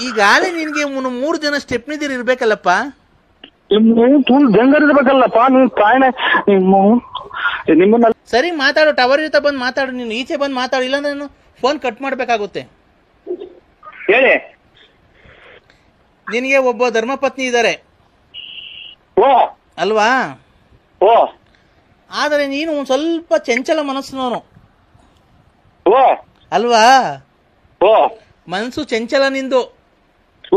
ಈಗಾಗಲೇ ನಿನ್ಗೆ 3 ಜನ ಸ್ಟೆಪ್ನಿದಿರ್ ಇರ್ಬೇಕಲ್ಲಪ್ಪ. ಜಂಗರ್ ಇರ್ಬೇಕಲ್ಲಪ್ಪ ನೀನ್ ಕಾಯಣ ನಿಮ್ಮನ್ನ. ಸರಿ ಮಾತಾಡು, ಟವರ್ ಇರ್ತಾ ಬಂದು ಮಾತಾಡು, ನೀನು ಈಚೆ ಬಂದು ಮಾತಾಡು, ಇಲ್ಲಾಂದ್ರೆ ನಾನು ಫೋನ್ ಕಟ್ ಮಾಡ್ಬೇಕಾಗುತ್ತೆ. ಹೇಳಿ. ನಿನಗೆ ಒಬ್ಬ ಧರ್ಮಪತ್ನಿ ಇದ್ದಾರೆ ಓ ಅಲ್ವಾ? ಓ ಆದರೆ ನೀನು ಒಂದು ಸ್ವಲ್ಪ ಚಂಚಲ ಮನಸ್ಸಿನವನು ಓ ಅಲ್ವಾ? ಓ ಮನಸ್ಸು ಚಂಚಲ ನಿಂದು.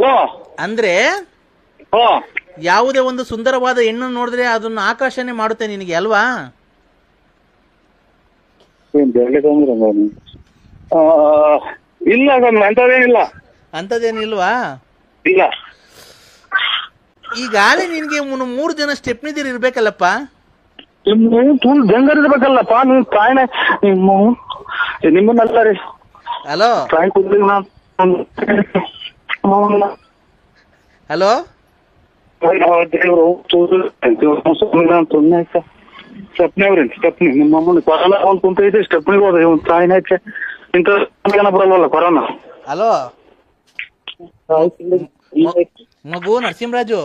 ಓ ಅಂದ್ರೆ ಓ ಯಾವುದೇ ಒಂದು ಸುಂದರವಾದ ಹೆಣ್ಣು ನೋಡಿದ್ರೆ ಅದನ್ನು ಆಕರ್ಷಣೆ ಮಾಡುತ್ತೆ ನಿನಗೆ ಅಲ್ವಾ? ಇಲ್ಲ ಅಂತದೇನಿಲ್ಲ. ಅಂತದೇನಿಲ್ವಾ? ಇಲ್ಲ. ಈಗಾಗಲೇ ನಿನ್ಗೆ 3 ಜನ ಸ್ಟೆಪ್ನಿದಿರ್ ಇರ್ಬೇಕಲ್ಲಪ್ಪ. ಜಂಗರ್ ಇರ್ಬೇಕಲ್ಲಪ್ಪ ನೀನ್ ಕಾಯಣ ನಿಮ್ಮನ್ನಲ್ಲ ರೀ. ಹಲೋ ಹಲೋ ಸ್ಟೆಪ್ನಿ ಅವ್ರಿ, ಸ್ಟೆಪ್ನಿ ನಿಮ್ಮ ಅಮ್ಮನ ಕೊರೋನಾ ಒಂದು ಕುಂತೈತಿ, ಸ್ಟೆಪ್ನಿಗೆ ಹೋದ ಇವ್ ಕಾಯಿನ ಇಂಥ ಬರಲ್ವಲ್ಲ ಕೊರೋನಾ. ಹಲೋ ಮಗು ನರಸಿಂಹರಾಜು,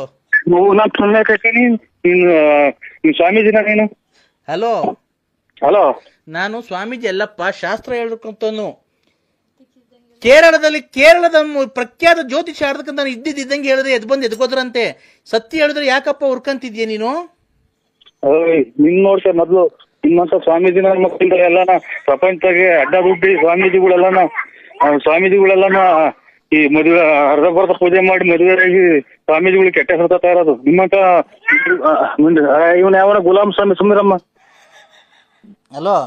ನೀನ್ ಸ್ವಾಮೀಜಿನ ನೀನು? ಹಲೋ ಹಲೋ, ನಾನು ಸ್ವಾಮೀಜಿ ಅಲ್ಲಪ್ಪ, ಶಾಸ್ತ್ರ ಹೇಳ್ಕೊಂತನು. ಕೇರಳದ ಪ್ರಖ್ಯಾತ ಜ್ಯೋತಿಷ ಆಡ್ತಕ್ಕಂತ ನಾನು ಇದ್ದಂಗೆ ಹೇಳಿದ್ರೆ ಎದ್ ಬಂದು ಎದ್ಕೋದ್ರಂತೆ. ಸತ್ಯ ಹೇಳಿದ್ರೆ ಯಾಕಪ್ಪ ಹುರ್ಕಂತಿದ್ಯಾ ನೀನು? ನಿನ್ ನೋಡ್ಸ ಮೊದ್ಲು ನಿಮ್ಮಂತ ಸ್ವಾಮೀಜಿನ ಮಕ್ಕಳ ಎಲ್ಲಾನ ಪ್ರಪಂಚದಾಗೆ ಅಡ್ಡ ದುಡ್ಡಿ ಸ್ವಾಮೀಜಿಗಳೆಲ್ಲಾನ ಈ ಮದುವೆ ಅರ್ಧ ಬರ್ಧ ಪೂಜೆ ಮಾಡಿ ಮದುವೆಯಾಗಿ ಸ್ವಾಮೀಜಿಗಳು ಕೆಟ್ಟ ಹೇಳ್ತಾ ಇರೋದು. ನಿಮ್ಮಂತ ಇವನ್ ಯಾವನ ಗುಲಾಮ್ ಸ್ವಾಮಿ ಸುಮ್ಮಿರಮ್ಮ. ಹಲೋ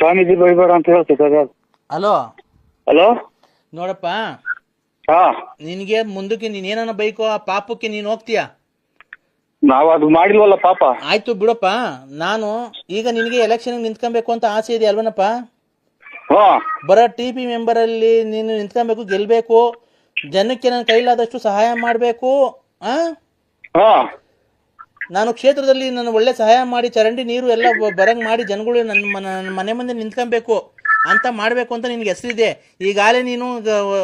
ಸ್ವಾಮೀಜಿ ಬೈಬೇಡ ಅಂತ ಹೇಳ್ತದ. ಹಲೋ ಹಲೋ ನೋಡಪ್ಪ, ಹಾ ನಿನ್ಗೆ ಮುಂದಕ್ಕೆ ನೀನ್ ಏನಾನ ಬೈಕೋ ಆ ಪಾಪಕ್ಕೆ ನೀನ್ ಹೋಗ್ತೀಯ. ನಾವ್ ಅದು ಮಾಡಿಲ್ವಲ್ಲ ಪಾಪ. ಆಯ್ತು ಬಿಡಪ್ಪ, ನಾನು ಈಗ ನಿನಗೆ ಎಲೆಕ್ಷನ್ ನಿಂತ್ಕೊಬೇಕು ಅಂತ ಆಸೆ ಇದೆ ಅಲ್ವನಪ್ಪ? ಬರೋ TP ಮೆಂಬರ್ ಅಲ್ಲಿ ನೀನು ನಿಂತ್ಕೊಬೇಕು, ಗೆಲ್ಬೇಕು, ಜನಕ್ಕೆ ನನ್ನ ಕೈಲಾದಷ್ಟು ಸಹಾಯ ಮಾಡ್ಬೇಕು. ನಾನು ಕ್ಷೇತ್ರದಲ್ಲಿ ನಾನು ಒಳ್ಳೆ ಸಹಾಯ ಮಾಡಿ ಚರಂಡಿ ನೀರು ಎಲ್ಲ ಬರಂಗ್ ಮಾಡಿ ಜನಗಳು ನನ್ನ ಮನೆ ಮುಂದೆ ನಿಂತ್ಕೊಬೇಕು ಅಂತ ಮಾಡ್ಬೇಕು ಅಂತ ನಿನ್ಗೆ ಹೆಸರಿದೆ. ಈಗಾಗಲೇ ನೀನು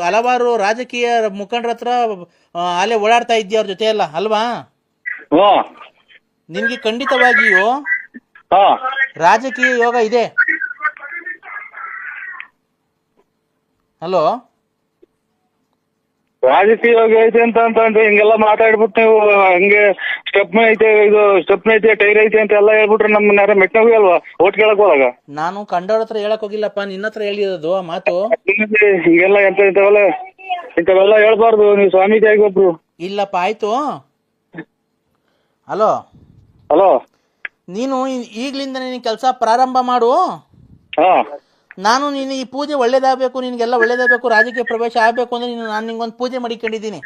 ಹಲವಾರು ರಾಜಕೀಯ ಮುಖಂಡರ ಹತ್ರ ಅಲ್ಲೇ ಓಡಾಡ್ತಾ ಇದ್ದೀಯ ಅವ್ರ ಜೊತೆ ಎಲ್ಲ ಅಲ್ವಾ? ನಿನ್ಗೆ ಖಂಡಿತವಾಗಿಯೂ ರಾಜಕೀಯ ಯೋಗ ಇದೆ. ಹಲೋ ರಾಜಕೀಯ ಯೋಗ ಐತೆ ಅಂತ ಹಿಂಗೆಲ್ಲ ಮಾತಾಡ್ಬಿಟ್ಟು ನೀವು ಹಂಗೆ ಸ್ಟೆಪ್ನಿ ಐತೆ ಟೈರ್ ಐತೆ ಅಂತ ಎಲ್ಲ ಹೇಳ್ಬಿಟ್ರೆ ನಮ್ಮನ್ನ ಮೆಟ್ನಾಗ ಅಲ್ವಾ ಓಟ್ ಕೇಳಕ್ ಹೋದಾಗ? ನಾನು ಕಂಡವ್ರ ಹತ್ರ ಹೇಳಕ್ ಹೋಗಿಲ್ಲಪ್ಪ, ನಿನ್ನ ಹತ್ರ ಹೇಳಿರೋದು ಆ ಮಾತು. ಹಿಂಗೆಲ್ಲ ಇಂಥವೆಲ್ಲ ಹೇಳ್ಬಾರ್ದು, ನೀವು ಸ್ವಾಮೀಜಿ ಆಗಿ ಒಬ್ರು. ಇಲ್ಲಪ್ಪ ಆಯ್ತು. ಹಲೋ ಹಲೋ, ನೀನು ಈಗ್ಲಿಂದ ನೀನು ಕೆಲಸ ಪ್ರಾರಂಭ ಮಾಡು. ನಾನು ನೀನು ಈ ಪೂಜೆ ಒಳ್ಳೇದಾಗಬೇಕು, ನಿನ್ಗೆಲ್ಲ ಒಳ್ಳೇದಾಗಬೇಕು, ರಾಜಕೀಯ ಪ್ರವೇಶ ಆಗ್ಬೇಕು ಅಂದ್ರೆ ನಾನು ನಿಂಗೊಂದು ಪೂಜೆ ಮಾಡಿಕೊಂಡಿದ್ದೀನಿ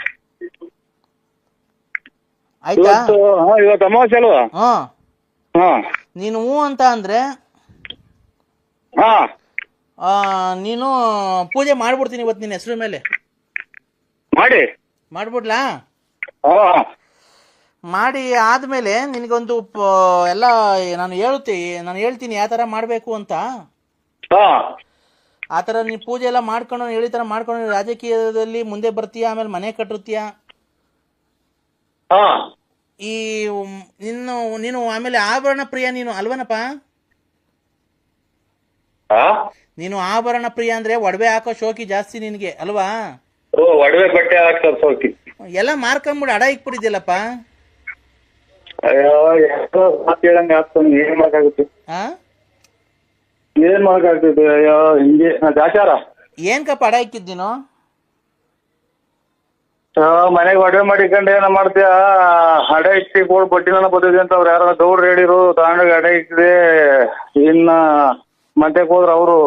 ಆಯ್ತಾ? ಇವತ್ತು ಅಮಾವಾಸ್ಯೆ ಅಲ್ವಾ? ನೀನು ಹೂ ಅಂತ ಅಂದ್ರೆ ನೀನು ಪೂಜೆ ಮಾಡ್ಬಿಡ್ತೀನಿ ಇವತ್ತು ನಿನ್ನ ಹೆಸರು ಮೇಲೆ. ಮಾಡ್ಬಿಡ್ಲಾ? ಮಾಡಿ ಆದ್ಮೇಲೆ ನಿನಗೊಂದು ಎಲ್ಲ ನಾನು ಹೇಳ್ತೀನಿ ಯಾವ ತರ ಮಾಡ್ಬೇಕು ಅಂತ. ಆ ತರ ನೀ ಪೂಜೆ ಎಲ್ಲ ಮಾಡ್ಕೊಂಡು ಹೇಳಿ ತರ ಮಾಡ್ಕೊಂಡು ರಾಜಕೀಯದಲ್ಲಿ ಮುಂದೆ ಬರ್ತೀಯ, ಆಮೇಲೆ ಮನೆ ಕಟ್ಟಿರ್ತೀಯ. ಈ ನೀನು ಆಮೇಲೆ ಆಭರಣ ಪ್ರಿಯ ನೀನು ಅಲ್ವನಪ್ಪ? ನೀನು ಆಭರಣ ಪ್ರಿಯ ಅಂದ್ರೆ ಒಡವೆ ಹಾಕೋ ಶೋಕಿ ಜಾಸ್ತಿ ನಿನ್ಗೆ ಅಲ್ವಾ? ಒಡವೆ ಬಟ್ಟೆ ಹಾಕೋ ಶೋಕಿ ಎಲ್ಲ ಮಾರ್ಕೊಂಡ್ಬಿಡು, ಅಡ ಇಕ್ಬಿಟ್ಟಿದ್ಯಲ್ಲಪ್ಪ. ಏನ್ ಮಾಡಕ್ಕಾಗ್ತದೆ? ಅಯ್ಯೋ ಹಿಂಗೆ ದಾಚಾರ. ಏನ್ಕಪ್ಪ ಅಡ ಇಕ್ಕಿದ್ದೀನೋ? ಮನೆಗೆ ಒಡವೆ ಮಾಡಿಕೊಂಡು ಏನ ಮಾಡ್ತೀಯ? ಅಡ ಇಕ್ಕಿ ಬೋರ್ಡ್ ಬಡ್ಡಿನ ಬರ್ತದೆ ಅಂತ ಅವ್ರು ಯಾರ ಗೌಡ್ರು ಹೇಳಿರು, ತಗೊಂಡೋಗಿ ಅಡ ಇಕ್ಕಿದೆ. ಇನ್ನ ಮಧ್ಯಕ್ಕೆ ಹೋದ್ರ ಅವರು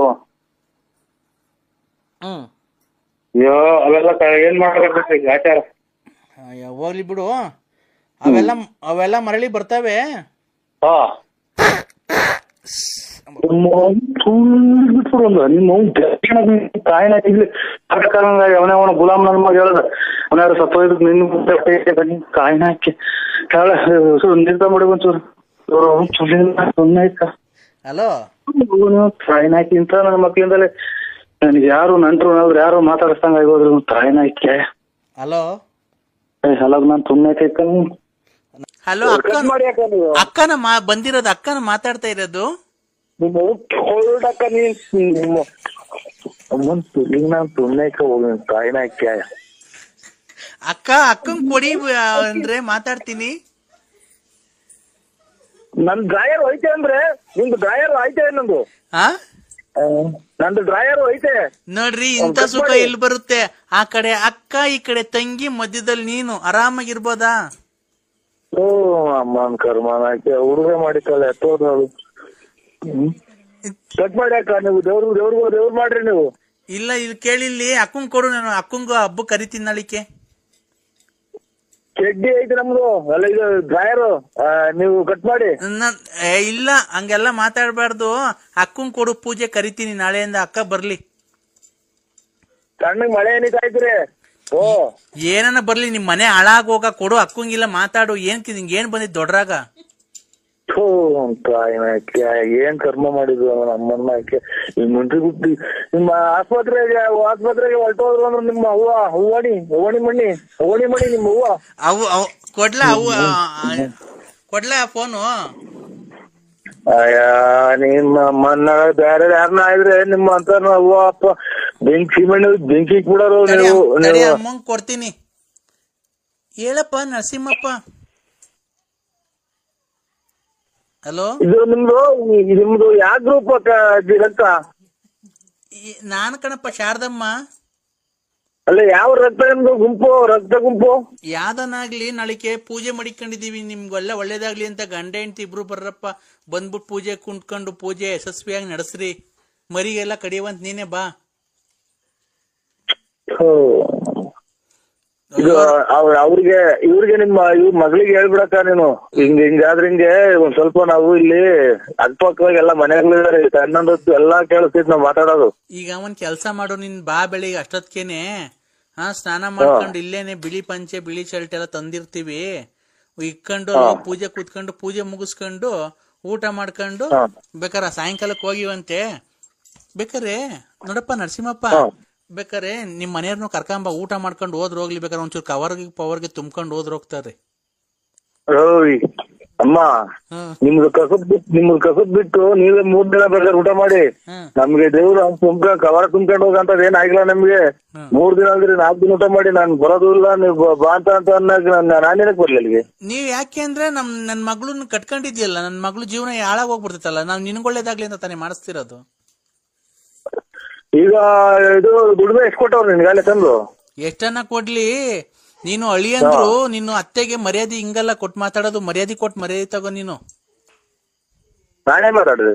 ಅಯ್ಯೋ ಅವೆಲ್ಲ ಏನ್ ಮಾಡಕ್ಕಾಗ್ತದೆ ದಾಚಾರ. ಹೋಗ್ಲಿ ಬಿಡು, ಅವೆಲ್ಲ ಮರಳಿ ಬರ್ತವೆ. ಅವನ ಗುಲಾಮ್ ನನ್ನ ಮಗ ಹೇಳದ ಅವನ್ಯಾರು ಸತ್ತೋಯ್ದು ನಿನ್ನ ಕಾಯಿನ ಹಾಕಿ ನಿಂತ ಮಾಡಿ ಒಂಚೂರು ಸುಮ್ಮನೆ ಆಯ್ತಾ? ಹಲೋ ಕಾಯಿನ ಹಾಕಿ ಇಂತ ನನ್ನ ಮಕ್ಳಿಂದಲೇ ನನಗೆ ಯಾರು ನಂಟ್ರು ಯಾರು ಮಾತಾಡಿಸ್ದಂಗ ಆಗೋದ್ರಿ ತಾಯಿನ ಇಕ್ಕೆ. ಹಲೋ ಹಲೋ ನಾನ್ ಸುಮ್ಮನೆ ಕೈಕೊಂಡು ಹಲೋ ಅಕ್ಕನ ಬಂದಿರೋದು, ಅಕ್ಕನ ಮಾತಾಡ್ತಾ ಇರೋದು. ಅಕ್ಕಂಗ್ ಕೊಡಿ ಅಂದ್ರೆ ಮಾತಾಡ್ತೀನಿ. ನನ್ ಡ್ರಾಯರ್ ಐತೆ ಅಂದ್ರೆ ನಿಮ್ದು ಡ್ರಾಯರ್ ಐತೆ ನಂದು. ನಂದು ಡ್ರಾಯರ್ ಐತೆ ನೋಡ್ರಿ, ಇಂಥ ಸುಖ ಎಲ್ಲಿ ಬರುತ್ತೆ? ಆ ಕಡೆ ಅಕ್ಕ, ಈ ಕಡೆ ತಂಗಿ, ಮಧ್ಯದಲ್ಲಿ ನೀನು ಆರಾಮಾಗಿರ್ಬೋದಾ? ಓ ಅಮ್ಮನ್ ಕರ್ಮಾನಕ್ಕೆ ಹುಡುಗ ಮಾಡಿಕಲ್ಲ ಎತ್ತೋದು. ಕಟ್ ಮಾಡಿ ಅಕ್ಕ, ನೀವು ದೇವ್ರು ಮಾಡ್ರಿ ನೀವು. ಇಲ್ಲ ಇದು ಕೇಳಿಲ್ಲಿ, ಅಕ್ಕಂಗ್ ಕೊಡು, ನಾನು ಅಕ್ಕಂಗು ಹಬ್ಬ ಕರಿತೀನಿ ನಾಳಿಕೆ. ಚಡ್ಡಿ ಐತೆ ನಮ್ದು ಅಲ್ಲ, ಇದು ಡ್ರಾಯರ್ ನೀವು ಕಟ್ ಮಾಡಿ. ಇಲ್ಲ ಹಂಗೆಲ್ಲ ಮಾತಾಡ್ಬಾರ್ದು. ಅಕ್ಕಂಗ್ ಕೊಡು, ಪೂಜೆ ಕರಿತೀನಿ ನಾಳೆಯಿಂದ. ಅಕ್ಕ ಬರ್ಲಿ. ಸಣ್ಣಗ್ ಮಳೆ ಏನಿಕಾಯ್ತ್ರಿ? ಓ ಏನನ್ನ ಬರ್ಲಿ, ನಿಮ್ ಮನೆ ಹಾಳಾಗೋಗ ಕೊಡು. ಅಕ್ಕಂಗಿಲ್ಲ ಮಾತಾಡು. ನಿಂಗೆ ಏನ್ ಬಂದಿದ್ ದೊಡ್ಡರಾಗ? ಏನ್ ಕರ್ಮ ಮಾಡಿದ್ವು ನಮ್ಮನ್ನ. ಮುಂಚೆ ಬಿಟ್ಟು ನಿಮ್ಮ ಆಸ್ಪತ್ರೆಗೆ ಹೊರಟೋದ್ರು ಅಂದ್ರೆ ನಿಮ್ಮ ಹೂವಣಿ ಮಣಿ ನಿಮ್ಮ ಹೂವ ಅವು ಕೊಡ್ಲಾ ಫೋನು? ನಿಮ್ಮ ಮನ್ನ ಬೇರೆ ಯಾರನ್ನ ಆದ್ರೆ ನಿಮ್ಮ ಅಂತ ಹೂವ ಅಪ್ಪ ಬೆಂಕಿ ಬಿಡೋರು ನೀವು. ಅಮ್ಮಂಗ್ ಕೊಡ್ತೀನಿ. ಹೇಳಪ್ಪ ನರಸಿಂಹಪ್ಪ. ಹಲೋ, ಇದು ನಿಮ್ದು ಯಾವ ಗ್ರೂಪ್ ರಕ್ತ? ನಾನು ಕಣಪ್ಪ, ಶಾರದಮ್ಮ. ಅಲ್ಲ ಯಾವ ರಕ್ತ ನಿಮ್ದು ರಕ್ತ ಗುಂಪು? ಯಾವ್ದನಾಗ್ಲಿ ನಾಳಿಕೆ ಪೂಜೆ ಮಾಡಿಕೊಂಡಿದೀವಿ. ನಿಮ್ಗೆಲ್ಲ ಒಳ್ಳೇದಾಗ್ಲಿ ಅಂತ ಗಂಡ ಹೆಂಡತಿ ಇಬ್ರು ಬರ್ರಪ್ಪ. ಬಂದ್ಬಿಟ್ಟು ಪೂಜೆ ಕುಂತ್ಕೊಂಡು ಪೂಜೆ ಯಶಸ್ವಿಯಾಗಿ ನಡೆಸ್ರಿ. ಮರಿಗೆಲ್ಲ ಕಡಿಯುವಂತ ನೀನೇ ಬಾ. ಇದು ಇವ್ರಿಗೆ ನಿಮ್ಮ ಮಗಳಿಗೆ ಹೇಳ್ಬಿಡಕ್ಕ ನೀನು. ಹಿಂಗಾದ್ರೆ ಹಿಂಗೆ ಒಂದ್ ಸ್ವಲ್ಪ ನಾವು ಇಲ್ಲಿ ಅಕ್ಕಪಕ್ಕವಾಗಿ ಎಲ್ಲಾ ಮನೆಗಳಿದ್ದಾರೆ, ಸಣ್ಣದೊತ್ತು ಎಲ್ಲಾ ಕೇಳಿಸ್ತೈತಿ ನಾವ್ ಮಾತಾಡೋದು. ಈಗ ಒಂದ್ ಕೆಲ್ಸ ಮಾಡು, ನಿನ್ ಬಾ ಬೆಳಿಗ್ಗೆ ಅಷ್ಟೊತ್ಕೇನೆ. ಸ್ನಾನ ಮಾಡ್ಕೊಂಡು ಇಲ್ಲೇನೆ ಬಿಳಿ ಪಂಚೆ ಬಿಳಿ ಶರ್ಟ್ ಎಲ್ಲ ತಂದಿರ್ತೀವಿ. ಇಕ್ಕೊಂಡು ಪೂಜೆ ಕೂತ್ಕೊಂಡು ಪೂಜೆ ಮುಗಿಸ್ಕೊಂಡು ಊಟ ಮಾಡ್ಕೊಂಡು ಬೇಕಾರೆ ಸಾಯಂಕಾಲಕ್ಕೆ ಹೋಗಿವಂತೆ. ಬೇಕಾರೆ ನೋಡಪ್ಪ ನರಸಿಂಹಪ್ಪ, ಬೇಕಾರೆ ನಿಮ್ ಮನೆಯವ್ರನ್ನು ಕರ್ಕೊಂಬ. ಊಟ ಮಾಡ್ಕೊಂಡು ಹೋಗ್ಲಿ. ಬೇಕಾದ್ರೆ ಒಂಚೂರು ಪವರ್ಗೆ ತುಂಬ್ಕೊಂಡು ಹೋಗ್ತಾರೆ. ಅಮ್ಮ ನಿಮ್ದು ಕಸದ್ ಬಿಟ್ಟು ನೀವೇ 3 ದಿನ ಬೇಕಾದ್ರೆ ಊಟ ಮಾಡಿ. ನಮ್ಗೆ ದೇವ್ರು ಕವರ ತುಂಬ್ಕೊಂಡು ಹೋಗಂತದ್ ಏನ್ ಆಗಿಲ್ಲ ನಮ್ಗೆ. 3 ದಿನ ಅಂದ್ರೆ 4 ದಿನ ಊಟ ಮಾಡಿ. ನಾನ್ ಬರೋದು ಇಲ್ಲ, ನೀವು ಬಾ ಅಂತ ನಾನೇನಕ್ ಬರ್ಲಿ ಅಲ್ಲಿಗೆ? ನೀವ್ ಯಾಕೆ ಅಂದ್ರೆ ನನ್ ಮಗಳನ್ನ ಕಟ್ಕೊಂಡಿದ್ಯಲ್ಲ, ನನ್ ಮಗಳು ಜೀವನ ಹಾಳಾಗ್ ಹೋಗ್ಬಿಡ್ತೈತಲ್ಲ. ನಾವ್ ನಿನ್ಗೊಳ್ಳೇದಾಗ್ಲಿ ಅಂತ ತಾನೇ ಮಾಡಿಸ್ತಿರೋದು. ಈಗ ಇದು ದುಡಿಮೆ ಎಷ್ಟ್ ಕೊಟ್ಟವ್ರು ನಿನ್ಗಾಲೆ ತಂದು? ಎಷ್ಟನ್ನ ಕೊಡ್ಲಿ, ನೀನು ಅಳಿ ಅಂದ್ರು ನೀನು ಅತ್ತೆಗೆ ಮರ್ಯಾದೆ ಹಿಂಗಲ್ಲ ಕೊಟ್ಟು ಮಾತಾಡೋದು. ಮರ್ಯಾದೆ ತಗೋ ನೀನು. ನಾನೇ ಮಾತಾಡಿದೆ.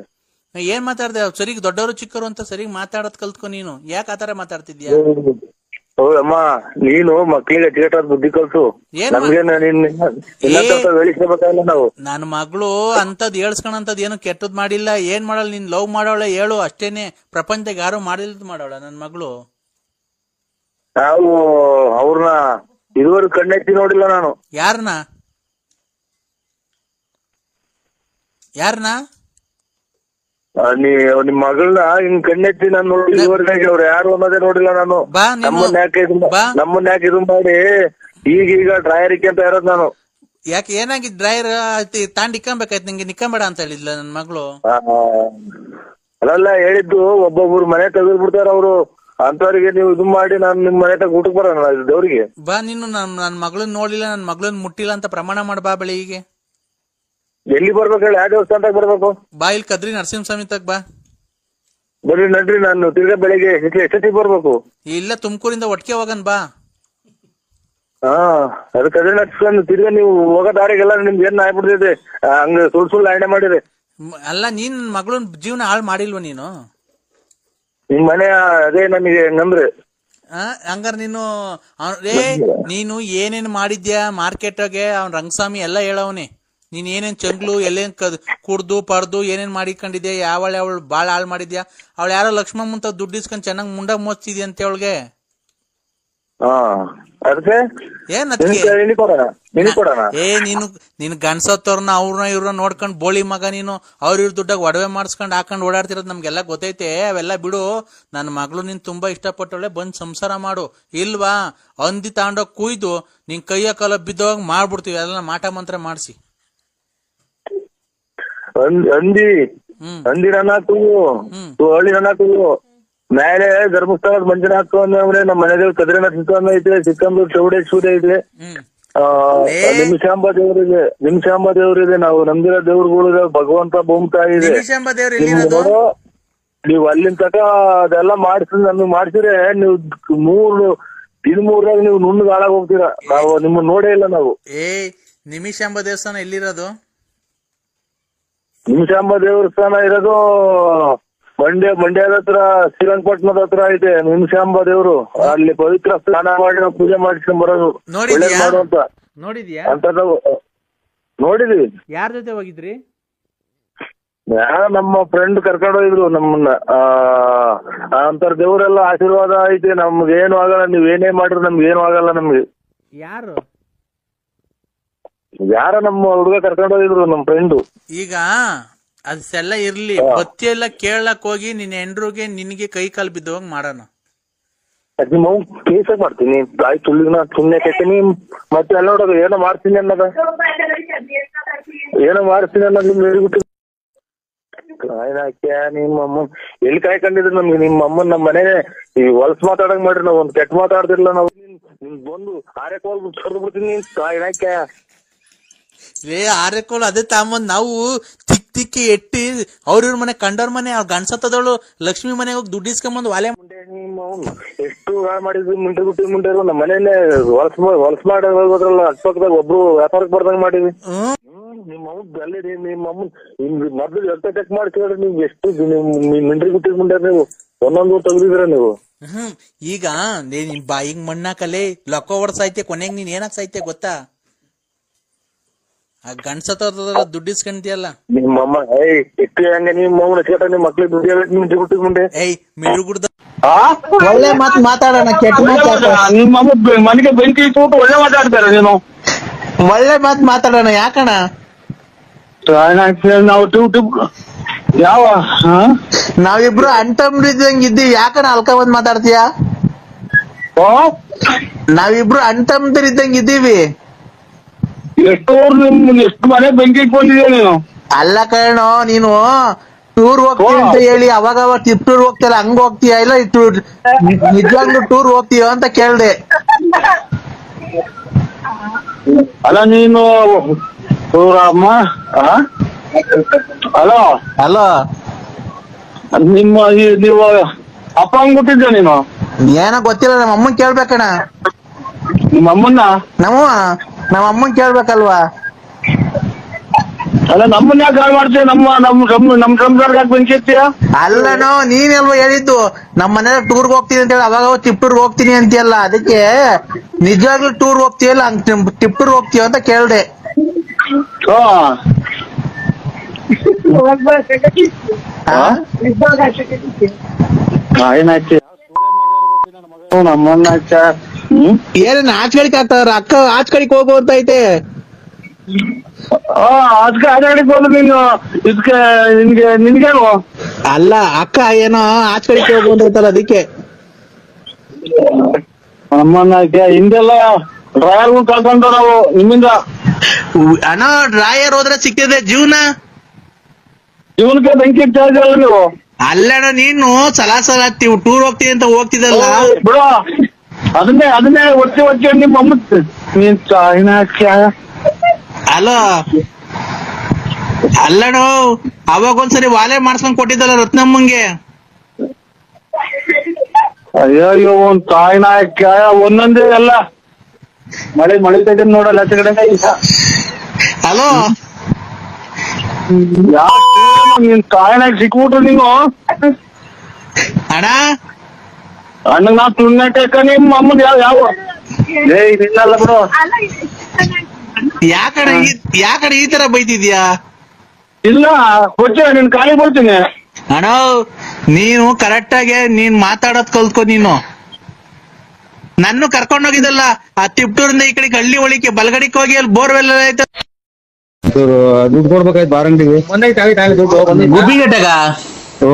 ಏನ್ ಮಾತಾಡ್ದೆ? ಸರಿಗ್ ದೊಡ್ಡವರು ಚಿಕ್ಕವರು ಅಂತ ಸರಿಗ್ ಮಾತಾಡೋದ್ ಕಲ್ತ್ಕೊ ನೀನು. ಯಾಕೆ ಆತರ ಮಾತಾಡ್ತಿದ್ಯಾ? ಅಮ್ಮ ನೀನು ಮಕ್ಳಿಗೆ ಅಚ್ಚುಕಟ್ಟಾದ ಬುದ್ಧಿ ಕಲ್ಸು. ನಾವು ನನ್ನ ಮಗಳು ಅಂತದ್ ಹೇಳ್ಸ್ಕೊಳಂತದ್ ಏನು ಕೆಟ್ಟದ್ ಮಾಡಿಲ್ಲ. ಏನ್ ಮಾಡಲ್ಲ, ನೀನ್ ಲವ್ ಮಾಡೋಳೆ ಹೇಳು ಅಷ್ಟೇನೆ. ಪ್ರಪಂಚದಾಗ ಯಾರು ಮಾಡಿಲ್ದ್ ಮಾಡೋಳ ನನ್ ಮಗಳು. ನಾವು ಅವ್ರನ್ನ ಇದುವರೆಗೂ ಕಣ್ಣೆತ್ತಿ ನೋಡಿಲ್ಲ ನಾನು. ಯಾರನ್ನ ನಿಮ್ ಮಗಳನ್ನ ಹಿಂಗ್ ಕಣ್ಣೆತ್ತಿ ನಾನು ನೋಡಿ ಇದುವರೆಗೆ ಅವ್ರು ಯಾರು ಅನ್ನೋದೇ ನೋಡಿಲ್ಲ ನಾನು. ನಮ್ಮನ್ನ ಯಾಕೆ ಇದು ಮಾಡಿ ಈಗ ಡ್ರಾಯರ್ಗೆ ಅಂತ ಇರೋದು ನಾನು. ಯಾಕೆ ಏನಾಗಿದ್ ಡ್ರೈವರ್ ತಾಂಡ್ ಇಕ್ಕಂಬೇಕಾಯ್ತು ನಿಂಗೆ, ನಿಕ್ಕಂಬೇಡ ಅಂತ ಹೇಳಿದ್ಲ ನನ್ ಮಗಳು. ಅಲ್ಲ ಹೇಳಿದ್ದು ಒಬ್ಬೊಬ್ರು ಮನೆ ತೆಗೆದ್ಬಿಡ್ತಾರ ಅವ್ರು. ಅಂತವ್ರಿಗೆ ನೀವು ಇದು ಮಾಡಿ ನಾನು ನಿಮ್ ಮನೆ ತಗ ಊಟಕ್ಕೆ ಬರೋಣ ದೇವ್ರಿಗೆ. ಬಾ ನೀನು ನನ್ ಮಗಳನ್ನ ನೋಡಿಲ್ಲ, ನನ್ ಮಗಳನ್ನ ಮುಟ್ಟಿಲ್ಲ ಅಂತ ಪ್ರಮಾಣ ಮಾಡ. ಬಾ ಬೆಳಿಗ್ಗೆ. ಎಲ್ಲಿ ಬರ್ಬೇಕು ಹೇಳಿ? ಯಾವ ದೇವಸ್ಥಾನದಾಗ ಬರ್ಬೇಕು? ಬಾ ಇಲ್ಲಿ ಕದ್ರಿ ನರಸಿಂಹಸ್ವಾಮಿ ತಗ ಬಾ. ಬರ್ರಿ ನಡ್ರಿ, ನಾನು ತಿರ್ಗಾ ಬೆಳಿಗ್ಗೆ ಎಷ್ಟೊತ್ತಿಗೆ ಬರ್ಬೇಕು? ಇಲ್ಲ ತುಮಕೂರಿಂದ ಒಟ್ಟಿಗೆ ಹೋಗನ್ ಬಾ. ಅದಕ್ಕೆ ಅದೇ ನಡ್ಸ್ಕೊಂಡು ತಿರ್ಗಾ ನೀವು ಹೋಗೋ ದಾರಿಗೆಲ್ಲ ನಿಮ್ಗೆ ಏನ್ ಆಗ್ಬಿಡ್ತೈತೆ ಹಂಗ ಸುಳ್ಳು ಆಯ್ನೆ ಮಾಡಿರಿ. ಅಲ್ಲ ನೀನ್ ನನ್ ಮಗಳನ್ ಜೀವನ ಹಾಳು ಮಾಡಿಲ್ವ ನೀನು? ನಿಮ್ ಮನೆ ಅದೇ ನನಗೆ ಹಂಗಂದ್ರೆ ಹಂಗಾರ ನೀನು ಏನೇನ್ ಮಾಡಿದ್ಯಾ ಮಾರ್ಕೆಟ್ಗೆ? ಅವ್ನ್ ರಂಗಸ್ವಾಮಿ ಎಲ್ಲಾ ಹೇಳವನೆ. ನೀನ್ ಏನೇನ್ ಚಂಗ್ಲು ಎಲ್ಲೇನ್ ಕುಡ್ದು ಪಡ್ದು ಏನೇನ್ ಮಾಡಿಕೊಂಡಿದ್ಯಾ? ಅವಳು ಬಾಳ ಹಾಳು ಮಾಡಿದ್ಯಾ? ಅವಳು ಯಾರೋ ಲಕ್ಷ್ಮಮ್ಮಂತ ದುಡ್ಡು ಇಸ್ಕೊಂಡ್ ಚೆನ್ನಾಗ್ ಮುಂಡ ಮೋಚ್ತಿದ್ಯ ಅಂತ ಅವಳಿಗೆ. ಅದಕ್ಕೆ ಏನ್ ಕೊಡೋಣ. ನೀನು ಗಂಡ್ಸತ್ತವ್ರನ್ನ ಅವ್ರನ್ನ ಇವ್ರನ್ನ ನೋಡ್ಕೊಂಡ್ ಬೋಳಿ ಮಗ ನೀನು ಇವ್ರ ದುಡ್ಡಾಗ ಒಡವೆ ಮಾಡಿಸ್ಕೊಂಡ್ ಹಾಕೊಂಡ್ ಓಡಾಡ್ತಿರೋದ್ ನಮ್ಗೆಲ್ಲ ಗೊತ್ತೈತೆ. ಅವೆಲ್ಲ ಬಿಡು. ನನ್ ಮಗಳು ನೀನ್ ತುಂಬಾ ಇಷ್ಟಪಟ್ಟವಳೆ, ಬಂದ್ ಸಂಸಾರ ಮಾಡು. ಇಲ್ವಾ ಹಂದಿ ತಗೊಂಡೋಗ್ ಕುಯ್ದು ನಿನ್ ಕೈಯ ಕಾಲ ಬಿದ್ದೋಗ್ ಮಾಡ್ಬಿಡ್ತೀವಿ. ಅದೆಲ್ಲ ಮಾಟ ಮಂತ್ರ ಮಾಡ್ಸಿ. ಹಂದಿ ನನ್ನ ಹಳ್ಳಿ ನನ್ನ ಮೇಲೆ ಧರ್ಮಸ್ಥಳದ ಮಂಜುನಾಥ ಅಂದ್ರೆ ನಮ್ಮ ಮನೆ ದೇವ್ರು ಕದ್ರಿನಾಥ ಸಿಕ್ಕಂದ ಐತೆ, ಸಿಕ್ಕಂದೂರು ಚೌಡೇಶ್ವರಿ ಐತೆ, ನಿಮಿಷಾಂಬ ದೇವ್ರಿದೆ. ನಾವು ನಂಬಿರೋ ದೇವ್ರುಗಳಿದೆ, ಭಗವಂತ ಭೂಮಿತಾಯಿ ಇದೆ. ನೀವು ಅಲ್ಲಿನ ತಕ ಅದೆಲ್ಲ ನಮ್ಗೆ ಮಾಡ್ಸಿದ್ರೆ ನೀವು 3 ನೀವು ನುಣ್ಣಗೆ ಹಾಳಾಗ್ ಹೋಗ್ತೀರಾ. ನಾವು ನಿಮ್ಮನ್ನ ನೋಡೇ ಇಲ್ಲ ನಾವು. ನಿಮಿಷಾಂಬ ದೇವಸ್ಥಾನ ಎಲ್ಲಿರೋದು? ನಿಮಿಷಾಂಬ ದೇವಸ್ಥಾನ ಇರೋದು ಮಂಡ್ಯದ ಹತ್ರ, ಶ್ರೀರಂಗಪಟ್ಟಣದ ಹತ್ರ ಐತೆ ನಿಮಿಷಾಂಬ ದೇವ್ರು. ಅಲ್ಲಿ ಪವಿತ್ರ ಸ್ನಾನ ಮಾಡಿ ನಾವು ಪೂಜೆ ಮಾಡಿಸ್ಕೊಂಡ್ ಬರೋದು ಮಾಡುವಂತ. ನೋಡಿದ್ವಿ. ಯಾರ ಜೊತೆ ಹೋಗಿದ್ರಿ? ನಮ್ಮ ಫ್ರೆಂಡ್ ಕರ್ಕೊಂಡು ಹೋಗಿದ್ರು ನಮ್ಮನ್ನ. ಅಂತರ ದೇವ್ರೆಲ್ಲ ಆಶೀರ್ವಾದ ಐತೆ, ನಮ್ಗೆ ಏನು ಆಗಲ್ಲ. ನೀವ್ ಏನೇ ಮಾಡ್ರಿ ನಮ್ಗೆ ಏನು ಆಗಲ್ಲ. ನಮ್ಗೆ ಯಾರ ನಮ್ಮ ಹುಡುಗ ಕರ್ಕೊಂಡು ಹೋಗಿದ್ರು, ನಮ್ ಫ್ರೆಂಡು. ಈಗ ಅದೆಲ್ಲ ಇರ್ಲಿ, ಬತ್ತಿ ಎಲ್ಲ ಕೇಳಕ್ ಹೋಗಿ ನಿನ್ ಹೆಂಡ್ರಿಗೆ ನಿನ್ಗೆ ಕೈ ಕಾಲು ಬಿದ್ದೋಗ್ ಮಾಡೋಣ. ನಿಮ್ಮ ಕೇಸಾಗ ಮಾಡ್ತೀನಿ, ತಾಯಿ ತುಳ್ಳಿನ ಸುಮ್ನೆ ಕೆತ್ತೀನಿ. ಮತ್ತೆ ಎಲ್ಲ ನೋಡೋದು ಏನೋ ಮಾಡ್ತೀನಿ ಅನ್ನೋದು ನಿಮ್ಗೆ ಹೇಳ್ಬಿಟ್ಟು ನಿಮ್ಮಮ್ಮ ಎಲ್ಲಿ ಕಾಯ್ಕೊಂಡಿದ್ರು ನಮ್ಗೆ. ನಿಮ್ಮಮ್ಮನ್ ನಮ್ಮ ಮನೆ ಹೊಲ್ಸ್ ಮಾತಾಡಂಗ್ ಮಾಡ್ರಿ. ನಾವ್ ಒಂದ್ ಕೆಟ್ಟ ಮಾತಾಡ್ತಿರ್ಲಿಲ್ಲ. ನಾವು ನಿಮ್ ಬಂದು ಆರೆಕೋಲ್ ಹೊಡೆದು ಬಿಡ್ತೀನಿ. ಆರೆಕೋಲ್ ಅದೇ ತಾಂಬಂದ್ ನಾವು ತಿಕ್ಕಿ ಎಟ್ಟಿ ಅವ್ರಿವ್ರ ಮನೆ ಕಂಡವ್ರ ಮನೆ ಅವ್ರ ಗಂಡ್ಸತ್ತದವಳು ಲಕ್ಷ್ಮಿ ಮನೆಗೆ ಹೋಗಿ ದುಡ್ಡು ಇಸ್ಕೊಂಬಂದ್ ವಾಲೆ ಎಷ್ಟು ಮಾಡಿದ್ವಿ. ಮುಂಡೆ ನಮ್ಮ ಮನೇಲೆ ಹೊಲ್ಸ್ ಮಾಡಿ ಹೋಗೋದ್ರಲ್ಲ, ಅಕ್ಕಪಕ್ಕದಾಗ ಒಬ್ರು ವ್ಯಾಪಾರಕ್ಕೆ ಬರ್ದಂಗ್ ಮಾಡಿದ್ವಿ. ನಿಮ್ಮ ಅಲ್ಲಿರಿ ನಿಮ್ಮಮ್ಮ ಮೊದ್ಲು ಎಷ್ಟ ಚೆಕ್ ಮಾಡಿ ಕೇಳ್ರಿ. ನೀವು ಎಷ್ಟು ಮಿಂಡ್ರಿ ಗುಟ್ಟಿ ಮುಂಡೆ ನೀವು ಒಂದೊಂದು ತೆಗ್ದಿದ್ರ ನೀವು. ಈಗ ನಿನ್ ಬಾಯಿಗ್ ಮಣ್ಣಾಕಲೆ ಲೊಕ್ಕ ಹೊಡ್ಸೈತೆ, ಕೊನೆಗ್ ನೀನ್ ಏನಾಗ್ ಸಾಯ್ತೆ ಗೊತ್ತಾ? ಆ ಗಂಡ್ಸತ್ತವ್ರ ದುಡ್ಡು ಇಸ್ಕೊಂತಿಯಲ್ಲ ನಿಮ್ಮಮ್ಮ. ಹಂಗ ನಿಮ್ಮ ನಿಮ್ಮ ಮಕ್ಳಿಗೆ ದುಡ್ಡು ಗುಟ್ಟಿ ಮುಂಡೆ ಮಿರುಗುಡ್ದ ಒಳ್ಳೆ ಮಾತು ಮಾತಾಡೋಣ. ಕೆಟ್ಟ ನಿಮ್ಮಮ್ಮ ಮನೆಗೆ ಬೆಂಕಿ ಇಟ್ಟು ಒಳ್ಳೆ ಮಾತಾಡ್ತಾರ. ನೀನು ಒಳ್ಳೆ ಮಾತು ಮಾತಾಡೋಣ. ಯಾಕಣ ನಾವು ಯಾವ ನಾವಿಬ್ರು ಅಣ್ತಂಬ್ರಿದ್ದಂಗ ಇದ್ದೀವಿ. ಯಾಕಣ ಅಲ್ಕ ಬಂದ್ ಮಾತಾಡ್ತೀಯ? ನಾವಿಬ್ರು ಅಣ್ತಂಬ್ರಿದ್ದಂಗ ಇದ್ದೀವಿ. ಎಷ್ಟು ಮನೆ ಬೆಂಕಿ ಇಟ್ಕೊಂಡಿದ್ಯಾ ನೀನು? ಅಲ್ಲ ಕಣೋ, ನೀನು ಟೂರ್ ಹೋಗ್ತೀಯ ಅಂತ ಹೇಳಿ ಅವಾಗ ಟೂರ್ ಹೋಗ್ತಿಯಲ್ಲ, ಹಂಗ ಹೋಗ್ತೀಯ ಇಲ್ಲ ನಿಜವಾಗ್ಲೂ ಟೂರ್ ಹೋಗ್ತೀಯ ಅಂತ ಕೇಳ್ದೆ. ಅಲ್ಲ ನೀನು ಅಮ್ಮ ಹಲೋ ಹಲೋ ನೀವು ಅಪ್ಪ ಹಂಗ್ ಬಿಟ್ಟಿದ್ದ ನೀನು? ಏನೋ ಗೊತ್ತಿಲ್ಲ, ನಮ್ಮ ಅಮ್ಮನ್ ಕೇಳ್ಬೇಕಣ್ಣ. ನಿಮ್ಮ ಅಮ್ಮನ್ನ? ನಮ್ಮ ಅಮ್ಮನ್ ಕೇಳ್ಬೇಕಲ್ವಾ? ಅಲ್ಲ ನಮ್ಮನ್ನ ಯಾಕೆ ಹಾಳು ಮಾಡ್ತೀಯ? ನಮ್ ಸಂಸಾರ ಬೆಂಕಿ ಇರ್ತೀಯ? ಅಲ್ಲನೋ, ನೀನೆಲ್ವ ಹೇಳಿದ್ದು ನಮ್ಮ ಮನೆ ಟೂರ್ಗ್ ಹೋಗ್ತೀನಿ ಅಂತ ಹೇಳಿ ಅವಾಗ ಟಿಪ್ಟೂರ್ಗ್ ಹೋಗ್ತೀನಿ ಅಂತೀಯಲ್ಲ, ಅದಕ್ಕೆ ನಿಜವಾಗ್ಲೂ ಟೂರ್ ಹೋಗ್ತೀಯಲ್ಲ ಟಿಪ್ಟೂರ್ ಹೋಗ್ತೀಯ ಅಂತ ಕೇಳ್ದೆ. ನಮ್ಮನ್ನ ಏನೇನ್ ಆಚ್ ಕಡೆಗೆ ಆಗ್ತಾರ? ಅಕ್ಕ ಆಚ್ ಕಡೆಗೆ ಹೋಗು ಅಂತ ಐತೆ. ಅದಕ್ಕೆ ಆಚೆ ಹೋದ್ರು ನೀನು ಇದಕ್ಕೆ ನಿನ್ಗೇನು? ಅಲ್ಲ ಅಕ್ಕ ಏನೋ ಆಚ್ ಕಡೆಗೆ ಹೋಗು ಅಂತ ಐತಲ್ಲ, ಅದಕ್ಕೆ. ನಮ್ಮನ್ನ ಹಿಂದೆಲ್ಲ ಡ್ರೈವರ್ಗಳು ಕಳ್ಕೊಂಡ ನಾವು ನಿಮ್ಮಿಂದ. ಅಣ್ಣ ಡ್ರಾಯರ್ ಹೋದ್ರೆ ಸಿಕ್ತಿದೆ ಜೀವನಕ್ಕೆ ಬೆಂಕಿ ಇಡ್ತಾ ಇದ್ದಲ್ಲ ನೀವು. ಅಲ್ಲಣ್ಣ, ನೀನು ಸಲ ಟೂರ್ ಹೋಗ್ತೀನಿ ಅಂತ ಹೋಗ್ತಿದ್ದಲ್ಲ ಬಿಡು. ಅದನ್ನೇ ಒತ್ತಿ ನಿಮ್ಮ ಅಮ್ಮ ನೀನ್ ಅಲೋ. ಅಲ್ಲಣ್ಣ, ಅವಾಗ ಒಂದ್ಸರಿ ವಾಲೆ ಮಾಡ್ಸ್ಕೊಂಡ್ ಕೊಟ್ಟಿದ್ದಲ್ಲ ರತ್ನಮ್ಮಂಗೆ. ಅಯ್ಯೋ ಒಂದ್ ತಾಯಿನಾಯಕ ಒಂದೊಂದೇ ಎಲ್ಲ ಮಳೆ ತೆಗೆದು ನೋಡಲ್ಲ ಆಚೆ ಕಡೆ. ಹಲೋ, ನೀನ್ ತಾಯಿನಾಗ ಸಿಕ್ಬಿಟ್ರು ನೀನು ಅಣ್ಣ. ಅಣ್ಣಗ್ ನಾ ತುಣ್ಣಕ ನಿಮ್ಮ ಅಮ್ಮನ್ ಯಾವ ಇಲ್ಲಲ್ಲ ಬಿಡು. ಯಾಕಡೆ ಈ ತರ ಬೈತಿದ್ಯಾ? ಇಲ್ಲ ಕೊಚ್ಚ ನಿನ್ ಕಾಲಿ ಬರ್ತೀನಿ. ಅಣ್ಣ, ನೀನು ಕರೆಕ್ಟ್ ಆಗಿ ನೀನ್ ಮಾತಾಡೋದ್ ಕಲ್ತ್ಕೊ. ನೀನು ನನ್ನ ಕರ್ಕೊಂಡ್ ಹೋಗಿದ್ದಲ್ಲ ಆ ತಿಪ್ಟೂರಿಂದ ಈ ಕಡೆ ಹಳ್ಳಿ ಒಳಿಕೆ ಬಲ್ಗಡಿಗೆ ಹೋಗಿ ಅಲ್ಲಿ ಬೋರ್ವೆಲ್ ಆಯ್ತು ದುಡ್ಡು ಕೊಡ್ಬೇಕಾಯ್ತು ಬಾರಂಟಿಗೆ ಗುಬ್ಬಿಗಟ್ಟಗ ಓ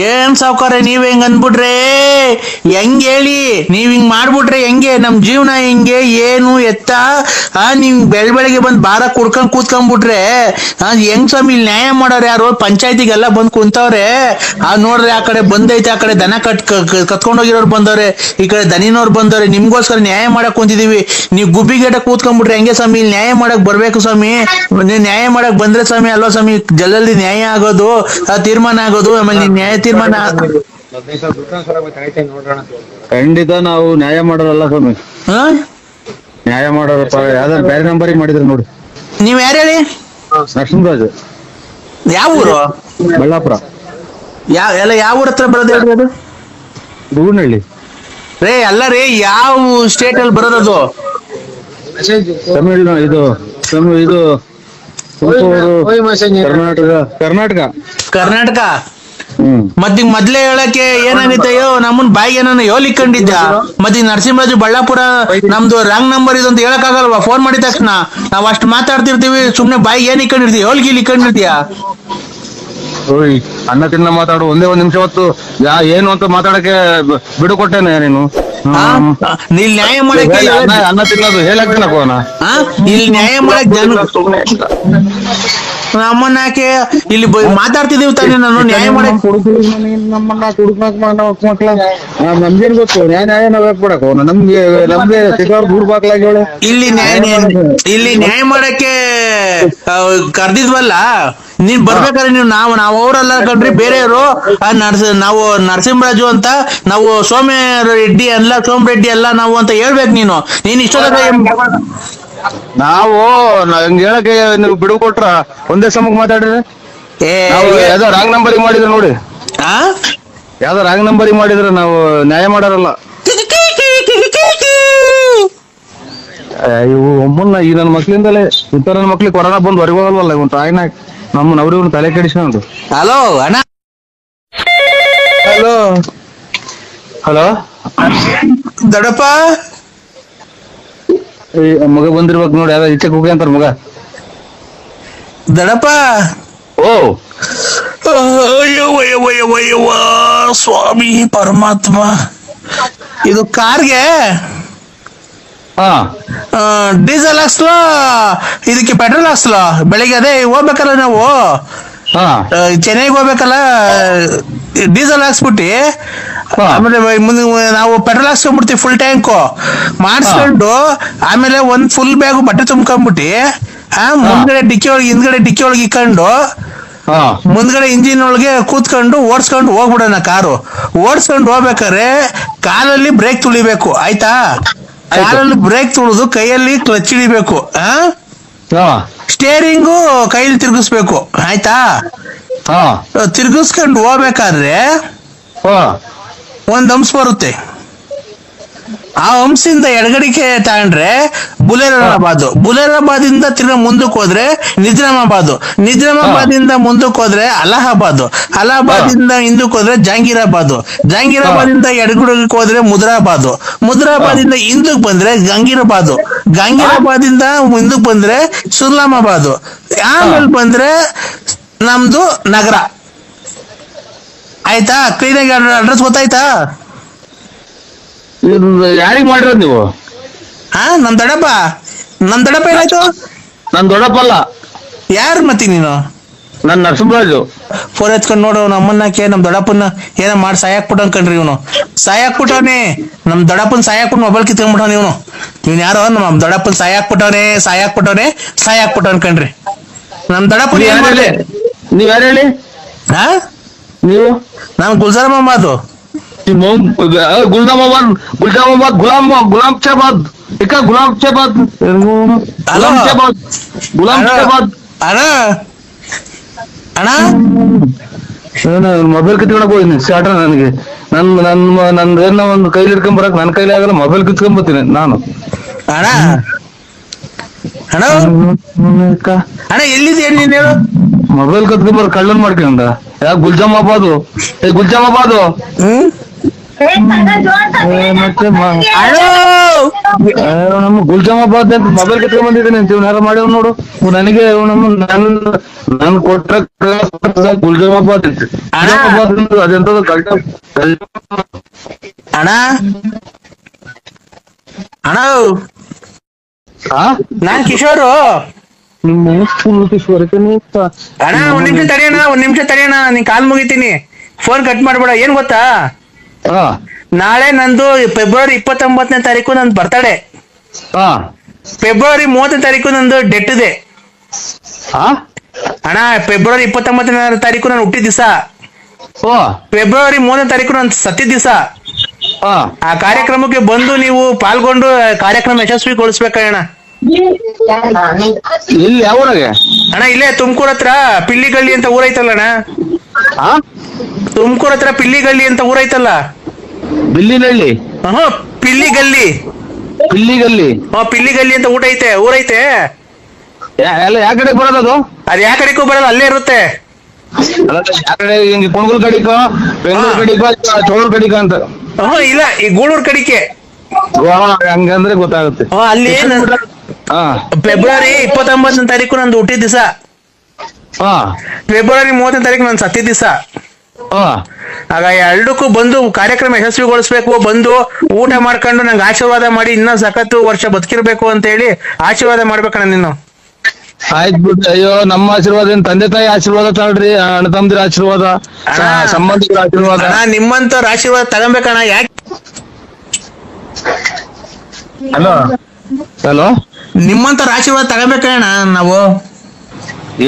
ಏನ್ ಸಾವ್ಕಾರ ನೀವ್ ಹೆಂಗ್ ಅಂದ್ಬಿಟ್ರೆ ಹೆಂಗ್ ಹೇಳಿ ನೀವ್ ಹಿಂಗ್ ಮಾಡ್ಬಿಟ್ರೆ ಹೆಂಗೆ ನಮ್ ಜೀವನ ಹಿಂಗೆ ಏನು ಎತ್ತ ನೀವ್ ಬೆಳಗ್ಗೆ ಬಂದ್ ಬಾರ ಕುಡ್ಕೊಂಡ್ ಕೂತ್ಕೊಂಡ್ಬಿಟ್ರೆ ಹೆಂಗ್ ಸ್ವಾಮಿ ಇಲ್ಲಿ ನ್ಯಾಯ ಮಾಡೋರು ಯಾರು ಪಂಚಾಯತಿಗೆಲ್ಲ ಬಂದ್ ಕುಂತವ್ರೆ ನೋಡ್ರಿ ಆ ಕಡೆ ಬಂದೈತೆ ಆ ಕಡೆ ದನ ಕತ್ಕೊಂಡೋಗಿರೋರು ಬಂದವ್ರೆ ಈ ಕಡೆ ದನಿನವ್ರು ಬಂದವ್ರೆ ನಿಮ್ಗೋಸ್ಕರ ನ್ಯಾಯ ಮಾಡಕ್ ಕುಂತಿದೀವಿ ನೀವ್ ಗುಬ್ಬಿಗೇಟ ಕೂತ್ಕೊಂಡ್ಬಿಟ್ರೆ ಹೆಂಗೆ ಸ್ವಾಮಿ ಇಲ್ಲಿ ನ್ಯಾಯ ಮಾಡಕ್ ಬರ್ಬೇಕು ಸ್ವಾಮಿ ನೀವ್ ನ್ಯಾಯ ಮಾಡಕ್ ಬಂದ್ರೆ ಸ್ವಾಮಿ ಅಲ್ವಾ ಸ್ವಾಮಿ ಜಲ್ದಿ ನ್ಯಾಯ ಆಗೋದು ತೀರ್ಮಾನ ಆಗೋದು ಆಮೇಲೆ ನ್ಯಾಯ ತೀರ್ಮಾನ ಖಂಡಿತ ನಾವು ನ್ಯಾಯ ಮಾಡೋರಲ್ಲ ಸ್ವಾಮಿ ನ್ಯಾಯ ಮಾಡೋರಪ್ಪ ಯಾವ್ದಾದ್ರು ಬೇರೆ ನಂಬರಿಗೆ ಮಾಡಿದ್ರೆ ನೋಡಿ ನೀವ್ ಯಾರು ಹೇಳಿ ನರಸಿಂಹರಾಜ್ ಯಾವ ಊರು ಬಳ್ಳಾಪುರ ಯಾವ ಊರ ಹತ್ರ ಬರೋದು ಹೇಳ್ರಿ ಅದು ಗೂನಹಳ್ಳಿ ರೇ ಅಲ್ಲ ರೀ ಯಾವ ಸ್ಟೇಟ್ ಅಲ್ಲಿ ಬರೋದದು ತಮಿಳ್ನಾಡು ಇದು ಕರ್ನಾಟಕ ಕರ್ನಾಟಕ ಮೊದ್ಲೇ ಹೇಳಕ್ಕೆ ಏನಾಗಿತ್ತಯ್ಯೋ ನಮ್ಮನ್ ಬಾಯಿಗೆ ನಾನು ಯೋಲಿಕೊಂಡಿದ್ದ ಮತ್ತೆ ನರಸಿಂಹರಾಜು ಬಳ್ಳಾಪುರ ನಮ್ದು ರಾಂಗ್ ನಂಬರ್ ಇದು ಅಂತ ಹೇಳಕ್ ಆಗಲ್ವಾ ಫೋನ್ ಮಾಡಿದ ತಕ್ಷಣ ನಾವ್ ಅಷ್ಟ್ ಮಾತಾಡ್ತಿರ್ತೀವಿ ಸುಮ್ನೆ ಬಾಯಿಗೆ ಏನ್ ಇಕ್ಕೊಂಡಿರ್ತೀವಿ ಯೋಲ್ಗಿಲ್ ಇಕ್ಕೊಂಡಿರ್ತೀಯ ಓಯ್ ಅನ್ನ ತಿನ್ನ ಮಾತಾಡು ಒಂದೇ ಒಂದ್ ನಿಮಿಷ ಹೊತ್ತು ಏನು ಅಂತ ಮಾತಾಡಕ್ಕೆ ಬಿಡು ಕೊಟ್ಟೇನೆ ನೀನು ಇಲ್ಲಿ ನ್ಯಾಯ ಮಾಡಕ್ಕೆ ಅನ್ನ ತಿನ್ನೋದು ಹೇಳಕ್ತಿನ ಕೋನ ಇಲ್ಲಿ ನ್ಯಾಯ ಮಾಡಕ್ ಜನ ನಮ್ಮನ್ನ ಯಾಕೆ ಇಲ್ಲಿ ಮಾತಾಡ್ತಿದೀವಿ ತಾನೇ ನಾನು ನ್ಯಾಯ ಮಾಡಕ್ ನಮ್ಗೇನ್ ಗೊತ್ತು ನ್ಯಾಯ ನಾವ್ ಕೊಡಕ್ ನಮ್ಗೆ ಸಿಗೋರ್ ದೂರ್ ಬಾಕ್ಲಾಗಿ ಇಲ್ಲಿ ನ್ಯಾಯ ಮಾಡಕ್ಕೆ ಕರ್ದಿದ್ವಲ್ಲ ನೀನ್ ಬರ್ಬೇಕಾದ್ರೆ ನಾವು ಅವರೆಲ್ಲ ಕಣ್ರಿ ಬೇರೆಯವರು ನಾವು ನರಸಿಂಹರಾಜು ಅಂತ ನಾವು ಸೋಮರೆಡ್ಡಿ ಅಲ್ಲ ನಾವು ಅಂತ ಹೇಳ್ಬೇಕು ನೀನು ಇಷ್ಟೊತ್ತ ನಾವು ಹಂಗ ಹೇಳಕ್ಕೆ ನೀವು ಬಿಡು ಕೊಟ್ರ ಒಂದೇ ಸಮಕ್ ಮಾತಾಡ್ರಿ ಯಾವ್ದೋ ರಾಂಗ್ ನಂಬರಿಗೆ ಮಾಡಿದ್ರೆ ನೋಡಿ ಯಾವ್ದೋ ರಾಂಗ್ ನಂಬರಿಗೆ ಮಾಡಿದ್ರೆ ನಾವು ನ್ಯಾಯ ಮಾಡಾರಲ್ಲ ಇವು ಒಮ್ಮನ್ನ ಈ ನನ್ನ ಮಕ್ಳಿಂದಲೇ ಇಂಥ ನನ್ನ ಮಕ್ಳಿಗೆ ಕೊರೋನಾ ಬಂದು ಹೊರಗೋಗಲ್ವಲ್ಲ ಇವನ್ ತಾಯಿನ ಅವ್ರಿವ್ನ ತಲೆ ಕೆಡಿಸ್ಕೊಂಡು ಹಲೋ ಅಣ್ಣ ಹಲೋ ದೊಡ್ಡಪ್ಪ ಮಗ ಬಂದಿರ್ಬೇಕು ನೋಡಿ ಯಾವ್ದು ಈಚೆ ಹೋಗಿ ಅಂತಾರ ಮಗ ದೊಡ್ಡಪ್ಪ ಓ ಸ್ವಾಮಿ ಪರಮಾತ್ಮ ಇದು ಕಾರ್ಗೆ ಡೀಸೆಲ್ ಹಾಕ್ಸ್ಲೋ ಇದಕ್ಕೆ ಪೆಟ್ರೋಲ್ ಹಾಕ್ಸ್ಲೋ ಬೆಳಿಗ್ಗೆ ಅದೇ ಹೋಗ್ಬೇಕಲ್ಲ ನಾವು ಚೆನ್ನೈಗೆ ಹೋಗ್ಬೇಕಲ್ಲ ಡೀಸೆಲ್ ಹಾಕ್ಸ್ಬಿಟ್ಟಿ ಆಮೇಲೆ ಮುಂದೆ ನಾವು ಪೆಟ್ರೋಲ್ ಹಾಕ್ಸ್ಕೊಂಡ್ಬಿಡ್ತೀವಿ ಫುಲ್ ಟ್ಯಾಂಕು ಮಾಡಿಸ್ಕೊಂಡು ಆಮೇಲೆ ಒಂದ್ ಫುಲ್ ಬ್ಯಾಗು ಬಟ್ಟೆ ತುಂಬ್ಕೊಂಡ್ಬಿಟ್ಟಿ ಮುಂದ್ಗಡೆ ಡಿಕ್ಕಿ ಒಳಗೆ ಹಿಂದ್ಗಡೆ ಡಿಕ್ಕಿ ಒಳಗೆ ಇಕ್ಕೊಂಡು ಮುಂದ್ಗಡೆ ಇಂಜಿನ್ ಒಳಗೆ ಕೂತ್ಕೊಂಡು ಓಡಿಸ್ಕೊಂಡು ಹೋಗ್ಬಿಡೋಣ ಕಾರು ಓಡಿಸ್ಕೊಂಡು ಹೋಗ್ಬೇಕಾದ್ರೆ ಕಾಲಲ್ಲಿ ಬ್ರೇಕ್ ತುಳಿಬೇಕು ಆಯ್ತಾ ಕಾಲಲ್ಲಿ ಬ್ರೇಕ್ ತುಳಿದು ಕೈಯಲ್ಲಿ ಕ್ಲಚ್ ಹಿಡಿಬೇಕು ಸ್ಟೇರಿಂಗು ಕೈಲಿ ತಿರ್ಗಿಸ್ಬೇಕು ಆಯ್ತಾ ತಿರ್ಗಿಸ್ಕೊಂಡು ಹೋಗ್ಬೇಕಾದ್ರೆ ಒಂದ್ ಹಂಸ ಬರುತ್ತೆ ಆ ಹಂಸಿಂದ ಎಡಗಡಿಕೆ ತಗೊಂಡ್ರೆ ಬುಲೇರಾಬಾದ್ ಇಂದ ತಿರ್ಗಾ ಮುಂದಕ್ಕೆ ಹೋದ್ರೆ ನಿಜಾಮಾಬಾದ್ ಇಂದ ಮುಂದಕ್ಕೆ ಹೋದ್ರೆ ಅಲಹಾಬಾದ್ ಇಂದ ಹಿಂದಕ್ಕೆ ಹೋದ್ರೆ ಜಹಾಂಗೀರಾಬಾದ್ ಇಂದ ಎಡಗಡಿಗೆ ಹೋದ್ರೆ ಮುದ್ರಾಬಾದ್ ಇಂದ ಹಿಂದಕ್ಕೆ ಬಂದ್ರೆ ಗಂಗೀರಾಬಾದ್ ಇಂದ ಮುಂದಕ್ಕೆ ಬಂದ್ರೆ ಸುರ್ಲಾಮಾಬಾದ್ ಆಮೇಲೆ ಬಂದ್ರೆ ನಮ್ದು ನಗರ ಆಯ್ತಾ ಕ್ಲೀನಾಗಿ ಅಡ್ರೆಸ್ ಗೊತ್ತಾಯ್ತಾ ಯಾರಿಗ್ ಮಾಡಿರೋದು ನೀವು ನಮ್ ದೊಡ್ಡಪ್ಪ ಏನಾಯ್ತು ನನ್ ದೊಡ್ಡಪ್ಪ ಅಲ್ಲ ಯಾರು ಮತ್ತಿ ನೀನು ನನ್ ನರಸಿಂಹರಾಜು ಫೋನ್ ಎತ್ಕೊಂಡ್ ನೋಡು ನಮ್ಮನ್ನಕ್ಕೆ ನಮ್ ದೊಡ್ಡಪ್ಪನ ಏನ ಮಾಡಿ ಸಾಯಾಕ್ಬಿಟ್ಟು ಅನ್ಕಂಡ್ರಿ ಇವನು ಸಾಯಾಕ್ಬಿಟ್ಟವನೇ ನಮ್ ದೊಡ್ಡಪ್ಪನ ಸಾಯಾಕ್ಬಿಟ್ಟು ಮೊಬೈಲ್ ಕಿತ್ಕೊಂಡ್ಬಿಟ್ಟವನ ಇವನು ಯಾರೋ ನಮ್ ದೊಡ್ಡಪ್ಪನ ಸಾಯಾಕ್ಬಿಟ್ಟು ಅನ್ಕಂಡ್ರಿ ನಮ್ ದೊಡ್ಡಪ್ಪ ನೀವ್ ಯಾರು ಹೇಳಿ ನೀವು ನಾನು ಗುಲ್ಜಾರ್ ಮೊಹಮ್ಮದ್ ಗುಲಾಮ್ ಚಾಬಾದ್ ಅಣ್ಣ ಮೊಬೈಲ್ ಕಿತ್ಕೊಳಕ್ ಹೋಗಿನಿ ಸ್ಟಾರ್ಟ ನನಗೆ ನಂದೇನ ಒಂದು ಕೈಲಿ ಹಿಡ್ಕೊಂಡ್ ಬರಕ್ ನನ್ ಕೈಲಿ ಆಗಲ್ಲ ಮೊಬೈಲ್ ಕಿತ್ಕೊಂಡ್ ಬರ್ತೀನಿ ನಾನು ಅಣ್ಣ ಎಲ್ಲಿದೆ ನೀನ್ ಹೇಳು ಮೊಬೈಲ್ ಕತ್ಕೊಂಡ್ ಬರ ಕಳ್ಳನ್ ಮಾಡ್ಕೊಂಡ ಗುಲ್ಜಾಮಾಬಾದು ಮತ್ತೆ ಅಣ್ಣ ನಮ್ಮ ಗುಲ್ಜಾಮಾಬಾದ್ ಅಂತ ಮೊಬೈಲ್ ಕಿತ್ಕೊಂಡ್ ಬಂದಿದ್ದೀನಿ ಅಂತ ಇವ್ನ ಯಾರು ಮಾಡ್ಯಾವ ನೋಡು. ನನಗೆ ನನ್ ಕೊಟ್ಟ ಗುಲ್ಜಾಮಾಬಾದ್ ಅಂತ. ಗುಲ್ಜಾಮಾಬಾದ್ ಅದೆಂತದ ಅಣ್ಣ ಅಣ್ಣ ನಾನ್ ಕಿಶೋರು. ಅಣ್ಣ ಒಂದ್ ನಿಮಿಷ ತಡೆಯೋಣ ನೀನ್ ಕಾಲ್ ಮುಗಿತೀನಿ, ಫೋನ್ ಕಟ್ ಮಾಡ್ಬೇಡ. ಏನ್ ಗೊತ್ತಾ, ನಾಳೆ ನಂದು ಫೆಬ್ರವರಿ 29ನೇ ತಾರೀಕು ನಂದು ಬರ್ತಡೇ. ಫೆಬ್ರವರಿ 30ನೇ ತಾರೀಕು ನಂದು ಡೆತ್ ಇದೆ ಅಣ್ಣ. ಫೆಬ್ರವರಿ 29ನೇ ತಾರೀಕು ನಾನು ಹುಟ್ಟಿದ ದಿವಸ, ಫೆಬ್ರವರಿ 3ನೇ ತಾರೀಕು ನಾನು ಸತ್ತಿದ ದಿವಸ. ಆ ಕಾರ್ಯಕ್ರಮಕ್ಕೆ ಬಂದು ನೀವು ಪಾಲ್ಗೊಂಡು ಕಾರ್ಯಕ್ರಮ ಯಶಸ್ವಿಗೊಳಿಸ್ಬೇಕಣ್ಣ. ಎಲ್ಲಿ ಯಾವ ಊರಾಗೆ ಅಣ್ಣ? ಇಲ್ಲೇ ತುಮಕೂರ್ ಹತ್ರ ಪಿಳ್ಳಿಗಳ್ಳಿ ಅಂತ ಊರೈತಲ್ಲ ಅಣ್ಣ. ತುಮಕೂರ್ ಹತ್ರ ಪಿಳ್ಳಿಗಳ್ಳಿ ಅಂತ ಊರೈತಲ್ಲ. ಬಿಲ್ಲಿನಹಳ್ಳಿ? ಪಿಳ್ಳಿಗಲ್ಲಿ. ಪಿಳ್ಳಿಗಲ್ಲಿ? ಪಿಳ್ಳಿಗಲ್ಲಿ ಅಂತ ಊರೈತೆ. ಎಲ್ಲ ಯಾವ ಕಡೆ ಬರೋದದು? ಅದ್ ಯಾವ ಕಡೆಗೂ ಬರೋದು, ಅಲ್ಲೇ ಇರುತ್ತೆ. ಯಾವ ಕಡೆ? ಹಿಂಗೆ ಕೊಣಗಲ್ ಕಡಿಕೋ, ಬೆಂಗಳೂರು ಕಡಿಕೋ, ಚೋಳೂರ್ ಕಡಿಕೋ ಅಂತ? ಇಲ್ಲ, ಈ ಗೂಳೂರ್ ಕಡಿಕೆ. ಹಂಗಂದ್ರೆ ಗೊತ್ತಾಗುತ್ತೆ. ಅಲ್ಲಿ ಫೆಬ್ರವರಿ 29ನೇ ತಾರೀಕು ನಂದು ಹುಟ್ಟಿದ ದಿವಸ, ಫೆಬ್ರವರಿ 30ನೇ ತಾರೀಕು ನಾನು ಸತ್ತಿದ ದಿವಸ. ಆಗ ಎರಡಕ್ಕೂ ಬಂದು ಕಾರ್ಯಕ್ರಮ ಯಶಸ್ವಿಗೊಳಿಸ್ಬೇಕು, ಬಂದು ಊಟ ಮಾಡ್ಕೊಂಡು ನಂಗೆ ಆಶೀರ್ವಾದ ಮಾಡಿ ಇನ್ನೂ ಸಖತ್ತು ವರ್ಷ ಬದುಕಿರ್ಬೇಕು ಅಂತ ಹೇಳಿ ಆಶೀರ್ವಾದ ಮಾಡ್ಬೇಕಣ್ಣ ನೀನು. ಆಯ್ತು ಬಿಡ್ರಿ. ಅಯ್ಯೋ, ನಮ್ಮ ಆಶೀರ್ವಾದ ಏನ್ ತಂದೆ ತಾಯಿ ಆಶೀರ್ವಾದ ತಾಳ್ರಿ, ಅಣ್ಣ ತಮ್ಮದಿರ ಆಶೀರ್ವಾದ, ಸಂಬಂಧಿಕರ ಆಶೀರ್ವಾದ. ನಿಮ್ಮಂತವ್ರ ಆಶೀರ್ವಾದ ತಗೊಬೇಕಣ್ಣ. ಯಾಕೆ? ಹಲೋ, ನಿಮ್ಮಂತವ್ರ ಆಶೀರ್ವಾದ ತಗೋಬೇಕಣ್ಣ ನಾವು.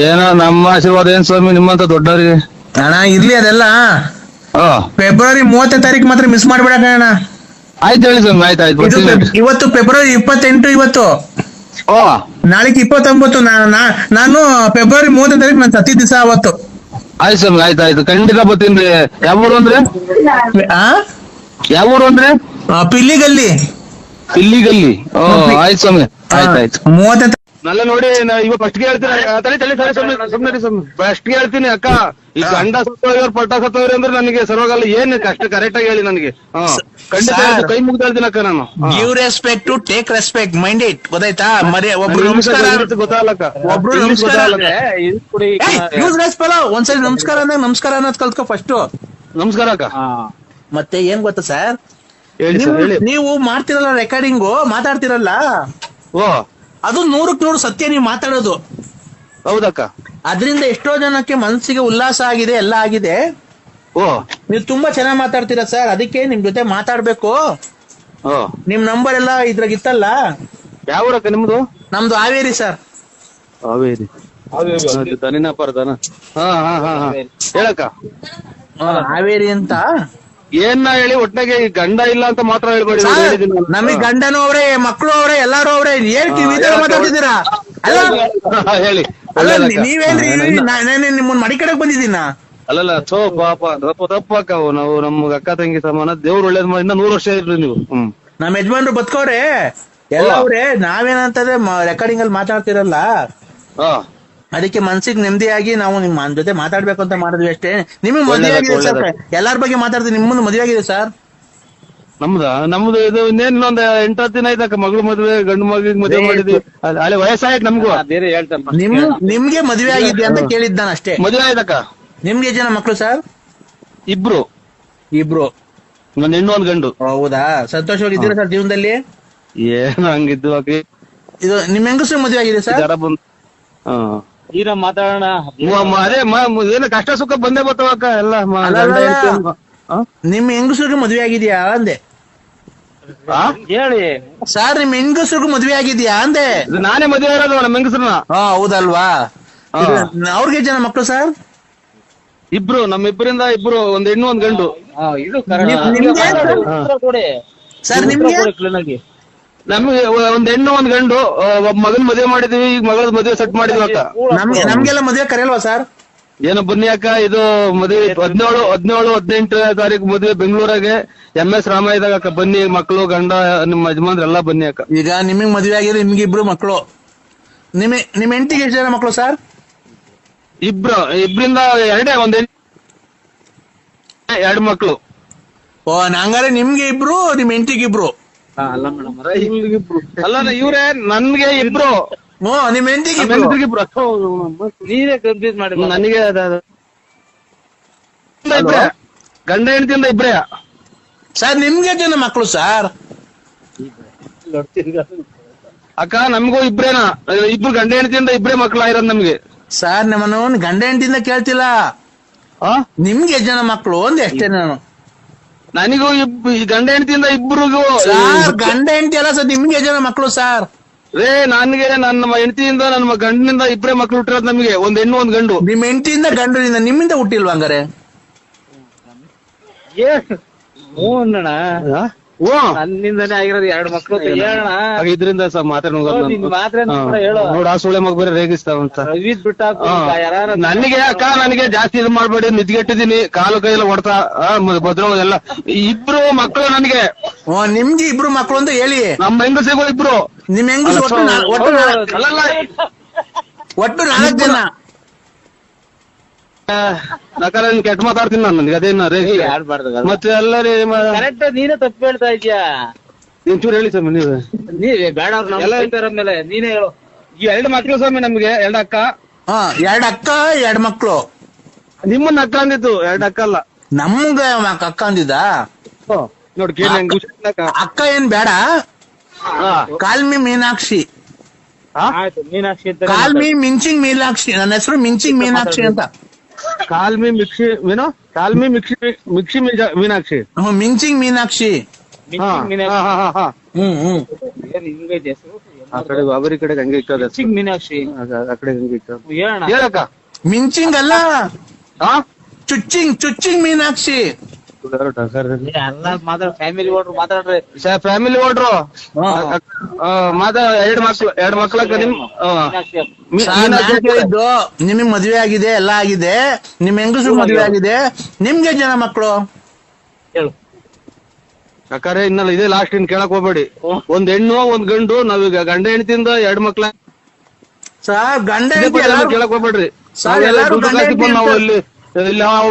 ಏನೋ ನಮ್ಮ ಆಶೀರ್ವಾದ ಏನ್ ಸ್ವಾಮಿ ನಿಮ್ಮಂತ ದೊಡ್ಡವ್ರಿಗೆ. ಅಣ್ಣ ಇರ್ಲಿ ಅದೆಲ್ಲ. ಫೆಬ್ರವರಿ 30ನೇ ತಾರೀಕು ಮಾತ್ರ ಮಿಸ್ ಮಾಡ್ಬೇಡಣ್ಣ. ಆಯ್ತು ಹೇಳಿ ಸ್ವಾಮಿ. ಆಯ್ತು. ಇವತ್ತು ಫೆಬ್ರವರಿ 28, ಇವತ್ತು ನಾಳೆಗೆ 29. ನಾನು ಫೆಬ್ರವರಿ 30ನೇ ತಾರೀಕು ನಾನು ಸತ್ತಿದ ದಿವಸ ಅವತ್ತು. ಆಯ್ತು ಸ್ವಾಮಿ. ಆಯ್ತು ಖಂಡಿತ ಬರ್ತೀನಿ. ಯಾವ ಊರು ಅಂದ್ರೆ? ಯಾವ ಊರು ಅಂದ್ರೆ? ಪಿಳ್ಳಿಗಲ್ಲಿ. ಪಿಳ್ಳಿಗಲ್ಲಿ? ಆಯ್ತು ಸ್ವಾಮಿ. ಆಯ್ತು. 30ನೇ ನಲ್ಲ ನೋಡಿ, ಇವಾಗ ಫಸ್ಟ್ ಗೆ ಹೇಳ್ತೀನಿ, ಫಸ್ಟ್ ಗೆ ಹೇಳ್ತೀನಿ ಅಕ್ಕ, ಈ ಗಂಡ ಸತ್ತೋಯ್ಯವ್ರು ಪಟ್ಟ ಸತ್ತೋಯ್ರಿ ಅಂದ್ರೆ ನನಗೆ ಸರ್ವಗಲ್ಲ. ಏನ್ ಕಷ್ಟ ಕರೆಕ್ಟ್ ಆಗಿ ಹೇಳಿ ನನಗೆ. ಖಂಡಿತ ಕೈ ಮುಗ್ದು ಹೇಳ್ತೀನಿ ಅಕ್ಕ ನಾನು. Give respect to take respect, mind it. ಗೊತ್ತಾಯ್ತಾ? ಒಬ್ರು ಗೊತ್ತಾಗಲ್ಲಕ್ಕ, ಒಬ್ರು ಒಂದ್ಸರಿ ನಮಸ್ಕಾರ ಅಂದಾಗ ನಮಸ್ಕಾರ ಅನ್ನೋದ್ ಕಲ್ತ್ಕೊ ಫಸ್ಟ್. ನಮಸ್ಕಾರ ಅಕ್ಕ. ಮತ್ತೆ ಏನ್ ಗೊತ್ತಾ ಸರ್, ಹೇಳಿ. ನೀವು ಮಾಡ್ತಿರಲ್ಲ ರೆಕಾರ್ಡಿಂಗು, ಮಾತಾಡ್ತಿರಲ್ಲ, ಅದು 100ಕ್ಕೆ 100 ಸತ್ಯ ನೀವು ಮಾತಾಡೋದು. ಹೌದಕ್ಕ. ಅದರಿಂದ ಎಷ್ಟೋ ಜನಕ್ಕೆ ಮನಸ್ಸಿಗೆ ಉಲ್ಲಾಸ ಆಗಿದೆ, ಎಲ್ಲ ಆಗಿದೆ. ನೀವು ತುಂಬಾ ಚೆನ್ನಾಗಿ ಮಾತಾಡ್ತೀರಾ ಸರ್, ಅದಕ್ಕೆ ನಿಮ್ ಜೊತೆ ಮಾತಾಡ್ಬೇಕು. ನಿಮ್ ನಂಬರ್ ಎಲ್ಲ ಇದ್ರಾಗಿತ್ತಲ್ಲ. ಯಾವ ಊರಕ್ಕ ನಿಮ್ದು? ನಮ್ದು ಹಾವೇರಿ ಸರ್. ಹಾವೇರಿ? ಹೇಳಕ್ಕ. ಹಾವೇರಿ ಅಂತ ಏನ ಹೇಳಿ, ಒಟ್ನಾಗೆ ಗಂಡ ಇಲ್ಲ ಅಂತ ಮಾತ್ರ ಹೇಳ್ಬೇಡಿ. ನಮಗ್ ಗಂಡನೂ ಅವ್ರೆ, ಮಕ್ಳು ಅವ್ರೆ, ಎಲ್ಲಾರು ಅವ್ರೆ. ಏನ್ ಮಾತಾಡ್ತಿದ್ದೀರಾ? ಹೇಳಿ. ನೀವೇನ್ರಿ, ನಿಮ್ಮನ್ನ ಮಡಿ ಕಡೆಗ್ ಬಂದಿದ್ದೀನ? ಅಲ್ಲಲ್ಲ, ಪಾಪ ತಪ್ಪಕ್ಕ. ನಾವು ನಮ್ಗ ಅಕ್ಕ ತಂಗಿ ಸಮಾನ, ದೇವ್ರು ಒಳ್ಳೇದ್ ಮಾಡಿ 100 ವರ್ಷ ಇರ್ರಿ ನೀವು. ನಮ್ಮ ಯಜಮಾನ್ರು ಬದುಕವ್ರೆ ಎಲ್ಲ ಅವ್ರೆ. ನಾವೇನಂತಂದ್ರೆ ರೆಕಾರ್ಡಿಂಗ್ ಅಲ್ಲಿ ಮಾತಾಡ್ತಿರಲ್ಲ, ಅದಕ್ಕೆ ಮನ್ಸಿಗೆ ನೆಮ್ಮದಿಯಾಗಿ ನಾವು ನಿಮ್ಮ ಜೊತೆ ಮಾತಾಡ್ಬೇಕು ಅಂತ ಮಾಡಿದ್ವಿ ಅಷ್ಟೇ. ನಿಮಗೆ ಮದುವೆ ಆಗಿದೆ ಸರ್? ಎಲ್ಲಾರ ಬಗ್ಗೆ ಮಾತಾಡ್ತೀವಿ. ನಿಮ್ಮನ್ನು ಮದುವೆ ಆಗಿದೆ ಸರ್? ನಮ್ದು ಇದು ಇನ್ನೊಂದ್ 8-10 ದಿನ ಆಯ್ತಕ್ಕ. ಮಗಳು ಮದುವೆ, ಗಂಡು ಮಗಳಿಗೆ ಮದುವೆ ಮಾಡಿದ್ವಿ. ಅಲ್ಲಿ ವಯಸ್ಸಾಯ್ತು ನಮ್ಗೂ. ನಿಮ್ಗೆ ಮದುವೆ ಆಗಿದೆ ಅಂತ ಕೇಳಿದ್ದ ನಾನು ಅಷ್ಟೇ. ಮದುವೆ ಆಯ್ತಕ್ಕ. ನಿಮ್ಗೆ ಜನ ಮಕ್ಳು ಸರ್? ಇಬ್ರು. ಒಂದ್ ಹೆಣ್ಣು ಒಂದ್ ಗಂಡು. ಹೌದಾ? ಸಂತೋಷವಾಗಿದ್ದೀರಾ ಸರ್ ಜೀವನದಲ್ಲಿ? ಏನು ಹಂಗಿದ್ದು ಅಕ್ಕಿ. ಇದು ನಿಮ್ ಹೆಂಗಸ್ರು ಮದುವೆ ಆಗಿದೆ ಸರ್? ಈಗ ಮಾತಾಡೋಣ. ಅದೇ ಏನು ಕಷ್ಟ ಸುಖ ಬಂದೇ ಬರ್ತಾವಕ್ಕ ಎಲ್ಲ. ನಿಮ್ ಹೆಂಗಸ್ರಿಗೆ ಮದುವೆ ಆಗಿದ್ಯಾ ಅಂದೆ? ಹೇಳಿ ಸರ್, ನಿಮ್ ಹೆಂಗಸ್ರಿಗೂ ಮದುವೆ ಆಗಿದ್ಯಾ ಅಂದೆ? ನಾನೇ ಮದುವೆ ಇರೋದು ನಮ್ಮ ಹೆಂಗಸ್ರನ್ನ. ಹೌದಲ್ವಾ? ಅವ್ರಿಗೆ ಜನ ಮಕ್ಳು ಸರ್? ಇಬ್ರು. ನಮ್ಮಿಬ್ಬರಿಂದ ಇಬ್ರು, ಒಂದ್ ಹೆಣ್ಣು ಒಂದ್ ಗಂಡು. ಸರ್ ನಿಮ್ಗೆ? ನಮ್ಗೆ ಒಂದ್ ಹೆಣ್ಣು ಒಂದ್ ಗಂಡು. ಒಬ್ಬ ಮಗನ್ ಮದುವೆ ಮಾಡಿದೀವಿ, ಈಗ ಮಗಳ ಮದುವೆ ಸೆಟ್ ಮಾಡಿದ್ವಿ ಅಕ್ಕ. ನಮ್ಗೆಲ್ಲ ಮದುವೆ ಕರೆಯಲ್ವಾ ಸರ್? ಏನೋ ಬನ್ನಿ ಅಕ್ಕ, ಇದು ಮದುವೆ 17-18 ತಾರೀಕು ಮದುವೆ ಬೆಂಗಳೂರಾಗೆ MS ರಾಮಾಯದಾಗ ಅಕ್ಕ. ಬನ್ನಿ, ಮಕ್ಕಳು ಗಂಡ ನಿಮ್ಮ ಯಜಮಾನ್ರೆಲ್ಲ ಬನ್ನಿ ಅಕ್ಕ. ಈಗ ನಿಮಗ್ ಮದುವೆ ಆಗಿದ್ರೆ ನಿಮ್ಗೆ ಇಬ್ರು ಮಕ್ಕಳು. ನಿಮ್ ಹೆಂಡತಿಗೆ ಎಷ್ಟು ಜನ ಮಕ್ಕಳು ಸರ್? ಇಬ್ರಿಂದ ಎರಡೇ. ಒಂದ್ 2 ಮಕ್ಕಳು. ಓ ಹಂಗಾರೆ ನಿಮ್ಗೆ ಇಬ್ರು ನಿಮ್ ಹೆಂಡತಿಗಿಬ್ರು. ಅಲ್ಲ ಮೇಡಮ್ ಅಲ್ಲ ಇವ್ರೆ ನನ್ಗೆ ಇಬ್ರು ನಿಮ್ ಹೆಂಡತಿಗಿಬ್ರು. ನೀವೇ ಕನ್ಫ್ಯೂಸ್ ಮಾಡಿ ನನಗೆ ಗಂಡ ಹೆಂಡತಿಯಿಂದ ಇಬ್ರೇ. ಸರ್ ನಿಮ್ಗೆ ಜನ ಮಕ್ಳು ಸರ್? ಅಕ್ಕ ನಮ್ಗೂ ಇಬ್ರೇನಾ, ಇಬ್ರು ಗಂಡ ಹೆಂಡತಿಯಿಂದ ಇಬ್ರೇ ಮಕ್ಳಾಗಿರೋದು ನಮ್ಗೆ. ಸರ್ ನಮ್ಮನ್ನು ಗಂಡ ಹೆಂಡತಿಯಿಂದ ಕೇಳ್ತಿಲ್ಲ, ನಿಮ್ಗೆ ಜನ ಮಕ್ಳು ಒಂದ್ ಎಷ್ಟೇ. ನಾನು ನನಗೂ ಗಂಡ ಹೆಂಡತಿಯಿಂದ ಇಬ್ರಿಗೂ. ಸರ್ ಗಂಡ ಹೆಂಡತಿ ಅಲ್ಲ ಸರ್, ನಿಮ್ಗೆ ಜನ ಮಕ್ಳು ಸರ್? ರೇ ನನ್ಗೆ ನನ್ನ ಹೆಂಡತಿಯಿಂದ ನನ್ನ ಗಂಡನಿಂದ ಇಬ್ರೇ ಮಕ್ಳು ಹುಟ್ಟಿರೋದು ನಮ್ಗೆ, ಒಂದ್ ಹೆಣ್ಣು ಒಂದ್ ಗಂಡು. ನಿಮ್ ಹೆಂಡತಿಯಿಂದ ಗಂಡನಿಂದ ನಿಮ್ಮಿಂದ ಹುಟ್ಟಿಲ್ವಾ ಹಂಗಾರೆ? ನನ್ನಿಂದಾನೇ ಆಗಿರೋದು 2 ಮಕ್ಳು. ಇದರಿಂದ ನೋಡ ಆ ಸುಳೆ ಮಗ ಬೇರೆ ರೇಗಿಸ್ತಾವಂತ ನನಗೆ. ಅಕ್ಕ ನನಗೆ ಜಾಸ್ತಿ ಇದು ಮಾಡ್ಬೇಡಿ, ನಿದ್ಗೆಟ್ಟಿದೀನಿ, ಕಾಲು ಕೈಯೆಲ್ಲ ಹೊಡ್ತಾ ಭದ್ರ ಎಲ್ಲ. ಇಬ್ರು ಮಕ್ಳು ನನಗೆ. ನಿಮ್ಗೆ ಇಬ್ರು ಮಕ್ಳು ಅಂತ ಹೇಳಿ. ನಮ್ಮ ಹೆಂಗಸಿಗೂ ಇಬ್ರು. ನಿಮ್ ಹೆಂಗಸ ಒಟ್ಟು 4 ಜನ. ಕೆಟ್ಟ ಮಾತಾಡ್ತೀನಿ ನಾನು, ನನಗೆ ಅದೇನ ರೇಗಿ ಮತ್ತೆ ಎಲ್ಲರೂ ಕರೆಕ್ಟ್. ನೀನೇ ತಪ್ಪು ಹೇಳ್ತಾ ಇದೀಯಾ. ಒಂಚೂರು ಹೇಳಿ ಸ್ವಾಮಿ ನೀವೇ ಬೇಡ ಮೇಲೆ ನೀನೇ ಹೇಳು. 2 ಮಕ್ಳು ಸ್ವಾಮಿ ನಮ್ಗೆ, 2 ಅಕ್ಕ. 2 ಅಕ್ಕ 2 ಮಕ್ಳು. ನಿಮ್ಮನ್ನ ಅಕ್ಕ ಅಂದಿತ್ತು, 2 ಅಕ್ಕ ಅಲ್ಲ. ನಮ್ಗೆ ಅಕ್ಕ ಅಂದಿದ್ದ ನೋಡಿ. ಅಕ್ಕ ಏನ್ ಬೇಡ, ಕಾಲ್ಮಿ ಮೀನಾಕ್ಷಿ. ಮೀನಾಕ್ಷಿ ಅಂತ ಕಾಲ್ಮಿ ಮಿಂಚಿಂಗ್ ಮೀನಾಕ್ಷಿ. ನನ್ನ ಹೆಸರು ಮಿಂಚಿಂಗ್ ಮೀನಾಕ್ಷಿ ಅಂತ. ಕಾಲ್ಮಿ ಮಿಕ್ಸಿ ಕಾಲ್ಮಿ ಮಿಕ್ಸಿ ಮೀನಾಕ್ಷಿ. ಮಿಂಚಿಂಗ್ ಮೀನಾಕ್ಷಿ. ಆ ಕಡೆ ಬಾಬರಿ ಕಡೆ ಹಂಗೆ ಇಕ್ಕದ ಮೀನಾಕ್ಷಿ, ಆ ಕಡೆ ಹಂಗೆ ಇಕ್ಕದ. ಹೇಳಕ್ಕ ಮಿಂಚಿಂಗ್ ಅಲ್ಲ, ಚುಚ್ಚಿಂಗ್ ಮೀನಾಕ್ಷಿ. ಫ್ಯಾಮಿಲಿ ಓಡ್ರು ಮಾತಾಡ್ರಿ. ಫ್ಯಾಮಿಲಿ ಓಡ್ರು 2 ಮಕ್ಳಕ್ಕ. ನಿಮಗ್ ಮದ್ವೆ ಆಗಿದೆ, ಎಲ್ಲ ಆಗಿದೆ, ನಿಮ್ ಹೆಂಗಸು ಮದ್ವೆ ಆಗಿದೆ, ನಿಮ್ಗೆ ಜನ ಮಕ್ಳು? ಹೇಳು ಅಕ್ಕಾರೆ ಇನ್ನಲ್ಲ, ಇದೇ ಲಾಸ್ಟ್ ಇನ್ ಕೇಳಕ್ ಹೋಗ್ಬೇಡಿ. ಒಂದ್ ಹೆಣ್ಣು ಒಂದ್ ಗಂಡು. ನಾವೀಗ ಗಂಡ ಹೆಂಡತಿಯಿಂದ 2 ಮಕ್ಳ. ಸರ್ ಗಂಡ ಕೇಳಕ್ ಹೋಗ್ಬೇಡ್ರಿ. ನಾವು ಇಲ್ಲಿ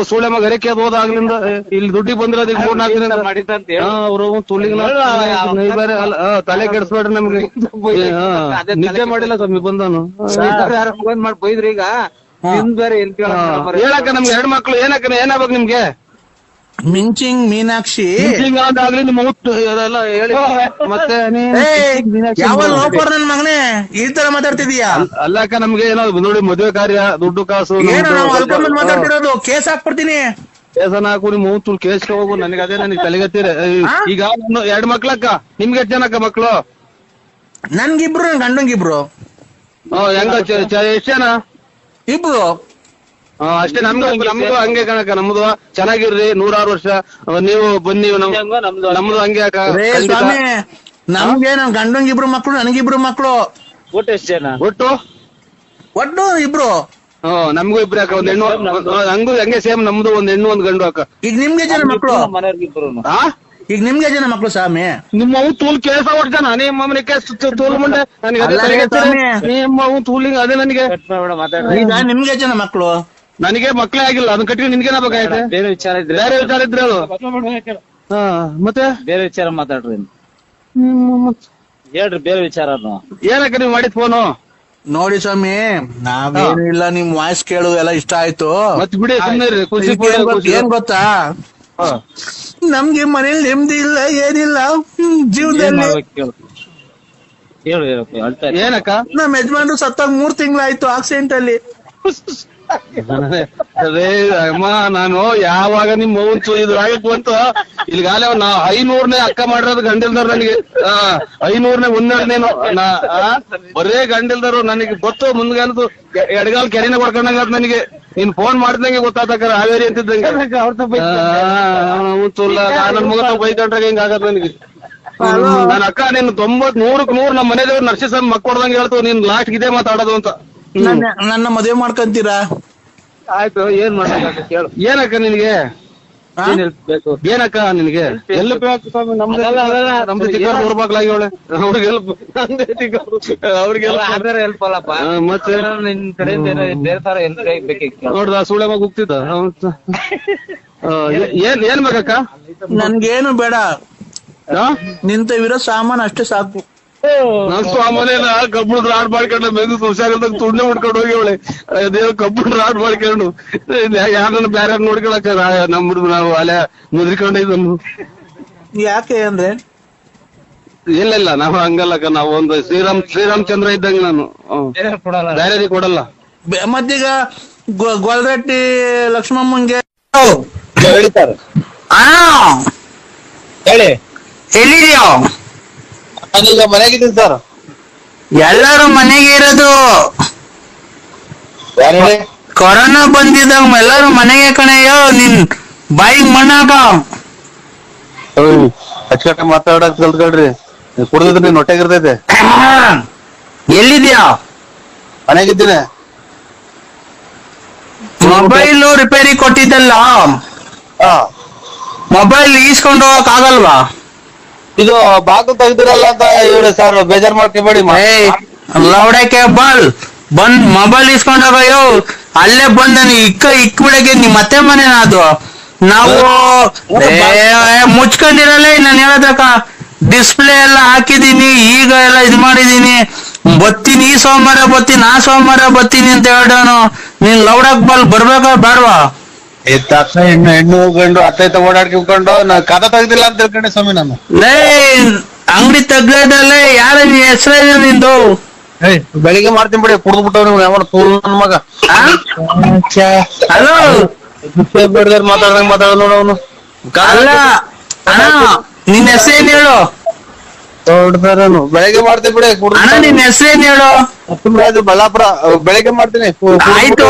ಸೂಳೆ ಮಗ ಹರಕೆ ಹೋದಾಗ್ಲಿಂದ ಇಲ್ಲಿ ದುಡ್ಡಿಗೆ ಬಂದಿರೋದಿಲ್ಲ 3-4 ದಿನ ಮಾಡಿದಂತ ಅವರು ತುಳಿಗ ತಲೆ ಕೆಡಿಸ್ಬೇಡ್ರಿ ನಮ್ಗೆ. ನಿದ್ದೆ ಮಾಡಿಲ್ಲ ಸ್ವಾಮಿ ಬಂದನು ಮಾಡಿ ಬೈದ್ರಿ. ಈಗ ಬೇರೆ ಹೇಳಕ್ಕ ನಮ್ಗೆ 2 ಮಕ್ಳು. ಏನಾಗ್ಬೇಕು ನಿಮ್ಗೆ? ಮಿಂಚಿಂಗ್ ಮೀನಾಕ್ಷಿ ಆಗ್ಲಿ ನಿಮ್ಮ ಅದೆಲ್ಲ ಹೇಳಿ. ಮತ್ತೆ ಯಾವ ಲೋಪರ್ ನನ್ ಮಗನೇ ಈ ತರ ಮಾತಾಡ್ತಿದೀಯಾ? ಅಲ್ಲಕ್ಕ ನಮ್ಗೆ ಏನೋ ನೋಡಿ, ಮದುವೆ ಕಾರ್ಯ, ದುಡ್ಡು ಕಾಸು ಮಾತಾಡ್ತಿರೋದು. ಕೇಸ್ ಹಾಕ್ಬಿಡ್ತೀನಿ. ಕೇಸನ ಹಾಕು, ನಿಮ್ ಮೂತು ಕೇಸ್ಗೆ ಹೋಗು. ನನಗೆ ಅದೇ ನನಗೆ ತಲೆಗತ್ತೀರ. ಈಗ 2 ಮಕ್ಳಕ್ಕ. ನಿಮ್ಗೆ ಎಷ್ಟು ಜನಕ್ಕ ಮಕ್ಳು? ನನ್ಗಿಬ್ರು, ನನ್ ಗಂಡಂಗಿಬ್ರು. ಹೆಂಗ ಎಷ್ಟ್ ಜನ? ಇಬ್ರು ಅಷ್ಟೇ. ನಮ್ದು ಹಂಗೆ ಕಣಕ್ಕ. ನಮ್ದು ಚೆನ್ನಾಗಿರ್ರಿ, 106 ವರ್ಷ. ನೀವು ಬನ್ನಿ, ನಮ್ದು ಹಂಗೆ ಅಕ್ಕ. ನಮ್ಗೆ ನನ್ ಗಂಡಂಗಿಬ್ರು ಮಕ್ಳು, ನನಗಿಬ್ರು ಮಕ್ಳು. ಒಟ್ಟು ಎಷ್ಟು ಜನ? ಒಟ್ಟು ಇಬ್ರು. ನಮ್ಗೂ ಇಬ್ರು ಅಕ್ಕ. ಒಂದ್ ಹೆಣ್ಣು ಹಂಗೂ ಹಂಗೆ ಸೇಮ್. ನಮ್ದು ಒಂದ್ ಹೆಣ್ಣು ಒಂದ್ ಗಂಡು ಅಕ್ಕ. ಈಗ ನಿಮ್ಗೆ ಜನ ಮಕ್ಳು? ಮನೆಯವ್ರಿಗಿಬ್ರು. ಈಗ ನಿಮ್ಗೆ ಜನ ಮಕ್ಳು ಸ್ವಾಮಿ? ನಿಮ್ಮ ತೂಲ್ ಕೇಸ ಹೊಡ್ತಾನ ನಿಮ್ಮ ಕೇಸ್ ತೂಲ್ ಮುಂಡೆ ನನಗೆ ನಿಮ್ಮ ತೂಲಿಂಗ್ ಅದೇ ನನಗೆ. ಈಗ ನಿಮ್ಗೆ ಜನ ಮಕ್ಳು? ನನಗೆ ಮಕ್ಳೇ ಆಗಿಲ್ಲ. ಅದನ್ನ ಕಟ್ಟಿ ನಿನ್ಗೇನ ಬೇಕಾಗೈತೆ? ಬೇರೆ ವಿಚಾರ ಇದ್ರೆ ಅದು. ಮತ್ತೆ ಬೇರೆ ವಿಚಾರ ಮಾತಾಡ್ರಿ. ಹೇಳ್ರಿ ಬೇರೆ ವಿಚಾರ. ಏನಕ್ಕ ನೀವ್ ಮಾಡಿದ್ ಫೋನು? ನೋಡಿ ಸ್ವಾಮಿ, ನಾವೇನು ಇಲ್ಲ, ನಿಮ್ ವಾಯ್ಸ್ ಕೇಳೋದು ಎಲ್ಲ ಇಷ್ಟ ಆಯ್ತು. ಮತ್ ಬಿಡಿ ಸುಮ್ಮನೆ ಖುಷಿ. ಏನ್ ಗೊತ್ತಾ, ನಮ್ಗೆ ಮನೇಲಿ ನೆಮ್ಮದಿ ಇಲ್ಲ, ಏನಿಲ್ಲ ಜೀವನದಲ್ಲಿ. ಏನಕ್ಕ? ನಮ್ ಯಜಮಾನ್ರು ಸತ್ತಾಗ 3 ತಿಂಗಳಾಯ್ತು ಆಕ್ಸಿಡೆಂಟ್ ಅಲ್ಲಿ. ಅದೇ ಅಮ್ಮ, ನಾನು ಯಾವಾಗ ನಿಮ್ ಮೌನ್ ಇದು ಆಗಕ್ ಬಂತು ಇಲ್ಲಿಗಾಲ ನಾ 500ನೇ ಅಕ್ಕ ಮಾಡಿರೋದು ಗಂಡಿಲ್ದವ್ರು ನನಗೆ. 500ನೇ 12ನೇನು ಬರೇ ಗಂಡಿಲ್ದವ್ರು ನನಗೆ ಗೊತ್ತು. ಮುಂದ್ಗಾಲದು ಎಡಗಾಲ್ ಕೆರೆನ ಕೊಡ್ಕೊಂಡಂಗ ನನಗೆ. ನೀನ್ ಫೋನ್ ಮಾಡಿದಂಗೆ ಗೊತ್ತಾಗ್ತಾರ ಹಾವೇರಿ ಅಂತಿದ್ದಂಗೆ. ನನ್ ಮಗ ಬೈಕೊಂಡ್ರಾಗ ಹಿಂಗ ಆಗತ್ ನನಗೆ. ನನ್ ಅಕ್ಕ ನೀನ್ 90-100ಕ್ಕೆ 100 ನಮ್ಮ ಮನೆದೇವ್ರು ನರ್ಸಿಸಮ್ ಮಕ್ಕೊಡ್ದಂಗೆ ಹೇಳ್ತು. ನೀನ್ ಲಾಸ್ಟ್ ಇದೇ ಮಾತಾಡೋದು ಅಂತ. ನನ್ನ ಮದುವೆ ಮಾಡ್ಕೊಂತೀರಾ? ಆಯ್ತು, ಏನ್ ಮಾಡ್ಬೇಕು ಕೇಳು. ಏನಕ್ಕ ನಿನಗೆ? ಏನಕ್ಕ ನಿನಗೆ? ಎಲ್ಲಿ ಬೇಕು ಸ್ವಾಮಿ? ನಮ್ದು ಚಿಕ್ಕ ಊರ್ಬಾಗ್ಲಾಗಿ ಅವಳೆ. ಅವ್ರಿಗೆಲ್ಲ ಹೆಲ್ಪ್ ಅಲ್ಲಪ್ಪ. ಮತ್ತೆ ನಿನ್ ಕಡೆಯಿಂದ ಬೇರೆ ತರ ಹೆಲ್ಪ್ ಬೇಕಿತ್ತು. ನೋಡ್ದ ಸುಳೆ ಮಗ ಹೋಗ್ತಿದ್ದ. ಏನ್ ಬೇಕಕ್ಕ? ನನ್ಗೇನು ಬೇಡ, ನಿಂತವಿರೋ ಸಾಮಾನು ಅಷ್ಟೇ ಸಾಕು. ನನ್ ಸಾಮಾನೇನ ಕಬ್ಬುಣದ ರಾಡ್ ಮಾಡ್ಕೊಂಡು ಮೆದು ಹುಷಾರಿಲ್ದಾಗ ತುಂಡೆ ಮಾಡ್ಕೊಂಡು ಹೋಗಿವಳೆ. ಅದೇನೋ ಕಬ್ಬುಣ ರಾಡ್ ಮಾಡ್ಕೊಂಡು ಯಾರನ್ನ ಬ್ಯಾರ ನೋಡ್ಕೊಳಕ ನಮ್ದು ನಾವು ಅಲೆ ಮುದ್ರಿಕೊಂಡಿದ್ದನ್ನು. ಯಾಕೆ ಅಂದ್ರೆ ಇಲ್ಲ ನಾವು ಹಂಗಲ್ಲಕ್ಕ, ನಾವು ಒಂದು ಶ್ರೀರಾಮಚಂದ್ರ ಇದ್ದಂಗೆ ನಾನು ಬೇರೆ ಕೊಡಲ್ಲ. ಮತ್ತೀಗ ಗೊಲ್ರಟ್ಟಿ ಲಕ್ಷ್ಮಮ್ಮಂಗೆ ಹೇಳಿ, ಎಲ್ಲಿದ್ಯೋ? ನಾನೀಗ ಮನೆಗಿದ್ದೀನಿ ಸರ್. ಎಲ್ಲರೂ ಮನೆಗೆ ಇರೋದು. ಯಾರು ಹೇಳಿ? ಕೊರೋನಾ ಬಂದಿದ್ದಾಗ ಎಲ್ಲರೂ ಮನೆಗೆ ಕಣಯ್ಯೋ. ನಿನ್ ಬಾಯಿಗೆ ಮಣ್ಣಾಕ ಅಚ್ಚುಕಟ್ಟ ಮಾತಾಡಕ್ ಕಲ್ತ್ಕೊಳ್ರಿ. ಕುಡ್ದಿದ್ರೆ ನೀನ್ ಹೊಟ್ಟೆಗಿರ್ತೈತೆ. ಎಲ್ಲಿದ್ಯಾ? ಮನೆಗಿದ್ದೀನಿ. ಮೊಬೈಲು ರಿಪೇರಿ ಕೊಟ್ಟಿದ್ದಲ್ಲ, ಮೊಬೈಲ್ ಈಸ್ಕೊಂಡು ಹೋಗಕ್ ಆಗಲ್ವಾ? ಇದು ಬಾಕು ತೆಗ್ದಿರಲ್ಲ ಅಂತ ಹೇಳಿ ಸರ್, ಬೇಜಾರ್ ಮಾಡ್ಕೊಬೇಡಿ. ಲೌಡಕ್ಕೆ ಬಂದ್ ಮೊಬೈಲ್ ಇಸ್ಕೊಂಡ್ ಹೋಗಯ್ಯೋ. ಅಲ್ಲೇ ಬಂದ ಇಕ್ಬಿಡಕ್ಕೆ ನಿಮ್ ಮತ್ತೆ ಮನೆ ಅದು. ನಾವು ಮುಚ್ಕೊಂಡಿರಲ್ಲ. ನಾನು ಹೇಳದಕ್ಕ ಡಿಸ್ಪ್ಲೇ ಎಲ್ಲ ಹಾಕಿದೀನಿ, ಈಗ ಎಲ್ಲ ಇದ್ ಮಾಡಿದೀನಿ. ಬತ್ತೀನಿ, ಈ ಸೋಮವಾರ ಬತ್ತೀನಿ, ಆ ಸೋಮವಾರ ಬತ್ತೀನಿ ಅಂತ ಹೇಳೋನು. ನೀನ್ ಲೌಡಕ್ ಬರ್ಬೇಕಾ ಬೇಡವಾ? ಹೆಣ್ಣು ಗಂಡು ಅತ್ತೈತ ಓಡಾಡ್ಕೊಂಡು ನಾ ಕದ ತೆಗ್ದಿಲ್ಲ ಅಂತ ತಿಳ್ಕೊಂಡೆ ಸ್ವಾಮಿ ನಾನು. ಅಂಗಡಿ ತೆಗ್ದಲ್ಲೇ ಯಾರ ಹೆಸರೇನು ನಿಂದು? ಬೆಳಿಗ್ಗೆ ಮಾಡ್ತೀನಿ ಬಿಡಿ, ಕುಡ್ದ್ಬಿಟ್ಟವ್ ನೀವು ಯಾವ ನನ್ ಮಗ. ಹಲೋ, ಮಾತಾಡ್ದಂಗ್ ಮಾತಾಡ ನೋಡ ಅವನು. ಅಲ್ಲ ಅಣ್ಣ, ನಿನ್ ಹೆಸರೇನ್ ಹೇಳು? ಬೆಳಿಗ್ಗೆ ಮಾಡ್ತೀನಿ ಬಿಡಿ. ಅಣ್ಣ ನಿನ್ ಹೆಸರೇನ್ ಹೇಳು? ಬಳ್ಳಾಪುರ. ಬೆಳಿಗ್ಗೆ ಮಾಡ್ತೀನಿ. ಆಯ್ತು,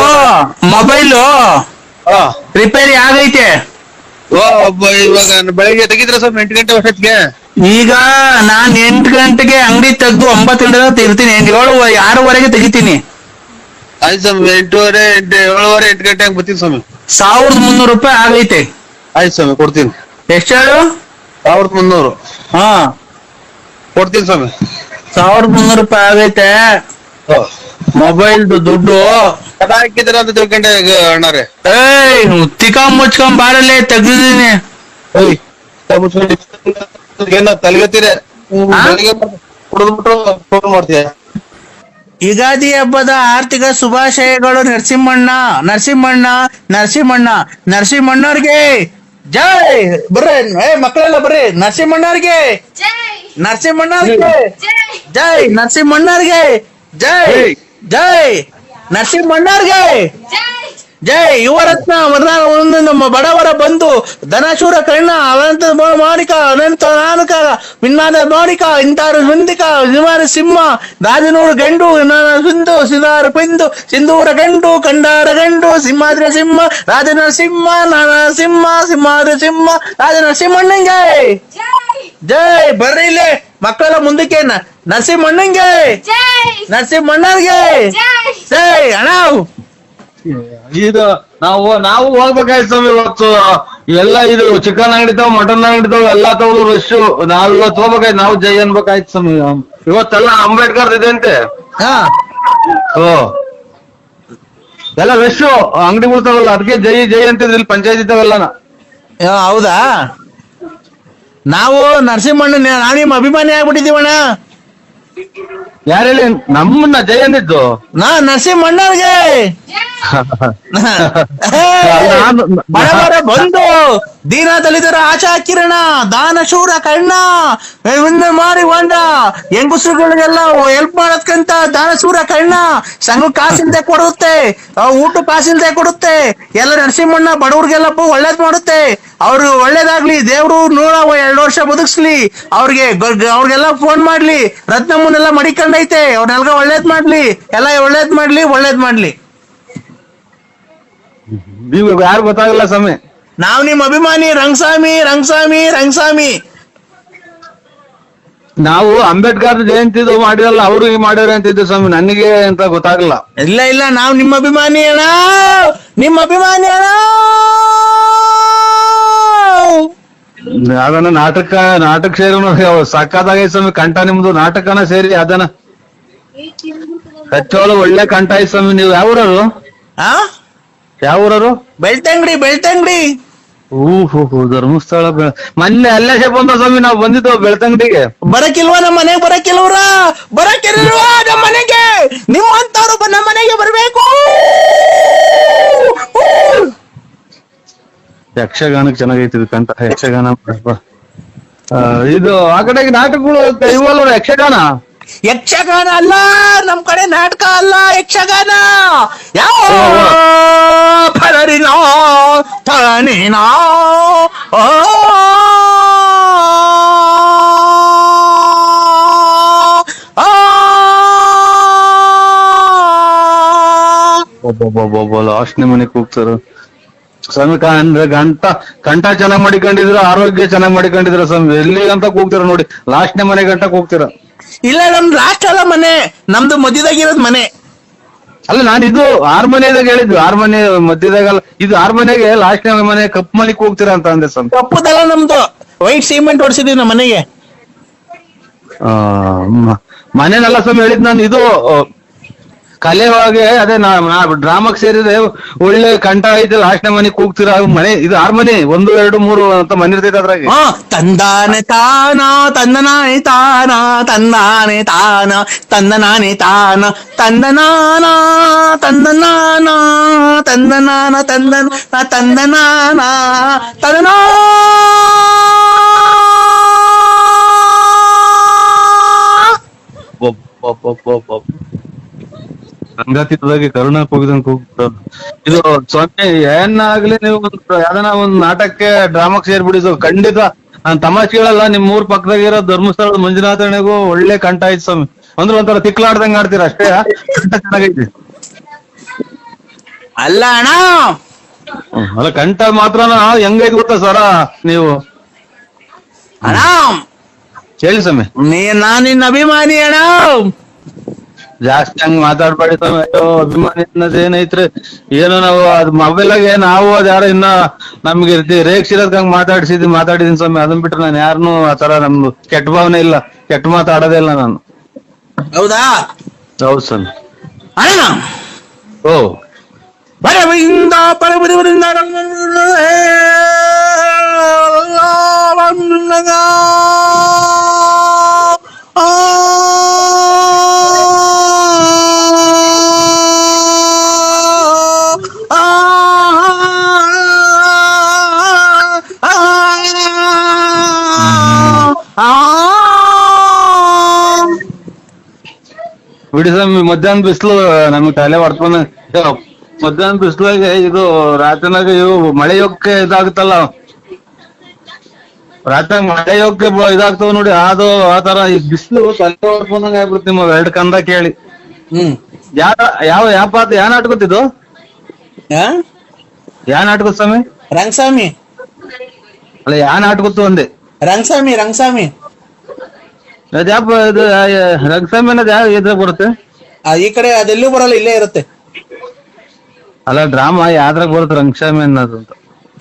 ಮೊಬೈಲು ರಿಪೇರಿ ಆಗೈತೆ. ಇವಾಗ ಬೆಳಿಗ್ಗೆ ತೆಗಿದ್ರೆ ಸ್ವಲ್ಪ 8 ಗಂಟೆ ಅಷ್ಟೊತ್ತಿಗೆ. ಈಗ ನಾನ್ 8 ಗಂಟೆಗೆ ಅಂಗಡಿ ತೆಗ್ದು 9 ಗಂಟೆ ತೆಗಿತೀನಿ. 6:30 ತೆಗಿತೀನಿ. ಆಯ್ತು ಸ್ವಾಮಿ, 8:30 7:30 8 ಗಂಟೆ ಹಂಗ್ ಬರ್ತೀನಿ ಸ್ವಾಮಿ. 1300 ರೂಪಾಯಿ ಆಗೈತೆ. ಆಯ್ತು ಸ್ವಾಮಿ, ಕೊಡ್ತೀನಿ. ಎಷ್ಟು ಹೇಳು? 1300. ಹಾ, ಕೊಡ್ತೀನಿ ಸ್ವಾಮಿ. 1300 ರೂಪಾಯಿ ಆಗೈತೆ. ಮೊಬೈಲ್ದು ದುಡ್ಡು ಕದ ಹಾಕಿದ್ರ ಅಂತ ತಿಳ್ಕೊಂಡೆ ಅಣ್ಣಾರೆ. ತಿಕ್ಕ ಮುಚ್ಕೊಂಡ್ ಬಾರಲ್ಲೇ ತೆಗ್ದಿದ್ದೀನಿ. ಏನ ತಲೆಗತ್ತೀರ? ಕುಡಿದ್ಬಿಟ್ಟು ಫೋನ್ ಮಾಡ್ತೀಯ? ಯುಗಾದಿ ಹಬ್ಬದ ಆರ್ಥಿಕ ಶುಭಾಶಯಗಳು. ನರಸಿಂಹಣ್ಣವ್ರಿಗೆ ಜೈ. ಬರ್ರಿ ಮಕ್ಕಳೆಲ್ಲ ಬರ್ರಿ. ನರಸಿಂಹಣ್ಣವ್ರಿಗೆ ಜೈ. ನರಸಿಂಹಣ್ಣವ್ರಿಗೆ ಜೈ. ಯುವರತ್ನ ನಮ್ಮ ಬಡವರ ಬಂಧು ಧನಶೂರ ಕರ್ಣ ಅನಂತ ಮಾಣಿಕ ಅನಂತ ನಾನಕ ವಿನ್ನಾದ ಮಾಣಿಕ ಇಂತಾರು ವಂದಿಕ ನಿವಾರ ಸಿಂಹ ರಾಜನೂರು ಗಂಡು ಸಿಂಧು ಸಿದಾರ ಪಿಂದು ಸಿಂಧೂರ ಗಂಡು ಕಂಡಾರ ಗಂಡು ಸಿಂಹಾದ್ರಿ ಸಿಂಹ ರಾಜನ ಸಿಂಹ ಸಿಂಹಾದ್ರಿ ಸಿಂಹ ರಾಜನ ಸಿಂಹಣ್ಣಂಗೆ ಜೈ. ಬರ್ರಿ ಇಲ್ಲಿ ಮಕ್ಕಳ ಮುಂದಕ್ಕೆ. ನರಸಿಂಹಣ್ಣಂಗೆ ನರಸಿಂಹಣ್ಣಗೆ ಜೈ. ಅಣ್ಣ ಇದು ನಾವು ಹೋಗ್ಬೇಕಾಯ್ತು ಸ್ವಾಮಿ. ಇವತ್ತು ಎಲ್ಲ ಇದು ಚಿಕನ್ ಅಂಗಡಿ ತಾವ್, ಮಟನ್ ಅಂಗಡಿ ತಾವ್ ಎಲ್ಲ ತಗೊಂಡು ರಶ್. ನಾವ್ ಇವತ್ತು ಹೋಗ್ಬೇಕಾಯ್ತು, ನಾವು ಜೈ ಅನ್ಬೇಕಾಯ್ತು ಸ್ವಾಮಿ. ಇವತ್ತೆಲ್ಲ ಅಂಬೇಡ್ಕರ್ ಇದೆ ಅಂತೆ. ಎಲ್ಲ ರಶ್ ಅಂಗಡಿಗಳು ತಾವಲ್ಲ, ಅದಕ್ಕೆ ಜೈ ಜೈ ಅಂತಿದ್ರು ಇಲ್ಲಿ ಪಂಚಾಯತ್ ಇದ್ದಾವೆಲ್ಲ. ಹೌದಾ? ನಾವು ನರಸಿಂಹಣ್ಣ ನಾನಿಮ್ ಅಭಿಮಾನಿ ಆಗ್ಬಿಟ್ಟಿದೀವಣ್ಣ. ಯಾರೇಳಿ ನಮ್ಮನ್ನ ಜೈ ಅಂದಿದ್ದು? ನರಸಿಂಹಣ್ಣವ್ರಿಗೆ ಬಡವರ ಬಂಧು ದೀನ ದಲಿತರ ಆಶಾ ಕಿರಣ ದಾನಶೂರ ಕರ್ಣ ಮಾರಿ ಹೊಂಡ ಹೆಂಗಸರುಗಳಿಗೆಲ್ಲ ಹೆಲ್ಪ್ ಮಾಡೋದ್ಕಂತ ದಾನಶೂರ ಕರ್ಣ. ಸಂಘ ಕಾಸಿಲ್ದೆ ಕೊಡುತ್ತೆ, ಊಟ ಕಾಸಿಲ್ದೆ ಕೊಡುತ್ತೆ. ಎಲ್ಲ ನರಸಿಂಹಣ್ಣ ಬಡವ್ರಿಗೆಲ್ಲ ಒಳ್ಳೇದ್ ಮಾಡುತ್ತೆ. ಅವ್ರು ಒಳ್ಳೇದಾಗ್ಲಿ, ದೇವ್ರು 102 ವರ್ಷ ಬದುಕ್ಸ್ಲಿ. ಅವ್ರಿಗೆಲ್ಲ ಫೋನ್ ಮಾಡ್ಲಿ. ರತ್ನಮ್ಮನೆಲ್ಲ ಮಡಿಕೊಂಡೈತೆ, ಅವ್ರನ್ನೆಲ್ಗ ಒಳ್ಳೇದ್ ಮಾಡ್ಲಿ. ಎಲ್ಲ ಒಳ್ಳೇದ್ ಮಾಡ್ಲಿ. ನೀವು ಯಾರು ಗೊತ್ತಾಗಲ್ಲ ಸ್ವಾಮಿ. ನಾವ್ ನಿಮ್ ಅಭಿಮಾನಿ ರಂಗಸ್ವಾಮಿ. ನಾವು ಅಂಬೇಡ್ಕರ್ ಜಯಂತಿದು ಮಾಡಿರಲ್ಲ, ಅವ್ರು ಮಾಡ್ಯಾರ ಅಂತಿದ್ದು ಸ್ವಾಮಿ. ನನಗೆ ಅಂತ ಗೊತ್ತಾಗಲ್ಲ. ಇಲ್ಲ ನಾವ್ ನಿಮ್ಮ ಅಭಿಮಾನಿ ಅಣ್ಣ. ಅದನ್ನ ನಾಟಕ ಸೇರಿ ಸಕ್ಕತ್ತಾಗೈತೆ ಸ್ವಾಮಿ. ಕಂಠ ನಿಮ್ದು ನಾಟಕನ ಸೇರಿ ಅದನ್ನ ಹಚ್ಚೋಳು ಒಳ್ಳೆ ಕಂಠ ಐತೆ ಸ್ವಾಮಿ. ನೀವು ಯಾವ ಊರವರು? ಬೆಳ್ತಂಗಡಿ. ಓಹೋ ಧರ್ಮಸ್ಥಳ ಮೊನ್ನೆ ಅಲ್ಲೇ ಬಂದ ಸ್ವಾಮಿ ನಾವು ಬಂದಿದ್ದೆವು ಬೆಳ್ತಂಗಡಿಗೆ. ಬರಕಿಲ್ವಾ ನಮ್ಮ ಮನೆಗೆ? ಬರಕಿಲ್ವ್ರ? ಬರಕಿಲ್ವಾ ನಮ್ಮ ಮನೆಗೆ? ನಿಮ್ಮಂತವ್ರು ನಮ್ಮ ಮನೆಗೆ ಬರ್ಬೇಕು. ಯಕ್ಷಗಾನಕ್ಕೆ ಚೆನ್ನಾಗೈತಿ ಕಂಠ. ಯಕ್ಷಗಾನ ಇದು ಆ ಕಡೆಗೆ ನಾಟಕಗಳು ಇವಲ್ವ ಯಕ್ಷಗಾನ? ಯಕ್ಷಗಾನ ಅಲ್ಲ, ನಮ್ ಕಡೆ ನಾಟಕ ಅಲ್ಲ, ಯಕ್ಷಗಾನ. ಯಾವ ಫಲರಿನೋ ತಾನೇನೋ ಲಾಸ್ಟ್ನೇ ಮನೆಗೆ ಹೋಗ್ತಾರ ಸ್ವಾಮಿ. ಅಂದ್ರೆ ಕಂಠ ಚೆನ್ನಾಗ್ ಮಾಡಿಕೊಂಡಿದ್ರ, ಆರೋಗ್ಯ ಚೆನ್ನಾಗ್ ಮಾಡಿಕೊಂಡಿದ್ರ ಸ್ವಾಮಿ. ಎಲ್ಲಿಗಂತ ಕೂಗ್ತೀರ ನೋಡಿ, ಲಾಸ್ಟ್ನೇ ಮನೆ ಗಂಟ ಕೂಗ್ತೀರ. ಇಲ್ಲ, ನಮ್ದು ಲಾಸ್ಟ್ ಅಲ್ಲ ಮನೆ, ನಮ್ದು ಮಧ್ಯದಾಗಿರೋದ್ ಮನೆ. ಅಲ್ಲ, ನಾನು ಇದು ಆರ್ಮನೆದಾಗ ಹೇಳಿದ್ದು, ಆರ್ಮನೆ ಮಧ್ಯದಾಗಲ್ಲ, ಇದು ಆರ್ಮನೆಗೆ ಲಾಸ್ಟ್ನೇ ಮನೆ ಕಪ್ ಮಲಿಕ್ ಹೋಗ್ತೀರಾ ಅಂತ ಅಂದೆ ಸ್ವಾಮಿ. ಕಪ್ಪುದಲ್ಲ ನಮ್ದು, ವೈಟ್ ಸಿಮೆಂಟ್ ಹೊಡ್ಸಿದೀವಿ ನಮ್ಮ ಮನೆಗೆ. ಮನೇನಲ್ಲ ಸ್ವಾಮಿ ಹೇಳಿದ್ ನಾನು. ಇದು ಕಲೆ ಒಳಗೆ ಅದೇ ಡ್ರಾಮಾಕ್ ಸೇರಿದ್ರೆ ಒಳ್ಳೆ ಕಂಠ ಐತೆ, ಲಾಸ್ಟ್ನೇ ಮನೆ ಕೂಗ್ತೀರಾ ಮನೆ. ಇದು 6 ಮನೆ, 1 2 3 ಅಂತ ಮನೆ ಇರ್ತೈತೆ ಅದ್ರಾಗೆ. ತಂದಾನೆ ತಾನ ತಂದನಾನೆ ತಾನ ತಂದಾನೆ ತಾನ ತಂದನಾನೆ ತಾನ ತಂದನಾನ ತಂದನಾನ ತಂದನಾನ ತಂದನ ತಂದನಾನ ತಂದನಾ. ಸಂಗಾತಿದಾಗಿ ಕರುಣ ಹೋಗಿದಂಗ ಹೋಗ್ತಾರ. ಇದು ಸ್ವಾಮಿ ಏನಾಗ್ಲಿ, ನೀವು ಯಾವ್ದಾನ ಒಂದ್ ನಾಟಕಕ್ಕೆ ಡ್ರಾಮಾಕ್ ಸೇರ್ಬಿಡಿ ಖಂಡಿತ. ನಾನ್ ತಮಾಷೆ ಹೇಳಲ್ಲ, ನಿಮ್ ಊರ್ ಪಕ್ಕದಾಗಿರೋ ಧರ್ಮಸ್ಥಳದ ಮಂಜುನಾಥನಿಗೂ ಒಳ್ಳೆ ಕಂಠ ಐತಿ ಸ್ವಾಮಿ. ಅಂದ್ರೆ ಒಂಥರ ತಿಕ್ಲಾಡ್ದಂಗ ಆಡ್ತೀರ ಅಷ್ಟೇ, ಕಂಠ ಚೆನ್ನಾಗೈತಿ. ಅಲ್ಲ ಅಣ್ಣ, ಅಲ್ಲ ಕಂಠ ಮಾತ್ರ ಹೆಂಗೈತಿ ಗೊತ್ತಾ ಸ್ವರ ನೀವು? ಅಣ್ಣ ಹೇಳಿ ಸ್ವಾಮಿ. ನಾನಿನ್ನ ಅಭಿಮಾನಿ ಅಣ್ಣ. ಜಾಸ್ತಿ ಹಂಗ್ ಮಾತಾಡ್ಬೇಡಿ ಸ್ವಾಮಿ. ಅಭಿಮಾನಿ ಅನ್ನೋದೇನೈತ್ರಿ, ಏನೋ ನಾವು ಅದ್ ಮೊಬೈಲಾಗೆ ನಾವು ಅದ್ ಯಾರೋ ಇನ್ನ ನಮ್ಗೆ ರೇಕ್ಷಿರೋದ್ ಹಂಗ್ ಮಾತಾಡಿದೀನಿ ಸ್ವಾಮಿ. ಅದನ್ ಬಿಟ್ರೆ ನಾನು ಯಾರನ್ನು ಆತರ ನಮ್ದು ಕೆಟ್ಟ ಭಾವನೆ ಇಲ್ಲ, ಕೆಟ್ಟ ಮಾತಾಡೋದೇ ಇಲ್ಲ ನಾನು. ಹೌದಾ? ಹೌದು ಸ್ವಾಮಿ. ಅಣ್ಣ ಓ ಬರವಿಂದ ಪರಬರಿವರಿಂದ ಬಿಡಿ ಸ್ವಾಮಿ. ಮಧ್ಯಾಹ್ನ ಬಿಸಿಲು ನಮ್ಗೆ ತಲೆ ಹೊಡ್ಕೊಂಡ, ಮಧ್ಯಾಹ್ನ ಬಿಸಿಲಾಗೆ ಇದು ರಾತ್ರಿನಾಗ ಇವು ಮಳೆ ಯೋಗಕ್ಕೆ ಇದಾಗುತ್ತಲ್ಲ, ರಾತ್ರಿ ಮಳೆ ಯೋಗಕ್ಕೆ ಇದಾಗ್ತಾವ ನೋಡಿ, ಅದು ಆತರ ಈ ಬಿಸಿಲು ತಲೆ ಹೊಡ್ಕೊಂಡಂಗ ಆಗ್ಬಿಡುತ್ತೆ. ನಿಮ್ಮ 2 ಕಂದ ಕೇಳಿ. ಯಾವ ನಾಟಕ ಗೊತ್ತಿದ್ದು? ಯಾವ ನಾಟಕ ಸ್ವಾಮಿ? ರಂಗಸ್ವಾಮಿ. ಅಲ್ಲ, ಯಾವ ನಾಟಕ ಗೊತ್ತು ಅಂದೆ? ರಂಗಸ್ವಾಮಿ. ಅದ್ಯಾಪ ಇದು ರಂಗಸ್ವಾಮಿ ಅನ್ನೋದು ಯಾವ ಇದ್ರಾಗ ಬರುತ್ತೆ? ಈ ಕಡೆ ಅದೆಲ್ಲೂ ಬರಲ್ಲ, ಇಲ್ಲೇ ಇರುತ್ತೆ. ಅಲ್ಲ, ಡ್ರಾಮಾ ಯಾವ್ದ್ರಾಗ ಬರುತ್ತೆ ರಂಗಸ್ವಾಮಿ ಅನ್ನೋದು ಅಂತ?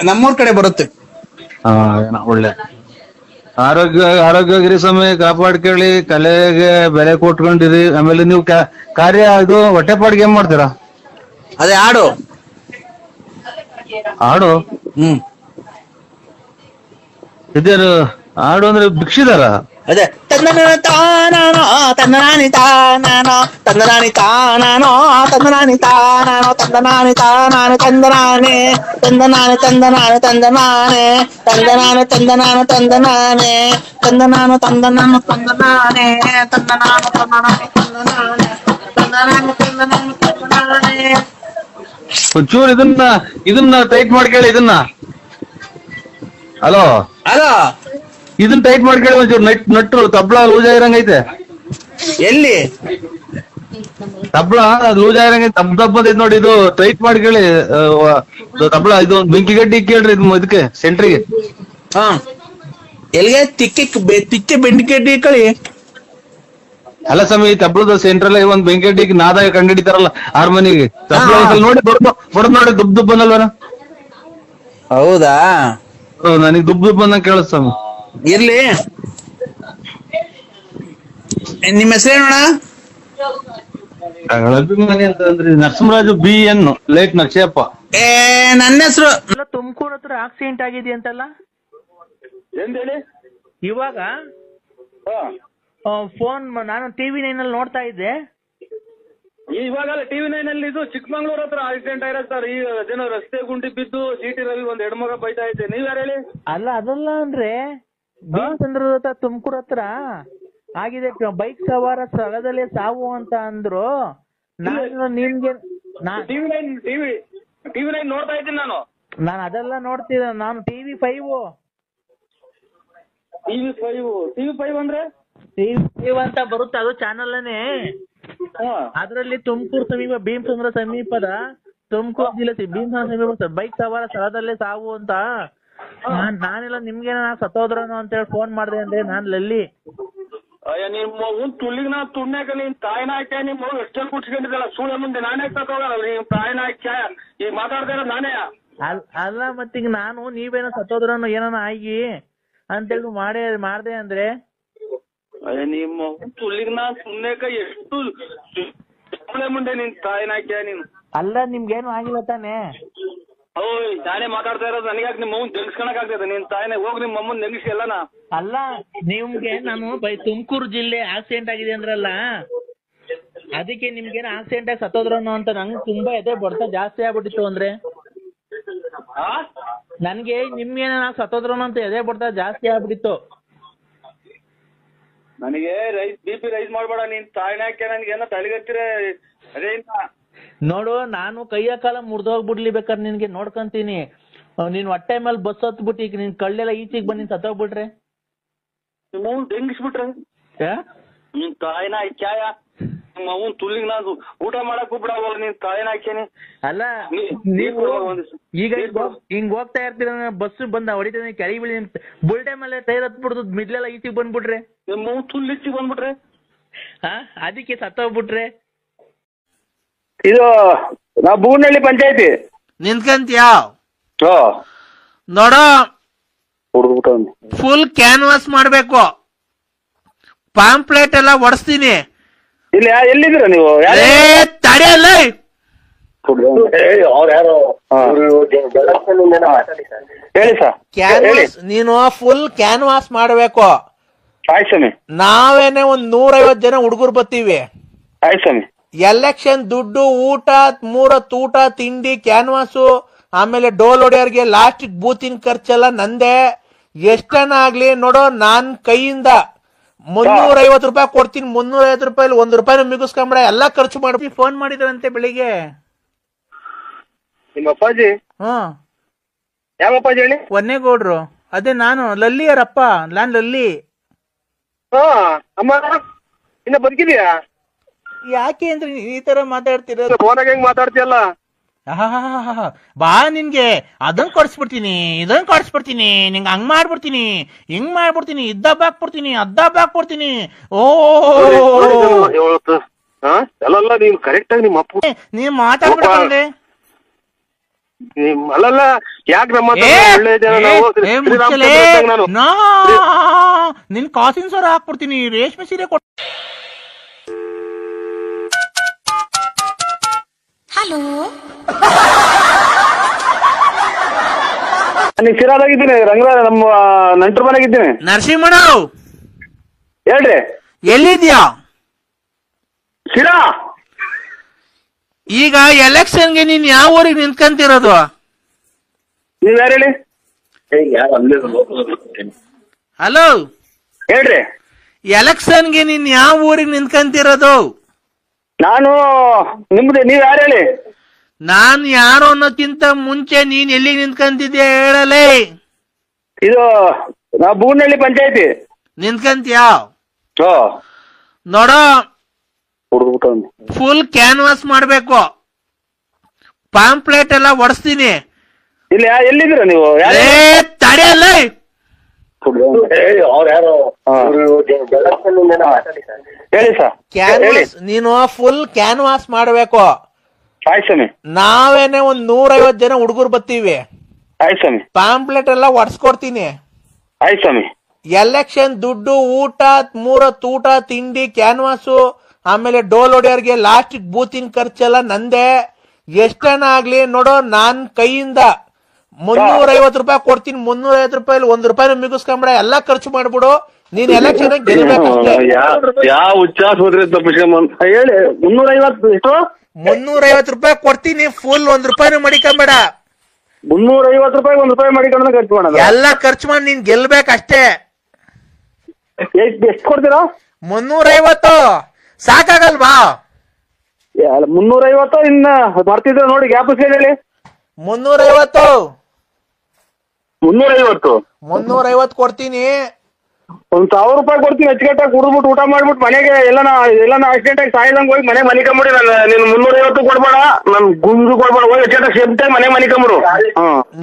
ನಮ್ಮೂರ್ ಕಡೆ ಬರುತ್ತೆ. ಒಳ್ಳೆ ಆರೋಗ್ಯಗಿರಿ ಸ್ವಾಮಿ. ಕಾಪಾಡ್ಕೊಳ್ಳಿ, ಕಲೆಗೆ ಬೆಲೆ ಕೊಟ್ಕೊಂಡಿರಿ. ಆಮೇಲೆ ನೀವು ಕಾರ್ಯ ಇದು ಹೊಟ್ಟೆಪಾಡಿಗೆ ಏನ್ ಮಾಡ್ತೀರಾ? ಅದೇ ಹಾಡು. ಇದೇನು ಹಾಡು ಅಂದ್ರೆ ಭಿಕ್ಷಿದಾರ? ಅದೇ ತಂದನಾನಿ ತಾನಾನೋ ತಂದನಾನಿ ತಾನಾನೋ ತಂದನಾನಿ ತಾನಾನೋ ತಂದನಾನಿ ತಾನಾನೋ ತಂದನಾನಿ ತಾನಾನೆ ತಂದನಾನೆ ತಂದನಾನೆ ತಂದನಾನೆ ತಂದನಾನೆ ತಂದನಾನೆ ತಂದನಾನೆ ತಂದನಾನೆ ತಂದನಾನು ತಂದನಾನು ತಂದನಾನೆ ತಂದನಾನು ತಂದನಾನೆ ತಂದನಾನೆ ತಂದನಾನು ತಂದನಾನು ತಂದನಾನೆ. ಒಂಚೂರು ಇದನ್ನ ಟೈಟ್ ಮಾಡ್ಕೊಳ್ಳಿ. ಹಲೋ, ಇದನ್ನ ಟೈಟ್ ಮಾಡ್ಕೊಳ್ಳಿ ಒಂಚೂರು. ನಟ್ರು ತಬ್ಲಾ ಲೂಸ್ ಆಗಿರಂಗೈತೆ. ಎಲ್ಲಿ ತಬ್ಲಾ ಲೂಸ್ ಆಗಿರಂಗೈತೆ, ದಬ್ಬದೈತೆ ನೋಡಿ. ಇದು ಟೈಟ್ ಮಾಡ್ಕೊಳ್ಳಿ ತಬ್ಲಾ. ಇದು ಬೆಂಕಿ ಗಡ್ಡಿ ಕೇಳ್ರಿ ಇದಕ್ಕೆ ಸೆಂಟ್ರಿಗೆ. ಎಲ್ಲಿಗೆ ತಿಕ್ಕೆ ಬೆಂಕಿ ಗಡ್ಡಿ ಕಳಿ. ಅಲ್ಲ ಸ್ವಾಮಿ, ಈ ತಬ್ಲದ ಸೆಂಟ್ರಲ್ ಒಂದ್ ಬೆಂಕಿ ಗಡ್ಡಿಗೆ ನಾದಾಗ ಕಂಡಿಡಿತಾರಲ್ಲ ಹಾರ್ಮೋನಿಗೆ, ತಬ್ಲಾ ನೋಡಿ ಬಡದ್ ನೋಡಿ ದುಬ್ ದುಬ್ ಅನ್ನಲ್ವನ? ಹೌದಾ? ನನಗೆ ದುಬ್ ದುಬ್ ಅನ್ನಂಗ್ ಕೇಳಿಸ್ತಾವ. ಇರ್ಲಿ, ನಿಮ್ಮ ಹೆಸರೇನೋಣ? ಅಭಿಮಾನಿ ಅಂತ ಅಂದ್ರೆ ನರಸಿಂಹರಾಜು BN ಲೇಟ್ ನಕ್ಷಯಪ್ಪ. ನನ್ನ ಹೆಸರು ತುಮಕೂರು. ಚಿಕ್ಕಮಗಳೂರ್ ಹತ್ರ ಆಕ್ಸಿಡೆಂಟ್ ಆಗಿದೆಯಂತಲ್ಲ ಏನ್ ಹೇಳಿ ಇವಾಗ ಫೋನ್ ನಾನು TV9 ಅಲ್ಲಿ ನೋಡ್ತಾ ಇದ್ದೆ. ಇವಾಗಲ್ಲ TV9 ಅಲ್ಲಿ ಇದು ಚಿಕ್ಕಮಂಗ್ಳೂರ್ ಹತ್ರ ಆಕ್ಸಿಡೆಂಟ್ ಆಗಿರೋದು ಸರ್. ಈ ಅದೇನೋ ರಸ್ತೆ ಗುಂಡಿ ಬಿದ್ದು ಸಿಟಿ ರವಿ ಒಂದ್ ಹೆಣ್ಮಗ ಬೈತಾ ಇದ್ದೆ. ನೀವ್ ಯಾರು ಹೇಳಿ? ಅಲ್ಲ ಅದಲ್ಲ ಅಂದ್ರೆ ಭೀಮಸಂದ್ರ ಹತ್ರ ತುಮಕೂರ್ ಹತ್ರ ಆಗಿದೆ, ಬೈಕ್ ಸವಾರ ಸ್ಥಳದಲ್ಲೇ ಸಾವು ಅಂತ ಅಂದ್ರು. ನಾನು ನಿಮ್ಗೆ TV9 ನೋಡ್ತಾ ಇದ್ದೀನಿ ನಾನು ಅದೆಲ್ಲ ನೋಡ್ತಿದ್ದೆ. ನಾನು TV5 ಅಂದ್ರೆ TV5 ಅಂತ ಬರುತ್ತೆ, ಅದು ಚಾನಲ್ನೇ. ಅದ್ರಲ್ಲಿ ತುಮಕೂರು ಸಮೀಪ ಭೀಮಸಂದ್ರ ಸಮೀಪದ ತುಮಕೂರು ಜಿಲ್ಲೆ ಭೀಮಸಂದ್ರ ಸಮೀಪ ಬೈಕ್ ಸವಾರ ಸ್ಥಳದಲ್ಲೇ ಸಾವು ಅಂತ. ನಾನೆಲ್ಲ ನಿಮ್ಗೆ ಸತ್ತೋದ್ರನು ಅಂತ ಹೇಳಿ ಫೋನ್ ಮಾಡಿದೆ ಅಂದ್ರೆ ನಾನು ಲಲ್ಲಿ. ಅಯ್ಯ ನಿಮ್ಮ ತುಳ್ಳಿಗ್ ನಾ ತುಣ್ಯಾಕ ನೀನ್ ತಾಯಿನ ಹಾಕ್ಯ ನಿಮ್ ಮಗು ಎಷ್ಟೊಂದು ಕುಡ್ಸ್ಕೊಂಡಿದ್ದಲ್ಲ ಸುಳ್ಳ ಮುಂದೆ ನಾನೇ ಸತ್ತೋಗಲ್ಲ. ನೀವ್ ತಾಯಿನ ಹಾಕ್ಯ ಈಗ ಮಾತಾಡ್ತಾ ಇರೋದು ನಾನೇ. ಅಲ್ಲ ಮತ್ತೀಗ ನಾನು ನೀವೇನೋ ಸತ್ತೋದ್ರನು ಏನಾನ ಆಗಿ ಅಂತೇಳಿ ಮಾಡ್ದೆ ಅಂದ್ರೆ ಅಯ್ಯ ನಿಮ್ಮ ತುಳ್ಳಿಗ್ ನಾ ಸುಮ್ನೆಕ ಎಷ್ಟು ಸುಳ್ಳೆ ಮುಂದೆ ನಿನ್ ತಾಯಿನ ಹಾಕ್ಯ ನೀನು. ಅಲ್ಲ ನಿಮ್ಗೇನು ಆಗಿಲ್ಲ ತಾನೆ? ಓಯ್ ನಾನೇ ಮಾತಾಡ್ತಾ ಇರೋದು. ನನಗ್ಯಾಕೆ ನಿಮ್ಮ ಮಗನ್ ನೆನ್ಸ್ಕೊಳಕ್ ಆಗ್ತದೆ? ನಿನ್ ತಾಯಿನ ಹೋಗಿ ನಿಮ್ಮ ಅಮ್ಮನ್ ನೆನ್ಸಿ ಎಲ್ಲನ. ಅಲ್ಲ ನಿಮ್ಗೆ ನಾನು ತುಮಕೂರು ಜಿಲ್ಲೆ ಆಕ್ಸಿಡೆಂಟ್ ಆಗಿದೆ ಅಂದ್ರಲ್ಲ, ಅದಕ್ಕೆ ನಿಮ್ಗೇನು ಆಕ್ಸಿಡೆಂಟ್ ಆಗಿ ಸತ್ತೋದ್ರನು ಅಂತ ನಂಗೆ ತುಂಬಾ ಎದೆ ಬಡ್ತ ಜಾಸ್ತಿ ಆಗ್ಬಿಟ್ಟಿತ್ತು. ಅಂದ್ರೆ ನನ್ಗೆ ನಿಮ್ಗೇನ ಸತ್ತೋದ್ರನು ಅಂತ ಎದೆ ಬಡ್ತ ಜಾಸ್ತಿ ಆಗ್ಬಿಟ್ಟಿತ್ತು. ನನಗೆ BP ರೈಸ್ ಮಾಡ್ಬೇಡ. ನೀನ್ ತಾಯಿನ ಹಾಕ್ಯ ನನ್ಗೇನೋ ತಲೆಗತ್ತಿರ ಅದೇ ನೋಡು, ನಾನು ಕೈಯ ಕಾಲ ಮುರಿದೋಗ್ಬಿಡ್ಲಿ ಬೇಕಾದ್ರೆ ನಿನ್ಗೆ ನೋಡ್ಕೊಂತೀನಿ. ನೀನ್ ಹೊಟ್ಟೆ ಮೇಲೆ ಬಸ್ ಹತ್ಬಿಟ್ಟು ಈಗ ನಿನ್ ಕಳ್ಳೆಲ್ಲ ಈಚೆಗೆ ಬಂದು ಸತ್ತೋಗ್ಬಿಟ್ರೆ ನಿಮ್ಮ ಅವ್ನ್ ತೆಂಗಿಸ್ಬಿಟ್ರೆ ನಿನ್ ತಾಯಿನ ಹಾಕ್ಯಾಯ ನಿಮ್ಮ ಅವ್ನ್ ತುಳ್ಳಿಗ್ ನಾನು ಊಟ ಮಾಡಕ್ ಬಿಡವಲ್ಲ. ನಿನ್ ತಾಯಿನ ಹಾಕ್ಯಾನಿ. ಅಲ್ಲ ಈಗ ಹಿಂಗ್ ಹೋಗ್ತಾ ಇರ್ತೀರ, ಬಸ್ ಬಂದ ಹೊಡಿತಾನೆ ಕೆಳಗೆ ಬೀಳಿ ಬುಲ್ಟೆ ಮೇಲೆ ಟೈರ್ ಹತ್ಬಿಡ್ದು ಮಿಡ್ಲೆಲ್ಲ ಈಚೆಗೆ ಬಂದ್ಬಿಟ್ರೆ ನಿಮ್ಮ ಅವ್ನ್ ತುಳ್ಳಿಚ್ಚಿಗೆ ಬಂದ್ಬಿಟ್ರೆ ಅದಕ್ಕೆ ಸತ್ತೋಗ್ಬಿಟ್ರೆ. ಇದು ನಾವು ಬೂನಹಳ್ಳಿ ಪಂಚಾಯತಿ ನಿಂತ್ಕಂತೀಯಾ? ನೋಡೋ, ಫುಲ್ ಕ್ಯಾನ್ವಾಸ್ ಮಾಡ್ಬೇಕು, ಪಾಂಪ್ಲೆಟ್ ಎಲ್ಲ ಒಡಿಸ್ತೀನಿ. ಇಲ್ಲಿ ಎಲ್ಲಿದ್ದೀರಾ ನೀವು? ತಡೆಯಲ್ಲ, ಹೇಳಿ ಸರ್. ಕ್ಯಾನ್ವಾಸ್ ನೀನು ಫುಲ್ ಕ್ಯಾನ್ವಾಸ್ ಮಾಡ್ಬೇಕು. ಆಯ್ತು ಸ್ವಾಮಿ. ನಾವೇನೆ 150 ಜನ ಹುಡುಗರು ಬರ್ತೀವಿ. ಆಯ್ತು ಸ್ವಾಮಿ. ಎಲೆಕ್ಷನ್ ದುಡ್ಡು, ಊಟ, 3 ಹೊತ್ತು ಊಟ, ತಿಂಡಿ, ಕ್ಯಾನ್ವಾಸು, ಆಮೇಲೆ ಡೋಲ್ ಹೊಡೆಯೋರ್ಗೆ ಲಾಸ್ಟ್ ಬೂತಿನ ಖರ್ಚೆಲ್ಲ ನಂದೆ. ಎಷ್ಟನ ಆಗ್ಲಿ ನೋಡೋ, ನಾನ್ ಕೈಯಿಂದ 350 ರೂಪಾಯಿ ಕೊಡ್ತೀನಿ. 350 ರೂಪಾಯಿ 1 ರೂಪಾಯಿನ ಮಿಗಿಸ್ಕೊಂಬಿಡ, ಎಲ್ಲಾ ಖರ್ಚು ಮಾಡ್ತೀನಿ. ಫೋನ್ ಮಾಡಿದ್ರಂತೆ ಬೆಳಿಗ್ಗೆ ನಿಮ್ಮ ಅಪ್ಪಾಜಿ? ಯಾವ ಅಪ್ಪಾಜಿ ಹೇಳಿ? ಒನ್ನೇಗೌಡ್ರು. ಅದೇ ನಾನು ಲಲ್ಲಿಯರಪ್ಪ, ನಾನ್ ಲಲ್ಲಿ. ಅಮ್ಮ ಇನ್ನ ಬದುಕಿದ್ಯಾ? ಯಾಕೆ ಅಂದ್ರೆ ಈ ತರ ಮಾತಾಡ್ತಿರ? ಫೋನಾಗ ಹೆಂಗ್ ಮಾತಾಡ್ತೀಯಲ್ಲ? ಬಾ, ನಿನ್ಗೆ ಅದನ್ ಕೊಡ್ಸ್ಬಿಡ್ತೀನಿ, ಇದನ್ ಕೊಡ್ಸ್ಬಿಡ್ತೀನಿ, ನಿಂಗೆ ಹಂಗ್ ಮಾಡ್ಬಿಡ್ತೀನಿ, ಹಿಂಗ್ ಮಾಡ್ಬಿಡ್ತೀನಿ, ಇದ್ದಬ್ಬ ಹಾಕ್ಬಿಡ್ತೀನಿ, ಅದ್ದಬ್ಬ ಹಾಕ್ಬಿಡ್ತೀನಿ. ಓ ಅಲ್ಲಲ್ಲ, ನೀವ್ ಕರೆಕ್ಟ್ ಆಗಿ ನಿಮ್ಮ ಅಪ್ಪ ನೀವ್ ಮಾತಾಡ್ಬಿಡ್ತಂದ್ರೆ ಅಲ್ಲಲ್ಲ, ಯಾಕೆ ನಮ್ಮ ನಿನ್ ಕಾಸಿನ ಸರ ಹಾಕ್ಬಿಡ್ತೀನಿ, ರೇಷ್ಮೆ ಸೀರೆ ಕೊಟ್ಟು. ಹಲೋ, ನೀನ್ ಸಿರಾದಾಗಿದ್ದೀನಿ, ರಂಗರಾಜ ನಮ್ಮ ನೆಂಟ್ರ ಮನೆಗಿದ್ದೀನಿ. ನರಸಿಂಹಣ್ಣ ಹೇಳ್ರಿ, ಎಲ್ಲಿದ್ಯಾ? ಸಿರಾ. ಈಗ ಎಲೆಕ್ಷನ್ಗೆ ನೀನ್ ಯಾವ ಊರಿಗೆ ನಿಂತ್ಕಂತಿರೋದು? ನೀವ್ ಯಾರು ಹೇಳಿ? ಹಲೋ, ಹೇಳ್ರಿ. ಎಲೆಕ್ಷನ್ಗೆ ನೀನ್ ಯಾವ ಊರಿಗೆ ನಿಂತ್ಕಂತಿರೋದು? ನಾನು ನಿಮ್ದು, ನೀವ್ ಯಾರು ಹೇಳಿ? ನಾನ್ ಯಾರು ಅನ್ನೋಕ್ಕಿಂತ ಮುಂಚೆ ನೀನ್ ಎಲ್ಲಿಗೆ ನಿಂತ್ಕಂತಿದ್ಯಾ ಹೇಳಲೇ? ಇದು ನಾವು ಬೂನಹಳ್ಳಿ ಪಂಚಾಯತಿ. ನಿಂತ್ಕಂತೀಯಾ? ನೋಡೋ, ಫುಲ್ ಕ್ಯಾನ್ವಾಸ್ ಮಾಡ್ಬೇಕು, ಪಾಂಪ್ಲೆಟ್ ಎಲ್ಲ ಒಡಿಸ್ತೀನಿ. ಇಲ್ಲಿ ಎಲ್ಲಿದ್ದೀರಾ ನೀವು? ತಡೆಯಲ್ಲ, ಹೇಳಿ ಸರ್. ಕ್ಯಾನ್ವಾಸ್ ನೀನು ಫುಲ್ ಕ್ಯಾನ್ವಾಸ್ ಮಾಡ್ಬೇಕು. ಆಯ್ತು ಸ್ವಾಮಿ. ನಾವೇನೆ 150 ಜನ ಹುಡುಗರು ಬರ್ತೀವಿ. ಆಯ್ತು ಸ್ವಾಮಿ. ಪಾಂಪ್ಲೆಟ್ ಎಲ್ಲ ಒಡ್ಸ್ಕೊಡ್ತೀನಿ. ಆಯ್ತು ಸ್ವಾಮಿ. ಎಲೆಕ್ಷನ್ ದುಡ್ಡು, ಊಟ, 3 ಹೊತ್ತು ಊಟ, ತಿಂಡಿ, ಕ್ಯಾನ್ವಾಸು, ಆಮೇಲೆ ಡೋಲ್ ಹೊಡೆಯೋರ್ಗೆ ಲಾಸ್ಟ್ ಬೂತಿನ ಖರ್ಚೆಲ್ಲ ನಂದೆ. ಎಷ್ಟನ ಆಗ್ಲಿ ನೋಡೋ, ನಾನ್ ಕೈಯಿಂದ ₹350 ಕೊಡ್ತೀನಿ. ₹350 1 ಮಿಗಿಸ್ಕೊಂಬಿಡ, ಎಲ್ಲಾ ಖರ್ಚು ಮಾಡ್ಬಿಡು. ನೀನ್ ಎಲೆಕ್ಷನ್ ಗೆಲ್ಬೇಕಷ್ಟೇ. ಯಾವ ಉಚ್ಚಾಸ್ಪತ್ರೆ ತಪ್ಪಿಸ್ಕೊಂಡ್ ಹೇಳಿ. 350 ಎಷ್ಟು? ₹350 ಕೊಡ್ತೀನಿ, ಫುಲ್ ₹1 ಮಡಿಕೊಂಬೇಡ. 350 ₹1 ಮಾಡಿಕೊಂಡ್ರೆ ಖರ್ಚು ಮಾಡೋಣ. ಎಲ್ಲಾ ಖರ್ಚು ಮಾಡಿ ನೀನ್ ಗೆಲ್ಬೇಕಷ್ಟೇ. ಎಷ್ಟು ಕೊಡ್ತೀರಾ? 350 ಸಾಕಾಗಲ್ವಾ? 350 ಇನ್ನ ಬರ್ತಿದ್ರೆ ನೋಡಿ, ಗ್ಯಾಪ್ ಹೇಳಿ. 350 350 ಕೊಡ್ತೀನಿ. ₹1000 ಕೊಡ್ತೀನಿ. ಅಚ್ಚುಕಟ್ಟಾಗಿ ಕುಡಿದ್ಬಿಟ್ಟು ಊಟ ಮಾಡ್ಬಿಟ್ಟು ಮನೆಗೆ ಎಲ್ಲಾನ ಆಕ್ಸಿಡೆಂಟ್ ಆಗಿ ಸಾಯ್ದಂಗ್ ಹೋಗಿ ಮನೆ ಮಲಿಕೊಂಬಿಡಿ. ನೀನು 350 ಕೊಡ್ಬೇಡ, ನನ್ ಗುಂಡು ಕೊಡ್ಬೇಡ. ಹೋಗಿ ಅಚ್ಚುಕಟ್ಟಾಗಿ ಸೇಫ್ಟಾಗಿ ಮನೆ ಮಲಿಕೊಂಬಿಡು.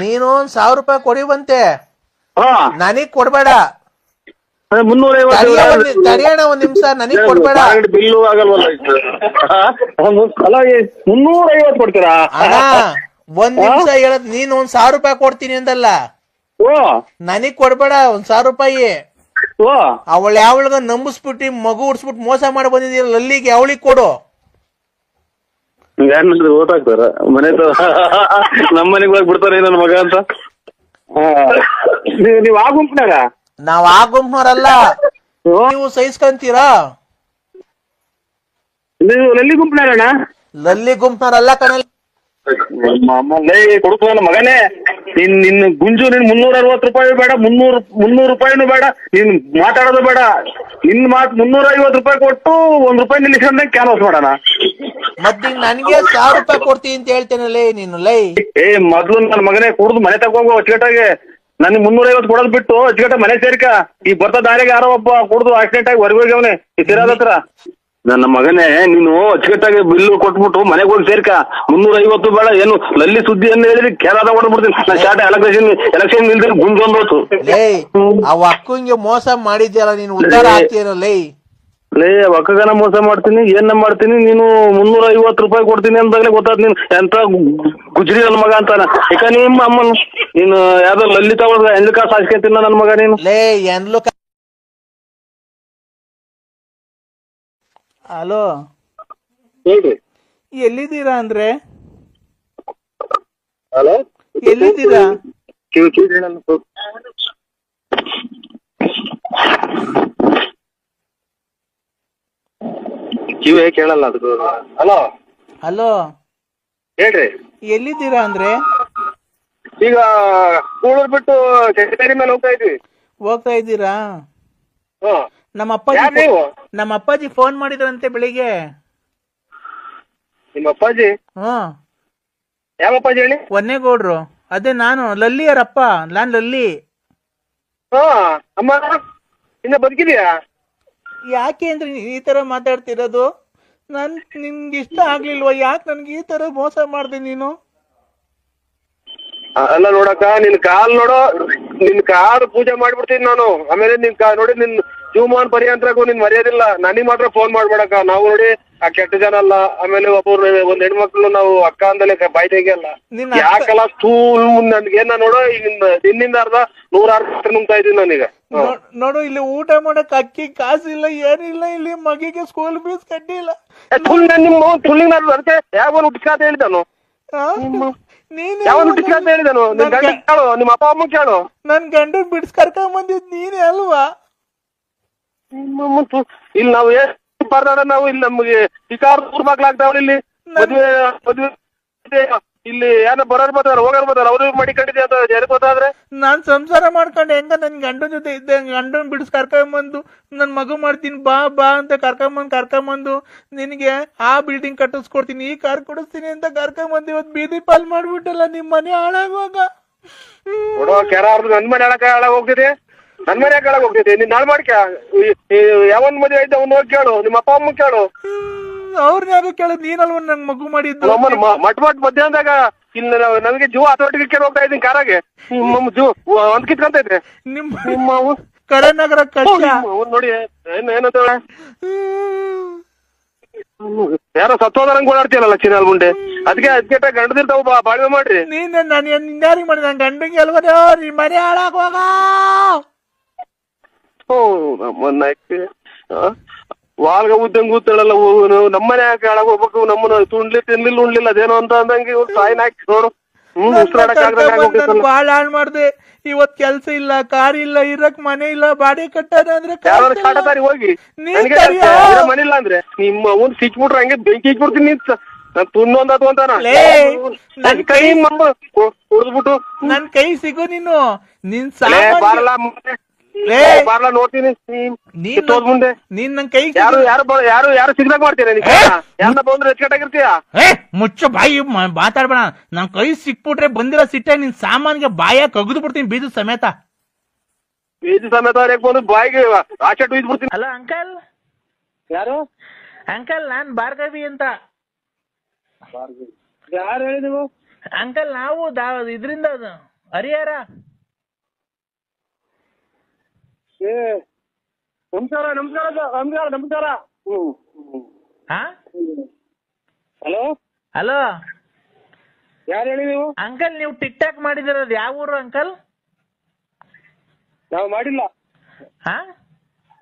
ನೀನು ₹1000 ಕೊಡಿವಂತೆ, ಹಾ ನನಗ್ ಕೊಡ್ಬೇಡ. 350 ತಡಿಯೋಣ ಒಂದ್ ನಿಮಿಷ, ನನಗ್ ಕೊಡ್ಬೇಡ. ಬಿಲ್ಲು ಆಗಲ್ವಲ್ಲ. ಅಲ್ಲ 350 ಕೊಡ್ತೀರಾ? ಅಣ್ಣ ಒಂದ್ ನಿಮಿಷ ಹೇಳದ್, ನೀನ್ ₹1000 ಕೊಡ್ತೀನಿ ಅಂದಲ್ಲ, ನನಗ್ ಕೊಡ್ಬೇಡ ₹1000. ಅವಳ ಯಾವಳಿಗ ನಂಬಿಸ್ಬಿಟ್ಟು ಮಗು ಉಡ್ಸ್ಬಿಟ್ಟು ಮೋಸ ಮಾಡಿ ಬಂದಿದ್ದೀರ, ಅಲ್ಲಿಗೆ ಅವಳಿಗೆ ಕೊಡು. ಓದಾಕ್ತಾರ ಮನೆ ನಮ್ಮ ಮನೆಗೆ ಹೋಗಿ ಬಿಡ್ತಾನೆ ನನ್ನ ಮಗ ಅಂತ. ನೀವ್ ಆ ಗುಂಪಿನಾಗ? ನಾವ್ ಆ ಗುಂಪ್ನವ್ರಲ್ಲ, ನೀವು ಸಹಿಸ್ಕೊಂತೀರಾ? ನೀವು ಲಲ್ಲಿ ಗುಂಪಿನಾಗಣ್ಣ? ಲಲ್ಲಿ ಗುಂಪ್ನವ್ರಲ್ಲ ಕಣಲ್ಲಿ. ಕೊಡ್ತು ನನ್ನ ಮಗನೇ. ನಿನ್ನ ಗುಂಜು ನಿನ್ ₹360 ಬೇಡ, ₹300 ಬೇಡ, ನೀನ್ ಮಾತಾಡೋದು ಬೇಡ. ನಿನ್ ಮಾತು ₹350 ಕೊಟ್ಟು ₹1 ನಿಲ್ಲಿಸ್ಕೊಂಡೆ ಕ್ಯಾನ್ವಾಸ್ ಮಾಡೋಣ. ಮತ್ತೆ ನನಗೆ ₹1000 ಕೊಡ್ತೀನಿ ಅಂತ ಹೇಳ್ತೇನಲ್ಲೇ ನೀನು. ಲೈ ಮೊದ್ಲು ನನ್ನ ಮಗನೇ ಕುಡ್ದು ಮನೆ ತಗೋಗು ಅಚ್ಚುಕಟ್ಟಾಗಿ. ನನ್ 350 ಕೊಡೋದ್ ಬಿಟ್ಟು ಅಚ್ಚುಕಟ್ಟಾಗಿ ಮನೆ ಸೇರ್ಕ. ಈ ಬರ್ತಾ ದಾರಿಗೆ ಯಾರೋ ಒಬ್ಬ ಕುಡ್ದು ಆಕ್ಸಿಡೆಂಟ್ ಆಗಿ ಹೊರಗೋಗ್ಯವನೆ ಈ ತಿರಾದ ಹತ್ರ. ನನ್ನ ಮಗನೇ, ನೀನು ಅಚ್ಚುಕಟ್ಟಾಗಿ ಬಿಲ್ಲು ಕೊಟ್ಬಿಟ್ಟು ಮನೆಗೆ ಹೋಗಿ ಸೇರ್ಕ. 350 ಬೇಡ, ಏನು ಲಲ್ಲಿ ಸುದ್ದಿ ಅಂತ ಹೇಳಿದ್ರೆ ಕೇರಳ ಹೊಡ್ಬಿಡ್ತೀನಿ. ನಾನು ಶಾರ್ಟ್ ಎಲೆಕ್ಷನ್ ನಿಲ್ದ್ರೆ ಗುಂಜೊಂದೋತು. ಲೇ ಅವ ಅಕ್ಕಂಗೆ ಮೋಸ ಮಾಡಿದ್ಯಲ್ಲ ನೀನು, ಉದ್ದಾರ ಆಗ್ತೀಯಲ್ಲ ಲೈ. ಲೇ ಒಕ್ಕಗನ ಮೋಸ ಮಾಡ್ತೀನಿ, ಏನ ಮಾಡ್ತೀನಿ. ನೀನು ₹350 ಕೊಡ್ತೀನಿ ಅಂದಾಗಲೇ ಗೊತ್ತಾದ್ ನೀನು ಎಂತ ಗುಜ್ರಿ ನನ್ನ ಮಗ ಅಂತಾನ. ಯಾಕ ನಿಮ್ಮ ಅಮ್ಮನ ನೀನು ಯಾವ್ದೋ ಲಲ್ಲಿ ತಗೊಳ್ದ ಎಂದ್ಕ ಸಾಸ್ಕೊತೀನಿ ನನ್ನ ಮಗ ನೀನು. ಲೇ ಎಂದ್ಲು. ಹಲೋ ಹೇಳ್ರಿ, ಎಲ್ಲಿದ್ದೀರಾ ಅಂದ್ರೆ? ಹಲೋ ಎಲ್ಲಿದ್ದೀರಾ? ಕಿವಿ ಕೇಳಲ್ಲ ಅದಕ್ಕೆ. ಹಲೋ ಹಲೋ ಹೇಳ್ರಿ, ಎಲ್ಲಿದ್ದೀರಾ ಅಂದ್ರೆ? ಈಗ ಕೂಳೂರ್ ಬಿಟ್ಟು ಚೇರಿ ಮೇಲೆ ಹೋಗ್ತಾ ಇದ್ದೀರಾ? ನಮ್ಮ ಅಪ್ಪಾಜಿ ಫೋನ್ ಮಾಡಿದ್ರಂತೆ ಬೆಳಿಗ್ಗೆ. ನಿಮ್ಮ ಅಪ್ಪಾಜಿ? ಯಾವ ಅಪ್ಪಾಜಿ ಹೇಳಿ? ಒನ್ನೇಗೌಡ್ರು. ಅದೇ ನಾನು ಲಲ್ಲಿಯರಪ್ಪ, ನಾನ್ ಲಲ್ಲಿ. ಅಮ್ಮ ಇನ್ನ ಬದುಕಿದ್ಯಾ? ಯಾಕೆ ಅಂದ್ರೆ ಈ ತರ ಮಾತಾಡ್ತಿರೋದು? ನಿನ್ಗೆ ಇಷ್ಟ ಆಗ್ಲಿಲ್ವಾ? ಯಾಕೆ ನನ್ಗೆ ಈ ತರ ಮೋಸ ಮಾಡ್ದೆ ನೀನು? ಅಲ್ಲ ನೋಡಕ್ಕ, ನಿನ್ ಕಾಲ್ ನೋಡೋ, ನಿನ್ ಕಾಲ್ ಪೂಜೆ ಮಾಡ್ಬಿಡ್ತೀನಿ ನಾನು. ಆಮೇಲೆ ನಿನ್ ನೋಡಿ ನಿನ್ ಜೀವಮಾನ್ ಪರ್ಯಂತರಕ್ಕೂ ನಿನ್ ಮರ್ಯಾದಿಲ್ಲ. ನನಗ್ ಮಾತ್ರ ಫೋನ್ ಮಾಡ್ಬೇಡಕ್ಕ. ನಾವು ನೋಡಿ ಆ ಕೆಟ್ಟ ಜನ ಅಲ್ಲ. ಆಮೇಲೆ ಒಬ್ಬರು ಒಂದ್ ಹೆಣ್ಮಕ್ಳು ನಾವು ಅಕ್ಕ ಅಂದಲೇ ಬಾಯ್ತೆಗೆ ಅಲ್ಲ. ಯಾಕಲ್ಲ ಸ್ಕೂಲ್ ನನ್ಗೇನ ನೋಡೋ, ಈಗ ನಿನ್ನಿಂದ ಅರ್ಧ 106 ನುಂಗ್ತಾ ಇದೀನಿ ನಾನೀಗ. ನೋಡು, ಇಲ್ಲಿ ಊಟ ಮಾಡಕ್ ಅಕ್ಕಿ ಕಾಸಿಲ್ಲ, ಏನಿಲ್ಲ. ಇಲ್ಲಿ ಮಗಿಗೆ ಸ್ಕೂಲ್ ಫೀಸ್ ಕಟ್ಟಿಲ್ಲ. ನಿಮ್ಮ ತುಳ್ಳಿಗೆ ನಾನು ಅರ್ತೆ ಯಾವನ್ ಹುಟ್ಟಿಸ್ಕಾತ ಹೇಳಿದಾನು? ಯಾವನ್ ಹುಟ್ಟಿಸ್ಕಾತ ಹೇಳಿದಾನು? ನಿನ್ ಗಂಡ ಕೇಳು, ನಿಮ್ಮ ಅಪ್ಪ ಅಮ್ಮ ಕೇಳು. ನನ್ ಗಂಡ ಬಿಡ್ಸ್ ಕರ್ಕೊಂಡ್ ಬಂದಿದ್ ನೀನೇ ಅಲ್ವಾ? ಇಲ್ಲಿ ನಾವು ನಾವು ಇಲ್ಲಿ ನಮ್ಗೆ ಶಿಕಾರ್ ಊರ್ ಮಕ್ಳಾಗ್ತಾವ್ರ. ಇಲ್ಲಿ ಮದ್ವೆ ಇಲ್ಲಿ ಯಾರ ಬರೋರ್ ಬರ್ತಾರ, ಹೋಗೋರ್ ಬರ್ತಾರ. ಅವ್ರು ಮಾಡಿಕೊಂಡಿದ್ದೆ ಅಂತ ಯಾರಿಗೆ ಗೊತ್ತಾದ್ರೆ? ನಾನ್ ಸಂಸಾರ ಮಾಡ್ಕೊಂಡು ಹೆಂಗ ನನ್ ಗಂಡನ ಜೊತೆ ಇದ್ದೆ, ಗಂಡನ್ ಬಿಡಿಸ್ ಕರ್ಕೊಂಬಂದು ನನ್ ಮಗು ಮಾಡ್ತೀನಿ ಬಾ ಬಾ ಅಂತ ಕರ್ಕೊಂಬಂದು ನಿನಗೆ ಆ ಬಿಲ್ಡಿಂಗ್ ಕಟ್ಟಿಸ್ಕೊಡ್ತೀನಿ, ಈ ಕಾರ್ ಕೊಡಿಸ್ತೀನಿ ಅಂತ ಕರ್ಕೊಂಬಂದು ಇವತ್ತು ಬೀದಿ ಪಾಲ್ ಮಾಡ್ಬಿಟ್ಟಲ್ಲ. ನಿಮ್ ಮನೆ ಹಾಳಾಗುವಾಗ ನೋಡೋ ಕೆರ ಅವ್ರದ್ದು ನನ್ ಮನೆ ಹಾಳಾಗ ಹೋಗ್ತಿದೆ. ನನ್ ಮನೆ ಹಾಳಾಗ ಹೋಗ್ತಿದೆ. ನೀನ್ ನಾಳ್ ಮಾಡ್ಕ ಯಾವನ್ ಮದುವೆ ಆಯ್ತು ಅವ್ನು ಹೋಗಿ ಕೇಳು, ನಿಮ್ಮ ಅಪ್ಪ ಅಮ್ಮ ಕೇಳು. ಅವ್ರನ್ಯಾಗ ಕೇಳೋದು? ನೀನಲ್ವ ನನ್ ಮಗು ಮಾಡಿದ್ದು? ಮಟ್ ಮಧ್ಯಾಹ್ನದಾಗ ಇಲ್ಲಿ ನಮಗೆ ಜೂ ಅಥೋರಿಟಿ ಹೋಗ್ತಾ ಇದ್ದೀನಿ ಕಾರಾಗೆ. ಜೂ ಒಂದ್ ಕಿತ್ಕೊಂತೈತೆ ನಿಮ್ಮ ಕಡೆನಗರ ನೋಡಿ. ಏನಂತ ಯಾರೋ ಸತ್ತೋದಂಗ್ ಓಡಾಡ್ತೀಯಲ್ಲ ಚಿನ್ನಲ್ ಮುಂಡೆ. ಅದಕ್ಕೆ ಗಂಡದಿರ್ತಾವ ಬಾಳ್ವೆ ಮಾಡ್ರಿ. ನೀನ್ ನಾನು ಯಾರಿಗೆ ಮಾಡಿ? ನನ್ ಗಂಡಂಗೆ ಅಲ್ವೋ ನಿಮ್ ಮನೆ ಹಾಳಾಗುವಾಗ. ವಾಲ್ಗ ಉದ್ದಂಗ ಕೂತಾಳಲ್ಲ, ನಮ್ಮನೆ ಹಾಕಿ ಹಾಳಾಗ ಹೋಗ್ಬೇಕು. ನಮ್ಮನ್ನ ತಿನ್ಲಿಲ್ಲ ಉಣ್ಲಿಲ್ಲ ಅದೇನೋ ಅಂತ ಅಂದಂಗೆ ಸಾಯಿನ ಹಾಕಿ ನೋಡು. ಬಾಳ ಹಾಳ್ ಮಾಡ್ದೆ. ಇವತ್ ಕೆಲ್ಸ ಇಲ್ಲ, ಕಾರ್ ಇಲ್ಲ, ಇರಕ್ ಮನೆ ಇಲ್ಲ, ಬಾಡಿ ಕಟ್ಟದ ಅಂದ್ರೆ ಹೋಗಿ ನೀನ್ ಮನೆ ಇಲ್ಲ ಅಂದ್ರೆ ನಿಮ್ಮ ಅವ್ನ್ ಸಿಕ್ಬಿಟ್ರೆ ಹಂಗೆ ಬೆಂಕಿ ಇಕ್ಬಿಡ್ತೀನಿ ನೀನ್ ತುನ್ನೊಂದದು ಅಂತಾನ ಕುಡ್ದ್ಬಿಟ್ಟು ನನ್ ಕೈ ಸಿಗು ನೀನು. ನಿನ್ ಬಾರ್ಲ ನೋಡ್ತೀನಿ ಮುಂದೆ ನೀನ್ ನನ್ ಕೈ ಯಾರು ಸಿಗ್ದಾಗ ಮಾಡ್ತೀರಾ ಯಾರ ಬಂದ್ರೆ ಎಚ್ಕಟ್ಟಾಗಿರ್ತೀಯ. ಮುಚ್ಚ ಬಾಯಿ ಮಾತಾಡ್ಬೇಡ. ನನ್ ಕೈ ಸಿಕ್ಬಿಟ್ರೆ ಬಂದಿರೋ ಸಿಟ್ಟೆ ನಿನ್ ಸಾಮಾನ್ಗೆ ಬಾಯ ಕಗ್ದು ಬಿಡ್ತೀನಿ ಬೀಜ ಸಮೇತ. ಬಂದು ಬಾಯಿಗೆ ಆಚೆಟ್ ಬೀದ್ ಬಿಡ್ತೀನಿ. Hello uncle. ಯಾರು ಅಂಕಲ್? ನಾನ್ ಭಾರ್ಗವಿ ಅಂತ. ಯಾರು ಹೇಳಿ ನೀವು? ಅಂಕಲ್ ನಾವು ಇದ್ರಿಂದ ಹರಿಹರ. ನಮಸ್ಕಾರ ನಮಸ್ಕಾರ ನಮಸ್ಕಾರ ನಮಸ್ಕಾರ. ಹಲೋ ಹಲೋ ಯಾರು ಹೇಳಿ ನೀವು? ಅಂಕಲ್ ನೀವು ಟಿಕ್ ಟಾಕ್ ಮಾಡಿದಿರೋದು ಯಾವ ಊರು ಅಂಕಲ್? ನಾವು ಮಾಡಿಲ್ಲ.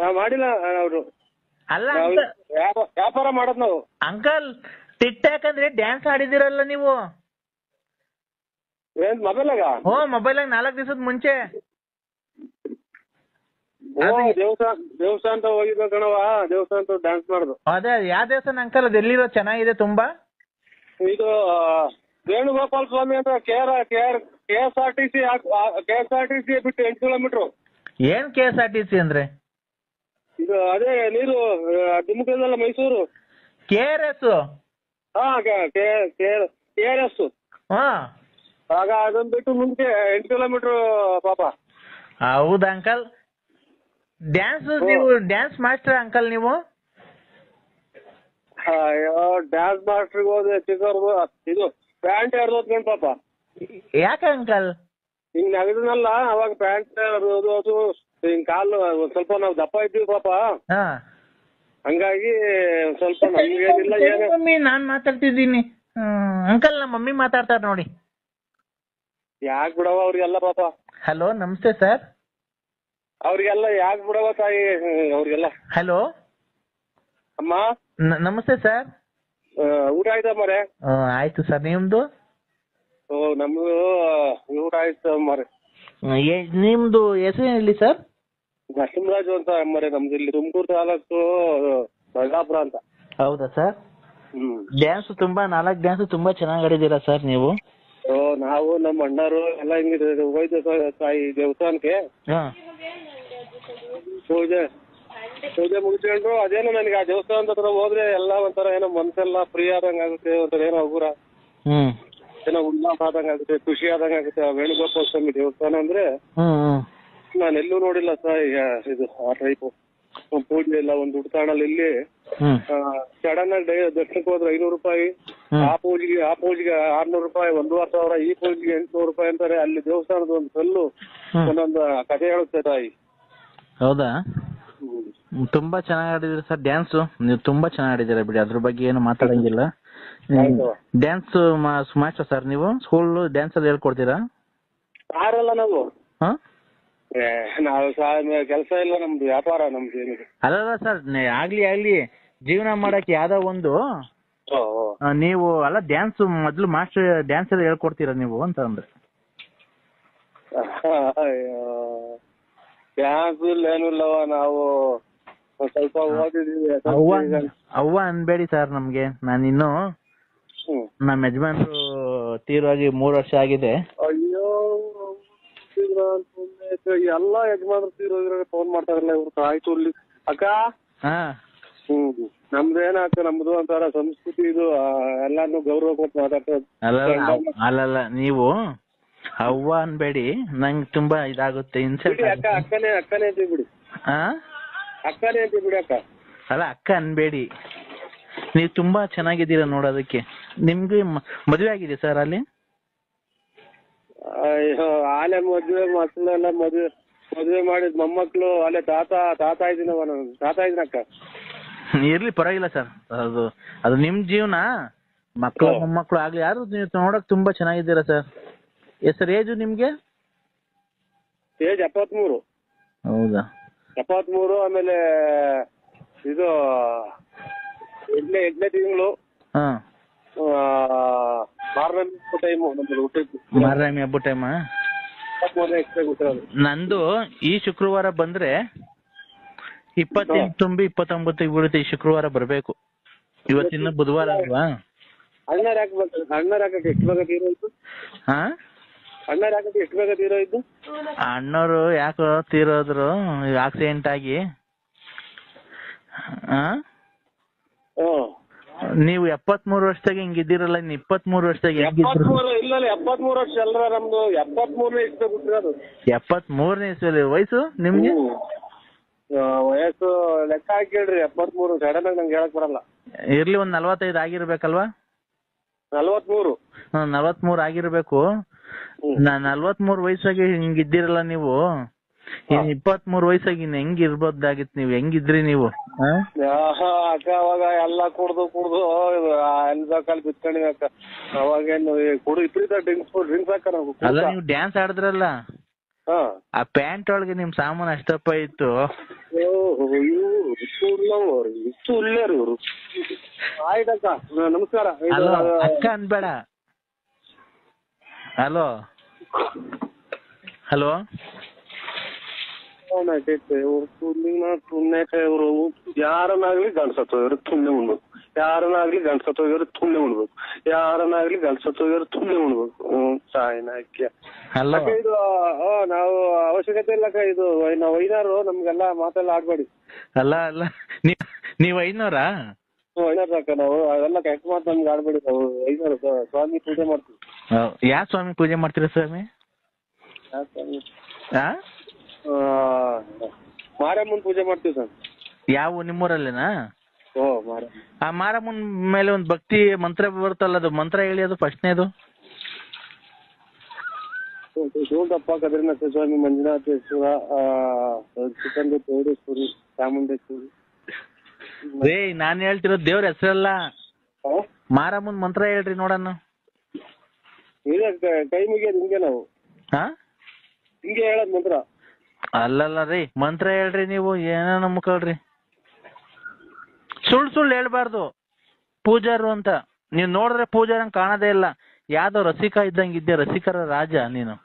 ನಾವು ಮಾಡಿಲ್ಲ. ಅವರು ಅಲ್ಲ ವ್ಯಾಪಾರ ಮಾಡೋದು ನಾವು. ಅಂಕಲ್ ಟಿಕ್ ಟಾಕ್ ಅಂದ್ರೆ ಡ್ಯಾನ್ಸ್ ಆಡಿದಿರಲ್ಲ ನೀವು? ಏನ್ ಮೊಬೈಲಾಗ? ಮೊಬೈಲಾಗ 4 ದಿವಸದ ಮುಂಚೆ. ದೇವಸ್ಥಾನ ಹೋಗಿದ್ವ ಕಣವ, ದೇವಸ್ಥಾನ ಡ್ಯಾನ್ಸ್ ಮಾಡುದು. ಅದೇ ಯಾವ ದೇವಸ್ಥಾನ ಅಂಕಲ್? ಅದು ಎಲ್ಲಿರೋ? ಚೆನ್ನಾಗಿದೆ ತುಂಬಾ. ಇದು ವೇಣುಗೋಪಾಲ ಸ್ವಾಮಿ ಅಂತ KSRTC ಬಿಟ್ಟು 8 ಕಿಲೋಮೀಟರ್. ಏನ್ KSRTC ಅಂದ್ರೆ? ಇದು ಅದೇ ನೀರು ಧಿಮುಕದಲ್ಲ, ಮೈಸೂರು. KRS. KRS. ಆಗ ಅದನ್ನ ಬಿಟ್ಟು ಮುಂದೆ 8 ಕಿಲೋಮೀಟರ್ ಪಾಪ. ಹೌದಾ ಅಂಕಲ್? ನೀವು ಡ್ಯಾನ್ಸ್ ಮಾಸ್ಟರ್ ಅಂಕಲ್ ನೀವು? ಅಯ್ಯೋ ಡ್ಯಾನ್ಸ್ ಮಾಸ್ಟರ್ಗೆ ಹೋದ್ರೆ ಚಿಕ್ಕವ್ರದು ಇದು ಪ್ಯಾಂಟ್ ಹರಿದೋದ್ಕೊಂಡು ಪಾಪ. ಯಾಕೆ ಅಂಕಲ್? ಹಿಂಗ್ ನಗದನಲ್ಲ ಅವಾಗ ಪ್ಯಾಂಟ್ ಹರಿದೋದು, ಹಿಂಗ್ ಕಾಲು ಸ್ವಲ್ಪ ನಾವು ದಪ್ಪ ಇದ್ದೀವಿ ಪಾಪ. ಹಂಗಾಗಿ ಸ್ವಲ್ಪ ನಮ್ಗೇನಿಲ್ಲ ಏನು. ಮಮ್ಮಿ ನಾನ್ ಮಾತಾಡ್ತಿದ್ದೀನಿ ಅಂಕಲ್. ನಮ್ಮ ಮಮ್ಮಿ ಮಾತಾಡ್ತಾರ ನೋಡಿ. ಯಾಕೆ ಬಿಡವ ಅವ್ರಿಗೆಲ್ಲ ಪಾಪ. ಹಲೋ ನಮಸ್ತೆ ಸರ್. ಅವ್ರಿಗೆಲ್ಲ ಯಾಕೆ ಬಿಡವ ತಾಯಿ ಅವ್ರಿಗೆಲ್ಲ. ಹಲೋ ಅಮ್ಮ ನಮಸ್ತೆ ಸರ್. ಊಟ ಆಯ್ತಾ ಮರೆ? ಆಯ್ತು ಸರ್, ನಿಮ್ದು? ನಮ್ದು ಊಟ ಆಯ್ತು ಮರೆ. ನಿಮ್ದು ಹೆಸರು ಹೇಳಿ ಸರ್? ನರಸಿಂಹರಾಜು ಅಂತ ಮರೆ. ನಮ್ದು ಇಲ್ಲಿ ತುಮಕೂರು ತಾಲೂಕು ಬಳ್ಳಾಪುರ ಅಂತ. ಹೌದಾ ಸರ್? ಡ್ಯಾನ್ಸ್ ತುಂಬಾ 4 ಡ್ಯಾನ್ಸ್ ತುಂಬಾ ಚೆನ್ನಾಗಿ ಆಡಿದ್ದೀರಾ ಸರ್ ನೀವು. ನಾವು ನಮ್ಮ ಅಣ್ಣರು ಎಲ್ಲ ಹಿಂಗಿದೆ ಹೋಯ್ತು ತಾಯಿ ದೇವಸ್ಥಾನಕ್ಕೆ. ಪೂಜೆ ಮುಗಿಸ್ಕೊಂಡು ಅದೇನೋ ನನಗೆ ಆ ದೇವಸ್ಥಾನದ ಹತ್ರ ಹೋದ್ರೆ ಎಲ್ಲ ಒಂಥರ ಏನೋ ಮನ್ಸೆಲ್ಲ ಫ್ರೀ ಆದಂಗ ಆಗುತ್ತೆ. ಒಂಥರ ಏನೋ ಉಗುರ ಏನೋ ಉಲ್ಲಾಸ ಆದಂಗ ಆಗುತ್ತೆ, ಖುಷಿ ಆದಂಗ ಆಗುತ್ತೆ. ಆ ವೇಣುಗೋಪಾಲ ಸ್ವಾಮಿ ದೇವಸ್ಥಾನ ಅಂದ್ರೆ ನಾನು ಎಲ್ಲೂ ನೋಡಿಲ್ಲ ಸರ್. ಇದು ಆ ಟೈಪ್ ಪೂಜೆ ಎಲ್ಲ ಒಂದು ಉಡ್ತಾಣಲ್ಲಿ ಇಲ್ಲಿ ಸಡನ್ ಆಗಿ ದರ್ಶನಕ್ಕೆ ಹೋದ್ರೆ 500 ರೂಪಾಯಿ, ಆ ಪೂಜೆಗೆ 600 ರೂಪಾಯಿ, 1,500. ಈ ಪೂಜೆಗೆ 800 ರೂಪಾಯಿ ಅಂತಾರೆ. ಅಲ್ಲಿ ದೇವಸ್ಥಾನದ ಒಂದು ಕಲ್ಲು ಒಂದೊಂದು ಕಥೆ ಹೇಳುತ್ತೆ ತಾಯಿ. ಹೌದಾ? ತುಂಬಾ ಚೆನ್ನಾಗಿ ಆಡಿದ್ರಿ ಸರ್ ಡ್ಯಾನ್ಸ್. ನೀವು ತುಂಬಾ ಚೆನ್ನಾಗಿ ಆಡಿದ್ದೀರಾ ಬಿಡಿ, ಅದ್ರ ಬಗ್ಗೆ ಏನು ಮಾತಾಡಂಗಿಲ್ಲ. ಡ್ಯಾನ್ಸ್ ಮಾಸ್ಟರ್ ಸರ್ ನೀವು? ಸ್ಕೂಲ್ ಡ್ಯಾನ್ಸ್ ಅಲ್ಲಿ ಹೇಳ್ಕೊಡ್ತೀರಾ? ಯಾರಲ್ಲ ನಾವು ಕೆಲಸ ಇಲ್ಲ, ನಮ್ದು ವ್ಯಾಪಾರ. ನಮ್ದು ಏನಿದೆ ಅಲ್ಲ ಸರ್, ಆಗ್ಲಿ ಜೀವನ ಮಾಡಕ್ ಯಾವ್ದೋ ಒಂದು ನೀವು ಅಲ್ಲ ಡ್ಯಾನ್ಸ್ ಮೊದ್ಲು ಮಾಸ್ಟರ್ ಡ್ಯಾನ್ಸ್ ಎಲ್ಲ ಹೇಳ್ಕೊಡ್ತೀರಾ ನೀವು ಅಂತ ಅಂದ್ರೆ? ಡ್ಯಾನ್ಸ್ ಏನಿಲ್ಲವ, ನಾವು ಸ್ವಲ್ಪ ಓದಿದೀವಿ. ಅವ್ವ ಅನ್ಬೇಡಿ ಸರ್ ನಮ್ಗೆ. ನಾನಿನ್ನು ನಮ್ಮ ಯಜಮಾನ್ರು ತೀರೋಗಿ 3 ವರ್ಷ ಆಗಿದೆ. ಅಯ್ಯೋ ಎಲ್ಲ ಯಜಮಾನ್ರು ತೀರೋಗಿರೋ ಫೋನ್ ಮಾಡ್ತಾರಲ್ಲ ಇವ್ರು. ಆಯ್ತು ಇಲ್ಲಿ ಅಕ್ಕ. ನಮ್ದೇನಾಗ್ತದೆ, ನಮ್ದು ಒಂಥರ ಸಂಸ್ಕೃತಿ ಇದು. ಎಲ್ಲಾನು ಗೌರವ ಕೊಟ್ಟು ಮಾತಾಡ್ತೇವೆ. ಅಲ್ಲಲ್ಲ ನೀವು ಅವ್ವ ಅನ್ಬೇಡಿ, ನಂಗೆ ತುಂಬಾ ಇದಾಗುತ್ತೆ. ಅಕ್ಕನೇ ಅಂತೀವಿ ಬಿಡಿ. ಅಕ್ಕನೇ ಅಂತೀವಿ ಬಿಡಿ ಅಕ್ಕ. ಅಲ್ಲ ಅಕ್ಕ ಅನ್ಬೇಡಿ, ನೀವು ತುಂಬಾ ಚೆನ್ನಾಗಿದ್ದೀರಾ ನೋಡೋದಕ್ಕೆ. ನಿಮ್ಗೆ ಮದುವೆ ಆಗಿದೆ ಸರ್ ಅಲ್ಲಿ? ಅಯ್ಯೋ ಆಲೆ ಮಕ್ಕಳೆಲ್ಲ ಮದುವೆ ಮಾಡಿದ್ ಮೊಮ್ಮಕ್ಳು ಅಲ್ಲೇ ತಾತ ಇದ್ದೀನವ ನಾನು. ತಾತ ಇದ್ದೀನಕ್ಕ. ಇರ್ಲಿ ಪರವಾಗಿಲ್ಲ ಸರ್, ಅದು ನಿಮ್ ಜೀವನ. ಮಕ್ಕಳು ಮೊಮ್ಮಕ್ಳು ಆಗ್ಲಿ ಯಾರು, ನೀವು ನೋಡಕ್ ತುಂಬಾ ಚೆನ್ನಾಗಿದ್ದೀರಾ ಸರ್. ಸರ್ ಏಜು ನಿಮ್ಗೆ? ಏಜ್ 73. ಹೌದಾ? 73. ಆಮೇಲೆ ಇದು 8ನೇ ತಿಂಗಳು ಟೈಮು ನಮ್ದು ಹುಟ್ಟಿದ್ದು ಮಾರಾಮಿ ಹಬ್ಬ ಟೈಮ. 23 ಗೊತ್ತಿರೋದು. ನಂದು ಈ ಶುಕ್ರವಾರ ಬಂದ್ರೆ 28 ತುಂಬಿ 29 ಬೀಳುತ್ತೆ. ಈ ಶುಕ್ರವಾರ ಬರ್ಬೇಕು. ಇವತ್ತಿನ ಬುಧವಾರ ಅಲ್ವಾ? ಅಣ್ಣಾರ್ ಹಾಕಕ್ಕೆ ಎಷ್ಟು ಬೇಗ ತೀರೋಯ್ತು? ಹಾ, ಅಣ್ಣಾರ್ ಹಾಕಕ್ಕೆ ಎಷ್ಟು ಬೇಗ ತೀರೋಯ್ತು? ಅಣ್ಣವ್ರು ಯಾಕೋ ತೀರೋದ್ರು ಆಕ್ಸಿಡೆಂಟ್ ಆಗಿ. ನೀವು 73 ವರ್ಷದಾಗ ಹಿಂಗಿದ್ದೀರಲ್ಲ, ಇನ್ನು 23 ವರ್ಷದಾಗ ಹೆಂಗಿದ್ರು? 73 ವರ್ಷ ಅಲ್ರ ನಮ್ದು. 73ನೇ ಇಷ್ಟ ಬಿಟ್ಟಿರೋದು. 73ನೇ ಇಸ್ವಿಯಲ್ಲಿ ವಯಸ್ಸು ನಿಮ್ಗೆ? ವಯಸ್ಸು ಲೆಕ್ಕ ಹಾಕಿ ಹೇಳ್ರಿ. 73 ಸಡನ್ ಆಗಿ ನಂಗೆ ಹೇಳಕ್ ಬರಲ್ಲ. ಇರ್ಲಿ, ಒಂದ್ 45 ಆಗಿರ್ಬೇಕಲ್ವಾ? 43. 43 ಆಗಿರ್ಬೇಕು. 43 ವಯಸ್ಸಾಗಿ ಹಿಂಗಿದ್ದೀರಲ್ಲ ನೀವು. ಇನ್ 23 ವಯಸ್ಸಾಗಿ ಇನ್ ಹೆಂಗ್ ಇರ್ಬೋದಾಗಿತ್ತು? ನೀವು ಹೆಂಗಿದ್ರಿ ನೀವು? ಅಕ್ಕ ಅವಾಗ ಎಲ್ಲ ಕುಡ್ದು ಎಲ್ಬೇಕಲ್ಲಿ ಬಿತ್ಕೊಂಡಿವಿ ಅಕ್ಕ. ಅವಾಗೇನು ಕುಡು ಇಪ್ರಿತ ಡ್ರಿಂಕ್ಸ್ ಹಾಕ ನಾವು. ಅಲ್ಲ, ನೀವು ಡ್ಯಾನ್ಸ್ ಆಡಿದ್ರಲ್ಲ, ಆ ಪ್ಯಾಂಟ್ ಒಳಗೆ ನಿಮ್ ಸಾಮಾನು ಅಷ್ಟಪ್ಪ ಇತ್ತು. ಇಷ್ಟು ಒಳ್ಳೆಯರು ಇವರು. ಆಯ್ತಕ್ಕ, ನಮಸ್ಕಾರ. ಹಲೋ ಅಕ್ಕ ಅನ್ಬೇಡ. ಹಲೋ ಹಲೋ ಇವರು ಯಾರನ್ನಾಗ್ಲಿ ಗಂಡ್ಸತ್ತೋಗಿರು ತುಣ್ಣೆ ಉಣ್ಬೇಕು. ಯಾರನ್ನಾಗ್ಲಿ ಗಂಡ್ಸತ್ತೋಗಿರು ತುಣ್ಣೆ ಉಣ್ಬೇಕು. ಯಾರನ್ನಾಗ್ಲಿ ಗಂಡ್ಸತ್ತೋಗಿರು ತುಣ್ಣೆ ಉಣ್ಬೇಕು. ಸಾಯಿನಾಕ್ಯ ಇದು ನಾವು ಅವಶ್ಯಕತೆ ಇಲ್ಲಕ್ಕ. ಇದು ನಾವು ಐನಾರು ನಮ್ಗೆಲ್ಲ ಮಾತೆಲ್ಲ ಆಡ್ಬೇಡಿ. ಅಲ್ಲ ಅಲ್ಲ, ನೀವ್ ಐನೂರಾ? ಐನಾರು ಅಕ್ಕ. ನಾವು ಅವೆಲ್ಲ ಕೆಟ್ಟ ಮಾತು ನಮ್ಗೆ ಆಡ್ಬೇಡಿ. ನಾವು ಐನಾರು ಸ್ವಾಮಿ ಪೂಜೆ ಮಾಡ್ತೀವಿ. ಯಾವ ಸ್ವಾಮಿ ಪೂಜೆ ಮಾಡ್ತೀರಾ ಸ್ವಾಮಿ? ಮಾರಮ್ಮನ್ ಪೂಜೆ ಮಾಡ್ತೀವಿ ಸರ್. ಯಾವ ನಿಮ್ಮೂರಲ್ಲೇನಾ? ಮಾರ. ಆ ಮಾರಮ್ಮನ್ ಮೇಲೆ ಒಂದ್ ಭಕ್ತಿ ಮಂತ್ರ ಬರುತ್ತಲ್ಲ, ಅದು ಮಂತ್ರ ಹೇಳಿ. ಅದು ಫಸ್ಟ್ನೇದು ಶಿವಪ್ಪ, ಕದ್ರಿನಾಥ ಸ್ವಾಮಿ, ಮಂಜುನಾಥೇಶ್ವರ, ಚೌಡೇಶ್ವರಿ, ಚಾಮುಂಡೇಶ್ವರಿ. ನಾನ್ ಹೇಳ್ತಿರೋದು ದೇವ್ರ ಹೆಸರಲ್ಲ, ಮಾರಮ್ಮನ್ ಮಂತ್ರ ಹೇಳ್ರಿ ನೋಡೋಣ. ಕೈ ಮುಗಿಯೋದು ಹಿಂಗೆ ನಾವು. ಹಿಂಗೆ ಹೇಳದ್ ಮಂತ್ರ. ಅಲ್ಲಲ್ಲ ರೀ, ಮಂತ್ರ ಹೇಳ್ರಿ ನೀವು. ಏನೋ ನಂಬ್ಕೊಳ್ರಿ, ಸುಳ್ಳು ಹೇಳ್ಬಾರ್ದು. ಪೂಜಾರು ಅಂತ ನೀವ್ ನೋಡಿದ್ರೆ ಪೂಜಾರಂಗ್ ಕಾಣದೇ ಇಲ್ಲ. ಯಾವ್ದೋ ರಸಿಕ ಇದ್ದಂಗಿದ್ದೆ, ರಸಿಕರ ರಾಜ ನೀನು.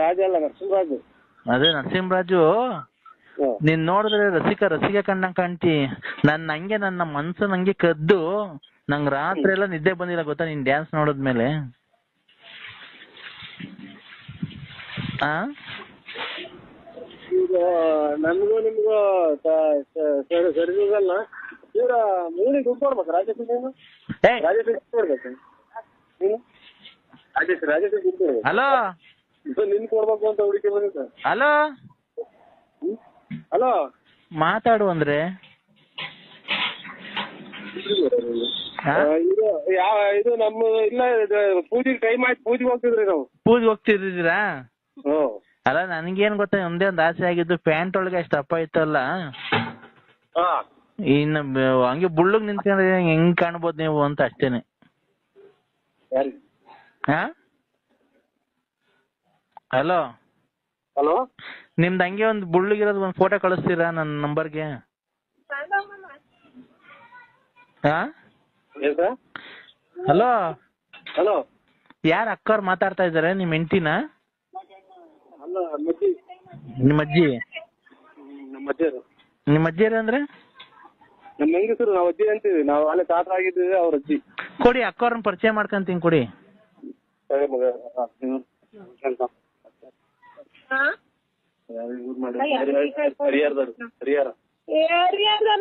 ರಾಜ ಅಲ್ಲ, ನರಸಿಂಹರಾಜು. ಅದೇ ನರಸಿಂಹರಾಜು. ನೀನ್ ನೋಡಿದ್ರೆ ರಸಿಕ ಕಂಡಂಗ್ ಕಾಣ್ತಿ. ನನ್ನ ಮನ್ಸು ನಂಗೆ ಕದ್ದು ನಂಗ್ ರಾತ್ರಿ ಎಲ್ಲ ನಿದ್ದೆ ಬಂದಿಲ್ಲ ಗೊತ್ತಾ ನೀನ್ ಡ್ಯಾನ್ಸ್ ನೋಡಿದ್ಮೇಲೆ. ನನ್ಗೂ ನಿಮ್ಗೂ ಸರಿಗಲ್ಲ. ಇವ್ರ ಮೂಲಿ ದುಡ್ಡು ಕೊಡ್ಬೇಕು. ರಾಜೇಶ್ ಕೊಡ್ಬೇಕು. ರಾಜೇಶ್ ದುಡ್ಡು. ಹಲೋ, ನಿನ್ ಕೊಡ್ಬೇಕು ಅಂತ ಹುಡುಕಿ ಬಂದಿದ್ದ. ಹಲೋ ಹಲೋ, ಮಾತಾಡು ಅಂದ್ರೆ ಇದು ನಮ್ಮ ಇಲ್ಲ, ಪೂಜೆಗೆ ಟೈಮ್ ಆಯ್ತು. ಪೂಜೆಗೆ ಹೋಗ್ತಿದ್ರಿ ನಾವು. ಪೂಜೆಗೆ ಹೋಗ್ತಿದ್ದೀರಾ? ಅಲ್ಲ, ನನ್ಗೇನ್ ಗೊತ್ತಾ, ಒಂದೇ ಒಂದ್ ಆಸೆ ಆಗಿದ್ದು, ಪ್ಯಾಂಟ್ ಒಳಗೆ ಅಷ್ಟು ಅಪ್ಪ ಇತ್ತಲ್ಲ, ಇನ್ನು ಹಂಗೆ ಬುಳ್ಳಗ್ ನಿಂತ್ಕೊಂಡ್ರೆ ಹೆಂಗ್ ಕಾಣ್ಬೋದು ನೀವು ಅಂತ ಅಷ್ಟೇನೆ. ಹಲೋ ಹಲೋ, ನಿಮ್ದು ಹಂಗೆ ಒಂದ್ ಬುಳ್ಳಗಿರೋದು ಒಂದ್ ಫೋಟೋ ಕಳಿಸ್ತೀರಾ ನನ್ನ ನಂಬರ್ಗೆ? ಹಲೋ ಹಲೋ, ಯಾರ ಅಕ್ಕವ್ರು ಮಾತಾಡ್ತಾ ಇದಾರೆ? ನಿಮ್ ಹೆಂಡತಿನ? ಅಲ್ಲ, ನಿಮ್ಮ ಅಜ್ಜಿ? ನಿಮ್ಮ ಅಜ್ಜಿಯರು ಅಂದ್ರೆ ನಮ್ಮ ಹೆಂಗಸರು. ನಾವು ಅಜ್ಜಿ ಅಂತೀವಿ. ನಾವು ಅಲ್ಲೇ ತಾತ ಆಗಿದ್ದೀವಿ, ಅವ್ರ ಅಜ್ಜಿ. ಕೊಡಿ, ಅಕ್ಕವ್ರನ್ನ ಪರಿಚಯ ಮಾಡ್ಕೊಂತೀನಿ ಕೊಡಿ.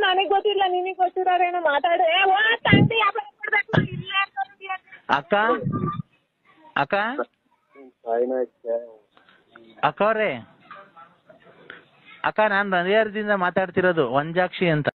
ನನಗ್ ಗೊತ್ತಿಲ್ಲ, ನಿನಗ್ ಗೊತ್ತಿರೋರೇನೋ ಮಾತಾಡ್ರೆ. ಅಕ್ಕ ಅಕ್ಕವ್ರೆ, ಅಕ್ಕ ನಾನ್ ಹರಿಹರದಿಂದ ಮಾತಾಡ್ತಿರೋದು, ವಂಜಾಕ್ಷಿ ಅಂತ.